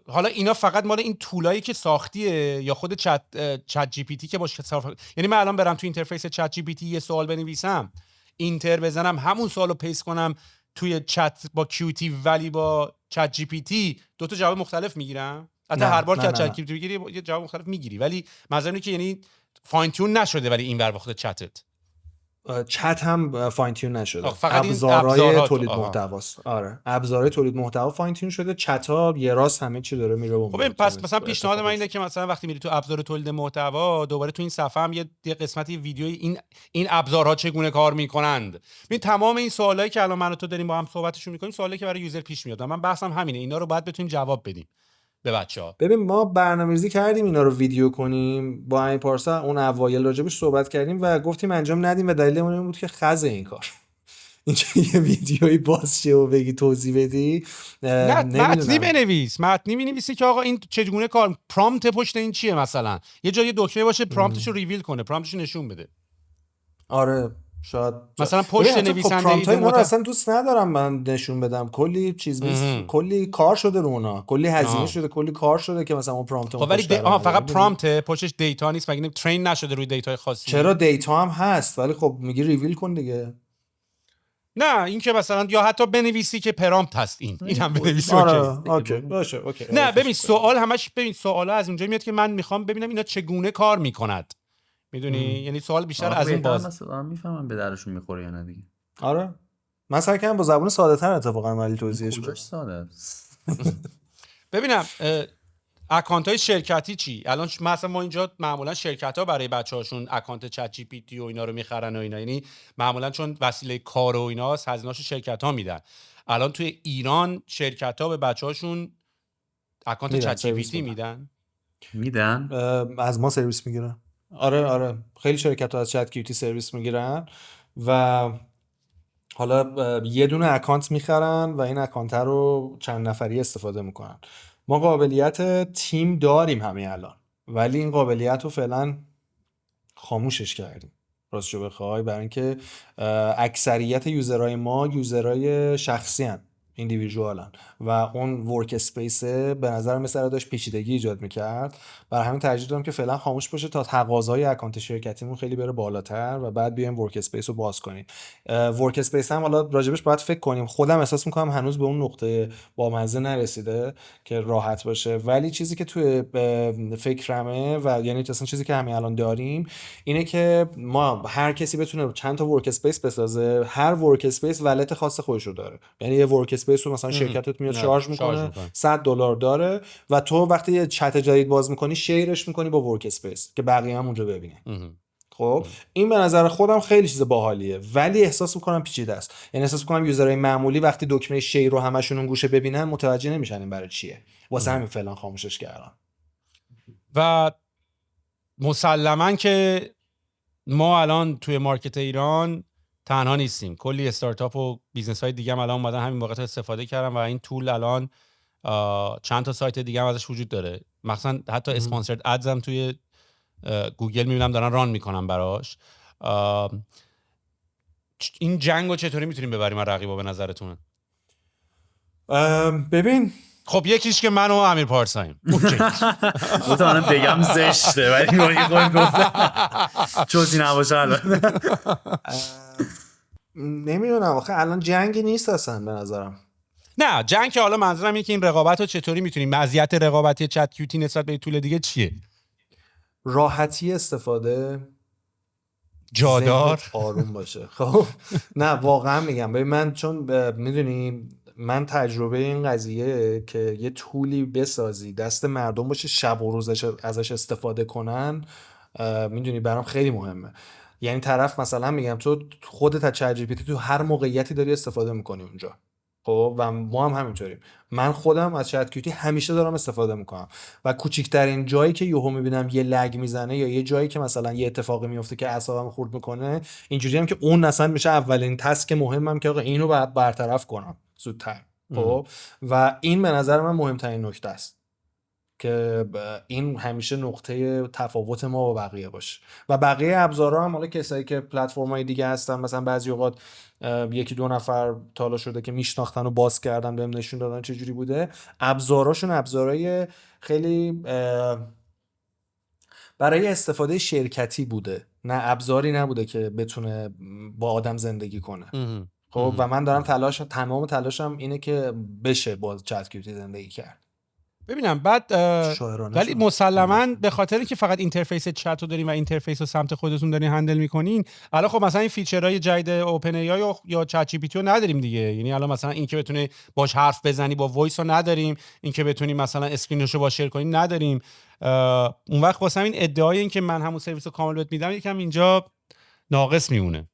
حالا اینا فقط مال این تولایی که ساختیه یا خود چت جی پی تی که باشه یعنی من الان برم تو اینترفیس چت جی پی تی یه سوال بنویسم، اینتر بزنم، همون سوالو پیست کنم توی چت با کیوتی ولی با چت جی پی تی دو تا جواب مختلف میگیرم؟ حتی هر بار که چت جی پی تی بگیری یه جواب مختلف میگیری، ولی منظورم اینه که یعنی فاین تون نشده ولی این ور وقت چتت چت هم فاین تیون نشده، فقط ابزارهای تولید محتواست. آره ابزارهای تولید محتوا فاین تیون شده، چت ها یه راست همه چی داره میره. خب پس مثلا پیشنهاد من اینه که مثلا وقتی میری تو ابزار تولید محتوا، دوباره تو این صفحه هم یه قسمتی ویدیوی این ابزارها چگونه کار میکنند. ببین تمام این سوالایی که الان من و تو داریم با هم صحبتشون میکنیم سوالایی که برای یوزر پیش میاد. من بحثم همینه، اینا رو باید بتونیم جواب بدیم به بچه‌ها. ببین ما برنامه‌ریزی کردیم اینا رو ویدیو کنیم، با امیر پارسا اون اوایل راجبش صحبت کردیم و گفتیم انجام ندیم و دلیلمون این بود که خز این کار اینجا یه ویدیویی باز شه و بگی توضیح بدی. متنی بنویس، متنی می‌نویسی که آقا این چگونه کار، پرامپت پشت این چیه، مثلا یه جای دکمه باشه پرامپتش رو ریویل کنه، پرامپتش رو نشون بده. آره شاید مثلا پشت نویسنده اینا رو اصلا دوست ندارم من نشون بدم، کلی چیز کلی کار شده رو اونا، کلی هزینه شده، کلی کار شده که مثلا اون پرامپت خب ولی فقط پرامپت پشتش دیتا نیست، مگه ترین نشده روی دیتای خاصی؟ چرا دیتا هم هست ولی خب میگی ریویل کن دیگه. نه این که مثلا یا حتی بنویسی که پرامپت هست اینم بنویسی. اوکی باشه اوکی. نه ببین سوال همش، ببین سوالا از اونجا میاد که من میخوام ببینم اینا چگونه کار میکند، میدونی؟ یعنی سوال بیشتر از اون باز مثلا میفهمم به درشون میخوره یا نه دیگه. آره من سعی کردم با زبون ساده تر اتفاقا ولی توضیحش بدم. ساده است. ببینم اکانت های شرکتی چی؟ الان مثلا ما اینجا معمولا شرکت ها برای بچه‌هاشون اکانت چت جی پی تی و اینا رو میخرن و اینا، یعنی معمولا چون وسیله کار و ایناست هزینه‌اشو شرکت ها میدن. الان توی ایران شرکت ها به بچه‌هاشون اکانت چت جی پی تی میدن از ما سرویس میگیرن. آره خیلی شرکت ها از چت جی پی تی سرویس میگیرن و حالا یه دونه اکانت میخرن و این اکانت رو چند نفری استفاده میکنن. ما قابلیت تیم داریم همین الان ولی این قابلیت رو فعلا خاموشش کردیم راستشو بخوای، برای اینکه اکثریت یوزرهای ما یوزرهای شخصی هن، ایندیویژوالن و اون ورک اسپیس به نظر مثلا داشت پیچیدگی ایجاد میکرد، برای همین ترجیح دادم که فعلا خاموش باشه تا تقاضای اکانت شرکتیمون خیلی بره بالاتر و بعد بیایم ورک اسپیس رو باز کنیم. ورک اسپیس هم حالا راجبش باید فکر کنیم، خودم احساس میکنم هنوز به اون نقطه بامزه نرسیده که راحت باشه، ولی چیزی که توی فکرمه و یعنی اصلا چیزی که همین الان داریم اینه که ما هر کسی بتونه چند تا ورک اسپیس بسازه، هر ورک اسپیس ولت خاص خودش رو داره، یعنی یه ورک اسپیس رو مثلا شرکتت میاد شارژ میکنه $100 داره و تو وقتی یه چت جدید باز میکنی شیرش میکنی با ورک اسپیس که بقیه هم اونجا ببینن. خب این به نظر خودم خیلی چیز باحالیه ولی احساس میکنم پیچیده است، یعنی احساس میکنم یوزرهای معمولی وقتی دکمه شیر رو همشون اون گوشه ببینن متوجه نمیشن این برای چیه، واسه همین فعلا خاموشش کردم. و مسلماً که ما الان توی مارکت ایران تنها نیستیم، کلی استارتاپ و بیزنس های دیگه هم الان اومدن همین موقعیت استفاده کردن و این تول الان چند تا سایت دیگه هم ازش وجود داره، مثلا حتی اسپانسرد ادز هم توی گوگل میبینم دارن ران میکنن براش. این جنگو چطوری میتونیم ببریم از رقیبا به نظرتون؟ ببین خب یکیش که من و امیر پارساییم من بگم زشته ولی من خودم گفتم چوزی نباشه الان. نمیدونم آخه الان جنگی نیست اصلا به نظرم. نه جنگ که حالا منظورم اینه که این رقابت رو چطوری میتونیم، مزیت رقابتی چت کیوتی نسبت به طول دیگه چیه؟ راحتی استفاده، جادار، آروم باشه. خب نه واقعا میگم ببین من چون میدونی من تجربه این قضیه که یه تولی بسازی دست مردم باشه شب و روزش ازش استفاده کنن میدونی برام خیلی مهمه. یعنی طرف مثلا میگم تو خودت از چت جی پی تی تو هر موقعیتی داری استفاده میکنی اونجا، خب و ما هم همینطوریم. من خودم از چت جی پی تی همیشه دارم استفاده میکنم و کوچیکترین جایی که یهو میبینم یه لگ میزنه یا یه جایی که مثلا یه اتفاقی میفته که اعصابم خورد میکنه، اینجوری هم که اون اصلا میشه اولین تسک مهمم که آقا اینو باید برطرف کنم زودتر. خب و این به نظر من مهمترین نکته است که این همیشه نقطه تفاوت ما با بقیه باشه. و بقیه ابزارها هم حالا کسایی که پلتفرم‌های دیگه هستن، مثلا بعضی اوقات یکی دو نفر تالا شده که میشناختن و باز کردن بهم نشون دادن چه جوری بوده. ابزاراشون ابزارهای خیلی برای استفاده شرکتی بوده، نه ابزاری نبوده که بتونه با آدم زندگی کنه. خب و من دارم تمام تلاشم اینه که بشه با چت کیوتی زندگی کرد. ببینم بعد ولی مسلماً به خاطر اینکه فقط اینترفیس چت رو دارین و اینترفیس رو سمت خودتون دارین هندل میکنین، الان خب مثلا این فیچرهای جدید اوپن ای آی یا چت جی پی تی رو نداریم دیگه. یعنی الان مثلا این که بتونی باش حرف بزنی با وایس رو نداریم، این که بتونی مثلا اسکرینشو با شیر کنی نداریم. اون وقت واسه این ادعای این که من همون سرویس رو کامل بهت میدم یکم اینجا ناقص میمونه.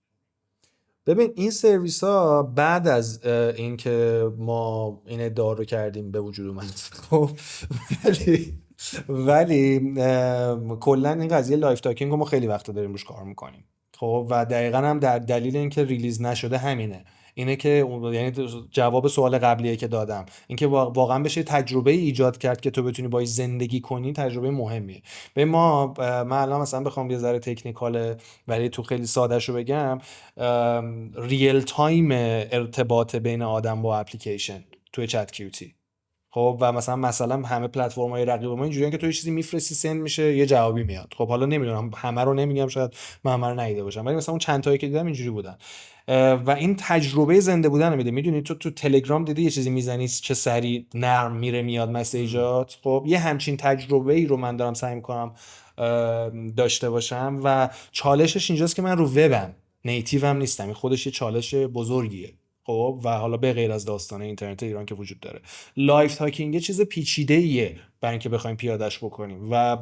ببین این سرویس ها بعد از اینکه ما این ادعا رو کردیم به وجود اومد. خب ولی کلا این قضیه لایف تاکینگ رو ما خیلی وقت داریم روش کار میکنیم. خب و دقیقاً هم در دلیل اینکه ریلیز نشده همینه. اینه که یعنی جواب سوال قبلیه که دادم، اینکه واقعا بشه تجربه ایجاد کرد که تو بتونی باهاش زندگی کنی، تجربه مهمیه. به من الان مثلا بخوام یه ذره تکنیکاله ولی تو خیلی سادهشو بگم، ریل تایم ارتباط بین آدم با اپلیکیشن توی چت کیوتی. خب و مثلا همه پلتفرم‌های رقیب ما اینجوریه که تو یه چیزی میفرستی سند میشه یه جوابی میاد. خب حالا نمیدونم همه رو نمیگم، شاید من همه رو ندیده باشم، ولی مثلا اون چند تایی که دیدم اینجوری بودن و این تجربه زنده بودن میده. میدونی تو تلگرام دیدی یه چیزی میزنی چه سریع نرم میره میاد مسیجات. خب یه همچین تجربه ای رو من دارم سعی میکنم داشته باشم و چالشش اینجاست که من رو وبم، نیتیو هم نیستم. این خودش یه چالش بزرگیه. خب و حالا به غیر از داستان اینترنت ایران که وجود داره، لایف تاکینگ یه چیز پیچیده‌ایه برای اینکه بخوایم پیادهش بکنیم و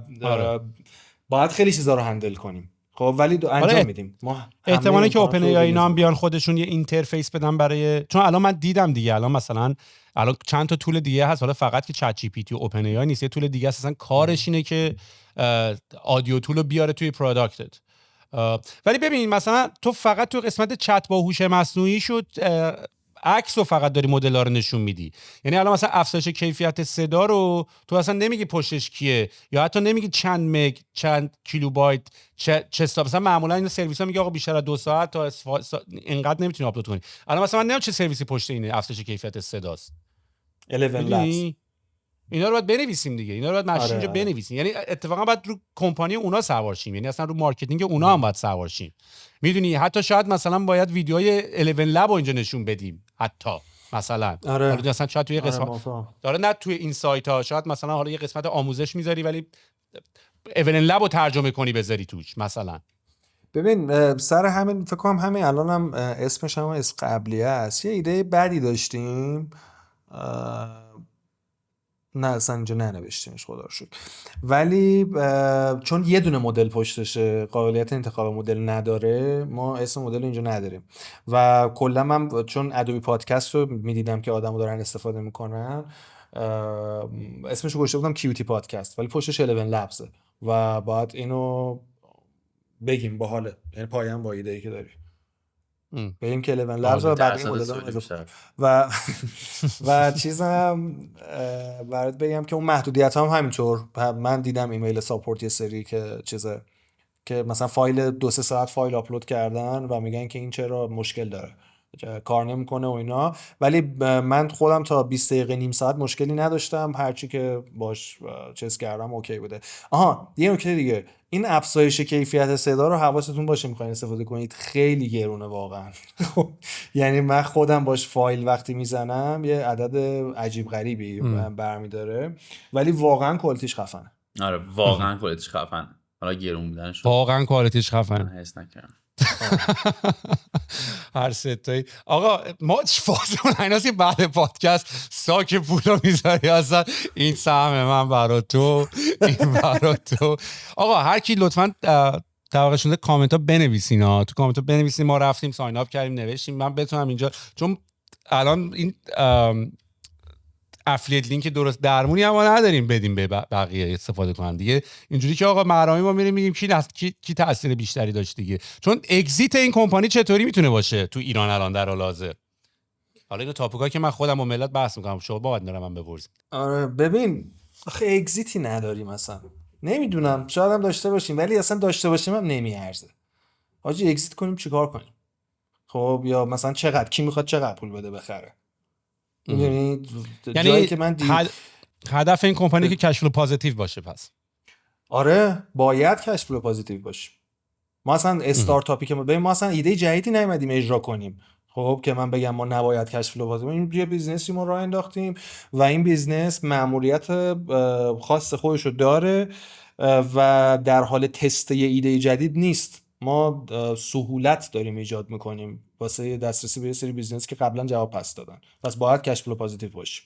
باید خیلی چیزا رو هندل کنیم. خب ولی انجام میدیم. ما احتمالاً که اوپن ای آی اینا هم بیان خودشون یه اینترفیس بدن برای، چون الان من دیدم دیگه، الان مثلا چند تا تول دیگه هست، حالا فقط که چت جی پی تی و اوپن ای آی نیست، یه تول دیگه هست اصلا کارش اینه که آدیو تول رو بیاره توی پروداکتت. ولی ببین مثلا تو فقط تو قسمت چت با هوش مصنوعی شد عکس رو فقط داری مدل‌ها رو نشون میدی. یعنی الان مثلا افزایش کیفیت صدا رو تو اصلا نمیگی پشتش کیه، یا حتی نمیگی چند مگ، چند کیلوبایت، چه مثلا معمولا این سرویس‌ها میگه آقا بیشتر از 2 ساعت تا اینقدر نمیتونی آپلود کنی. الان مثلا من نمیدونم چه سرویسی پشت اینه افزایش کیفیت صداست. 11 لبز. اینا رو باید بنویسیم دیگه، اینا رو باید ماشین اینجا بنویسیم. یعنی اتفاقا باید رو کمپانی اونا سوار شیم، یعنی اصلا رو مارکتینگ اونا هم باید سوار شیم. میدونی حتی شاید مثلا باید ویدیوهای 11 لب رو اینجا نشون بدیم، حتی مثلا مثلا شاید توی قسمت داره نه توی این سایت ها، شاید مثلا حالا یه قسمت آموزش میذاری ولی 11 لب رو ترجمه کنی بذاری توش مثلا. ببین سر همین فکر کنم همین الانم اسمش هم اسم قبلیه است. یه ایده بدی داشتیم، نه اصلا اینجا ننوشتیمش خدا رو شکر، ولی چون یه دونه مدل پشتشه قابلیت انتخاب مدل نداره، ما اسم مدل اینجا نداریم و کلا من چون ادوبی پادکست رو میدیدم که آدمو دارن استفاده میکنن اسمش رو گذاشته بودم کیوتی پادکست، ولی پشتش 11 لبزه و باید اینو بگیم باحاله، یعنی پایه‌ام با ایده‌ای که داری بگیم که 11 لبز و بعد و چیزم برات بگم که اون محدودیت هم همینطور. من دیدم ایمیل ساپورت یه سری که چیزه که مثلا فایل 2-3 ساعت فایل آپلود کردن و میگن که این چرا مشکل داره، کار نمیکنه و اینا، ولی من خودم تا 20 دقیقه نیم ساعت مشکلی نداشتم، هرچی که باش چیز کردم اوکی بوده. یه نکته دیگه، این افزایش کیفیت صدا رو حواستون باشه میخواین استفاده کنید، خیلی گرونه واقعا. یعنی من خودم باش فایل وقتی میزنم یه عدد عجیب غریبی برمیداره، ولی واقعا کوالیتیش خفنه. آره واقعا کوالیتیش خفنه. حالا گرون بودنش واقعا کوالیتیش خفنه. حس نکردم. هر ستایی آقا ما فازمون ایناست که بعد پادکست ساک پولو میذاری اصلا این سهم من برا تو، این برا تو. آقا هر کی لطفاً طبقه شده کامنت ها بنویسین ها، تو کامنت ها بنویسین ما رفتیم ساین اپ کردیم نوشتیم، من بتونم اینجا چون الان این افلیت لینک درست درمونی هم نداریم بدیم به بقیه استفاده کنن دیگه. اینجوری که آقا مرامی ما میریم میگیم کی تاثیر بیشتری داشت دیگه. چون اگزیت این کمپانی چطوری میتونه باشه تو ایران الان در حال حاضر؟ حالا اینو تاپیکایی که من خودم با ملت بحث میکنم، شما باید نرم من بپرسید. آره ببین آخه اگزیتی نداریم اصلا. نمیدونم، شاید هم داشته باشیم ولی اصلا داشته باشیم هم نمیارزه. حاجی اگزیت کنیم چیکار کنیم؟ خب یا مثلا چقدر، کی میخواد چقدر پول بده بخره؟ میدونی جایی یعنی که من هدف این کمپانی که کش فلو پازیتیو باشه. پس آره باید کش فلو پازیتیو باشه. ما اصلا استارتاپی که ما اصلا ایده جدیدی نیومدیم اجرا کنیم. خب که من بگم ما نباید کش فلو پازیتیو، این یه بیزنسی ما راه انداختیم و این بیزنس مأموریت خاص خودشو داره و در حال تست یه ایده جدید نیست. ما سهولت داریم ایجاد میکنیم واسه دسترسی به یه سری بیزنس که قبلا جواب پس دادن، پس باید کش فلو پازیتیو باشه.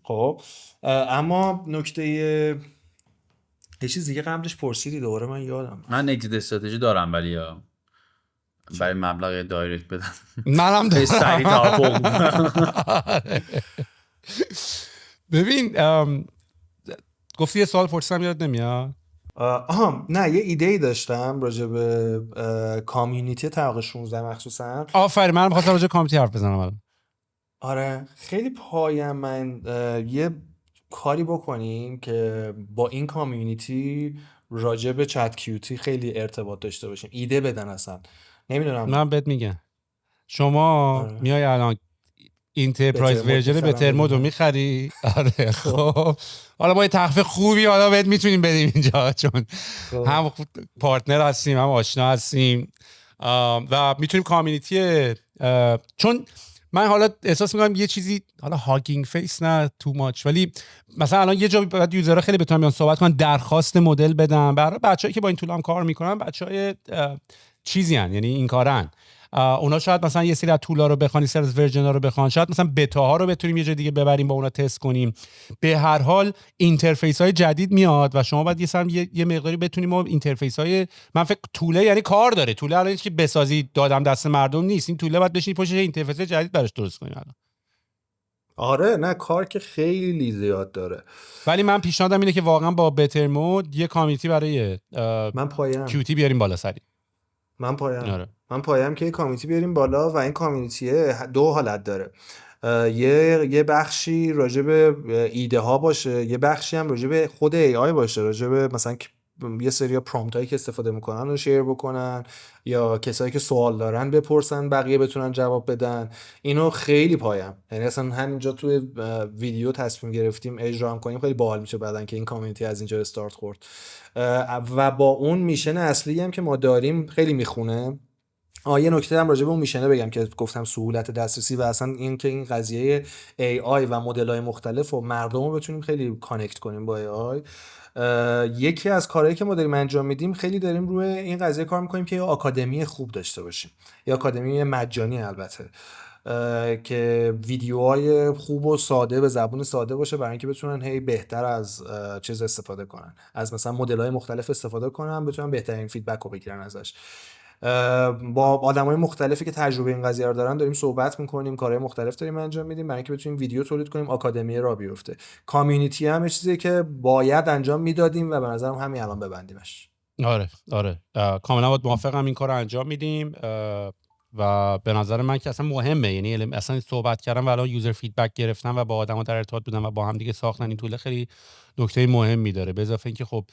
خب اما نکته یه چیز دیگه قبلش پرسیدی دوباره من یادم. من اگزیت استراتژی دارم ولی یا برای مبلغ دایرکت بدم منم دارم. سریع توافق. ببین گفتی یه سوال پرسیدم یاد نمیاد. نه یه ایده‌ای داشتم راجع به کامیونیتی طبقه 16 مخصوصا. آفرین، منم خواستم راجع به کامیونیتی حرف بزنم الان. آره خیلی پایم من یه کاری بکنیم که با این کامیونیتی راجع به چت کیوتی خیلی ارتباط داشته باشیم، ایده بدن اصلا. نمیدونم من بهت میگم شما میای الان انترپرایز ورژن بترمود رو میخری. آره خب حالا با یه تخفیف خوبی حالا بهت میتونیم بدیم اینجا، چون هم پارتنر هستیم هم آشنا هستیم و میتونیم کامیونیتی، چون من حالا احساس میکنم یه چیزی، حالا هاگینگ فیس نه تو ماچ، ولی مثلا الان یه جا باید یوزرها خیلی بتونن بیان صحبت کنن، درخواست مدل بدن برای بچه‌ای که با این تول هم کار میکنن، بچهای چیزی هن، یعنی این کارن. اونا شاید مثلا یه سری از تولا رو بخوان، یه سری از ورژن‌ها رو بخوان، شاید مثلا بتاها رو بتونیم یه جای دیگه ببریم با اونا تست کنیم. به هر حال اینترفیس‌های جدید میاد و شما باید یه مقداری بتونیم ما اینترفیس‌های، من فکر توله یعنی کار داره، توله الان که بسازی دادم دست مردم نیست، این توله باید بشینی پشت اینترفیس جدید براش درست کنیم الان. آره نه کار که خیلی زیاد داره، ولی من پیشنهادم اینه که واقعا با بتر مود یه کامیونیتی برای من پایم کیوتی بیاریم بالا سری. من پایم که یه کامیونیتی بیاریم بالا و این کامیونیتی دو حالت داره. یه بخشی راجع به ایده ها باشه، یه بخشی هم راجع به خود ای آی باشه، راجع به مثلا یه سری پرامپت هایی که استفاده میکنن رو شیر بکنن یا کسایی که سوال دارن بپرسن بقیه بتونن جواب بدن. اینو خیلی پایم، یعنی اصلا همینجا توی ویدیو تصمیم گرفتیم اجرا هم کنیم، خیلی باحال میشه بعدن که این کامیونیتی از اینجا استارت خورد و با اون میشن اصلی هم که ما داریم خیلی میخونه. یه نکته هم راجع به اون میشنه بگم که گفتم سهولت دسترسی و اصلا این که این قضیه AI و مدل‌های مختلف و مردم رو بتونیم خیلی کانکت کنیم با AI. یکی از کارهایی که ما داریم انجام میدیم خیلی داریم روی این قضیه کار میکنیم که یه آکادمی خوب داشته باشیم، یه آکادمی مجانی البته، که ویدیوهای خوب و ساده به زبون ساده باشه برای اینکه بتونن هی بهتر از چیز استفاده کنن، از مثلا مدل‌های مختلف استفاده کنن، بتونن بهترین فیدبک رو بگیرن ازش. با آدمای مختلفی که تجربه این قضیه رو دارن داریم صحبت میکنیم، کارهای مختلف داریم انجام میدیم برای اینکه بتونیم ویدیو تولید کنیم، آکادمی را بیفته. کامیونیتی هم چیزیه که باید انجام میدادیم و به نظرم همین الان ببندیمش. آره کاملا باید موافقم، این کار رو انجام میدیم و به نظر من که اصلا مهمه، یعنی اصلا صحبت کردم و الان یوزر فیدبک گرفتن و با آدما در ارتباط بودن و با هم دیگه ساختن این طول خیلی نکته مهمی داره. به اضافه اینکه خب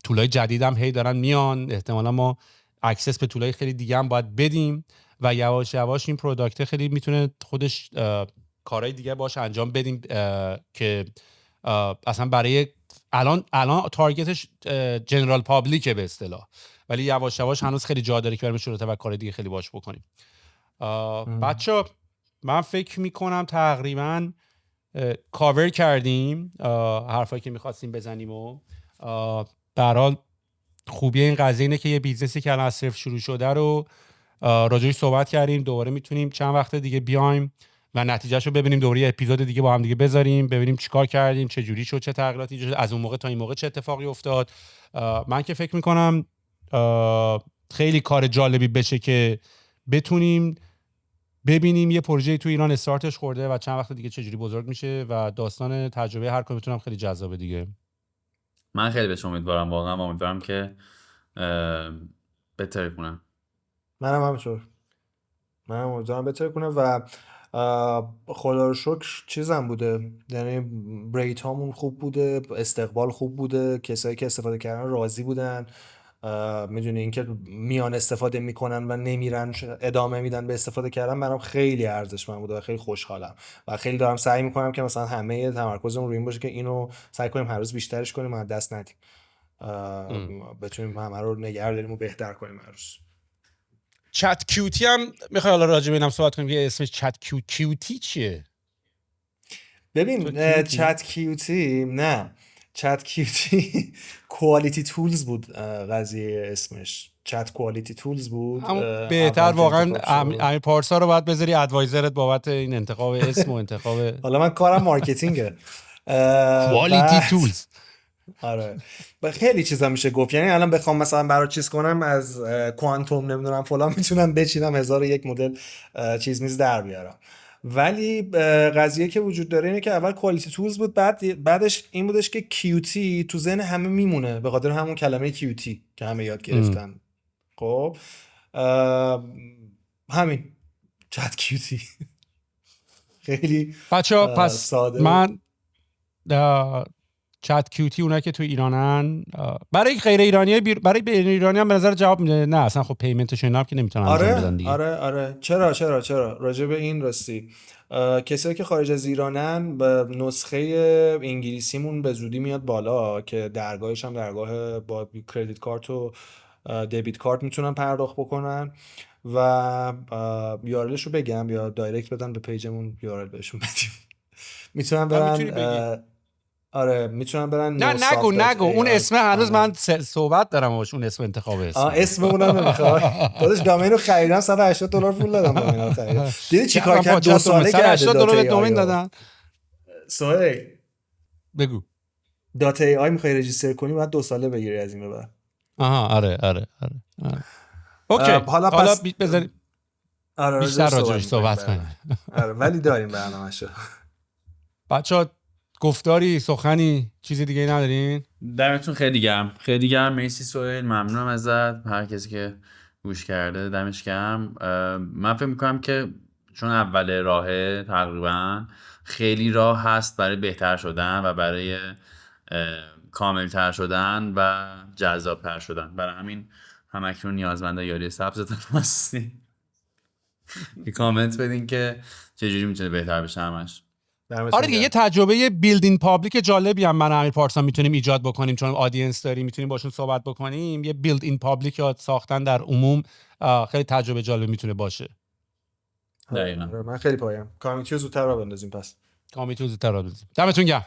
طولای جدید هم هی دارن میان، احتمالا ما اکسس به طولای خیلی دیگه هم باید بدیم و یواش یواش این پروداکت خیلی میتونه خودش کارهای دیگه باش انجام بدیم که اصلا برای الان تارگتش جنرال پابلیکه به اصطلاح، ولی یواش یواش هنوز خیلی جا داره که بریم شروع و کار دیگه خیلی باش بکنیم. بچه من فکر میکنم تقریبا کاور کردیم حرفایی که میخواستیم بزنیم و به هر حال خوبی این قضیه اینه که یه بیزنسی که الان از صفر شروع شده رو راجعش صحبت کردیم. دوباره میتونیم چند وقت دیگه بیایم و نتیجهشو ببینیم، دوباره یه اپیزود دیگه با هم دیگه بذاریم ببینیم چیکار کردیم، چه جوری شد، چه تغییراتی شد از اون موقع تا این موقع، چه اتفاقی افتاد. من که فکر میکنم خیلی کار جالبی بشه که بتونیم ببینیم یه پروژه تو ایران استارتش خورده و چند وقت دیگه چه جوری بزرگ میشه و داستان تجربه هر کدومتون هم خیلی جذابه دیگه. من خیلی بهش امیدوارم، واقعا امیدوارم که بهتر کنم. منم همینطور، منم امیدوارم بهتر کنه و خدا رو شکر چیزم بوده، یعنی ریت هامون خوب بوده، استقبال خوب بوده، کسایی که استفاده کردن راضی بودن. میدونی اینکه میان استفاده میکنن و نمیرن ادامه میدن به استفاده کردن، برام خیلی ارزشمند بوده و خیلی خوشحالم و خیلی دارم سعی میکنم که مثلا همه تمرکزمون روی این باشه که اینو سعی کنیم هر روز بیشترش کنیم و از دست ندیم، بتونیم همه رو نگه داریم و بهتر کنیم هر روز. چت کیوتی هم میخوای حالا راجع به اینم صحبت کنیم که اسمش چت کیوتی چیه؟ ببین چت کیوتی نه، چت کیوتی کوالیتی تولز بود، قضیه اسمش چت کوالیتی تولز بود. بهتر واقعا امیر پارسا رو باید بذاری ادوایزرت بابت این انتخاب اسم و انتخاب حالا من کارم مارکتینگه. کوالیتی تولز. آره خیلی چیزا میشه گفت، یعنی الان بخوام مثلا برای چیز کنم از کوانتوم نمیدونم فلان میتونم بچینم 1001 مدل چیز میز در بیارم، ولی قضیه که وجود داره اینه که اول کوالیتی تولز بود، بعدش این بودش که کیوتی تو ذهن همه میمونه به خاطر همون کلمه کیوتی که همه یاد گرفتن. خب همین چت کیوتی. خیلی بچه‌ها پس ساده. من چت کیوتی اونایی که تو ایرانن برای غیر ایرانی برای بین ایرانی هم به نظر جواب میده نه اصلا خب پیمنتش اینا هم که نمیتونن انجام بدن دیگه. آره چرا راجع به این راستی کسایی که خارج از ایرانن به نسخه انگلیسیمون به زودی میاد بالا که درگاهش هم درگاه با کردیت کارت و دبیت کارت میتونن پرداخت بکنن و یارلش رو بگم یا دایرکت بدن به پیجمون یارل بهشون بدیم. میتونن برن آره میتونن برن. نه نگو اون اسم هنوز من صحبت دارم باش، اون اسم انتخاب اسم اونم نمیخواد. داداش دامین رو خریدم $180 پول دادم دامین رو خریدم. دیدی چیکار کرد 2 ساله کرده $180 دامین دادن. سوهی بگو دات ای آی میخوای رجیستر کنی بعد 2 ساله بگیری از این به بعد. آره اوکی حالا بزنیم بیشتر راجعش صحبت کنیم. آره ولی داریم برنامه‌شو. بچه‌ها گفتاری سخنی چیزی دیگه ندارین؟ دمتون خیلی گرم مرسی سهیل، ممنونم ازت، هر کسی که گوش کرده دمش گرم. من فکر میکنم که چون اول راهه تقریبا خیلی راه هست برای بهتر شدن و برای کاملتر شدن و جذابتر شدن، برای همین همکنون نیازمند یاری سبزتون هستین. یه کامنت بدین که چجوری میتونه بهتر بشه همش. آره دیگه یه تجربه بیلدینگ پابلیک جالبی هم من امیر پارسا میتونیم ایجاد بکنیم چون آدینس داریم، میتونیم باشون صحبت بکنیم. یه بیلد این پابلیک یا ساختن در عموم خیلی تجربه جالب میتونه باشه. دقیقاً من خیلی پایم. کامیتیو زودتر را بندازیم پس. دمتون گرم.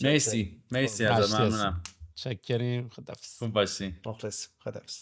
مرسی ازت، ممنونم. چکریم. خداحافظ. خوب باشی. مخلص. خداحافظ.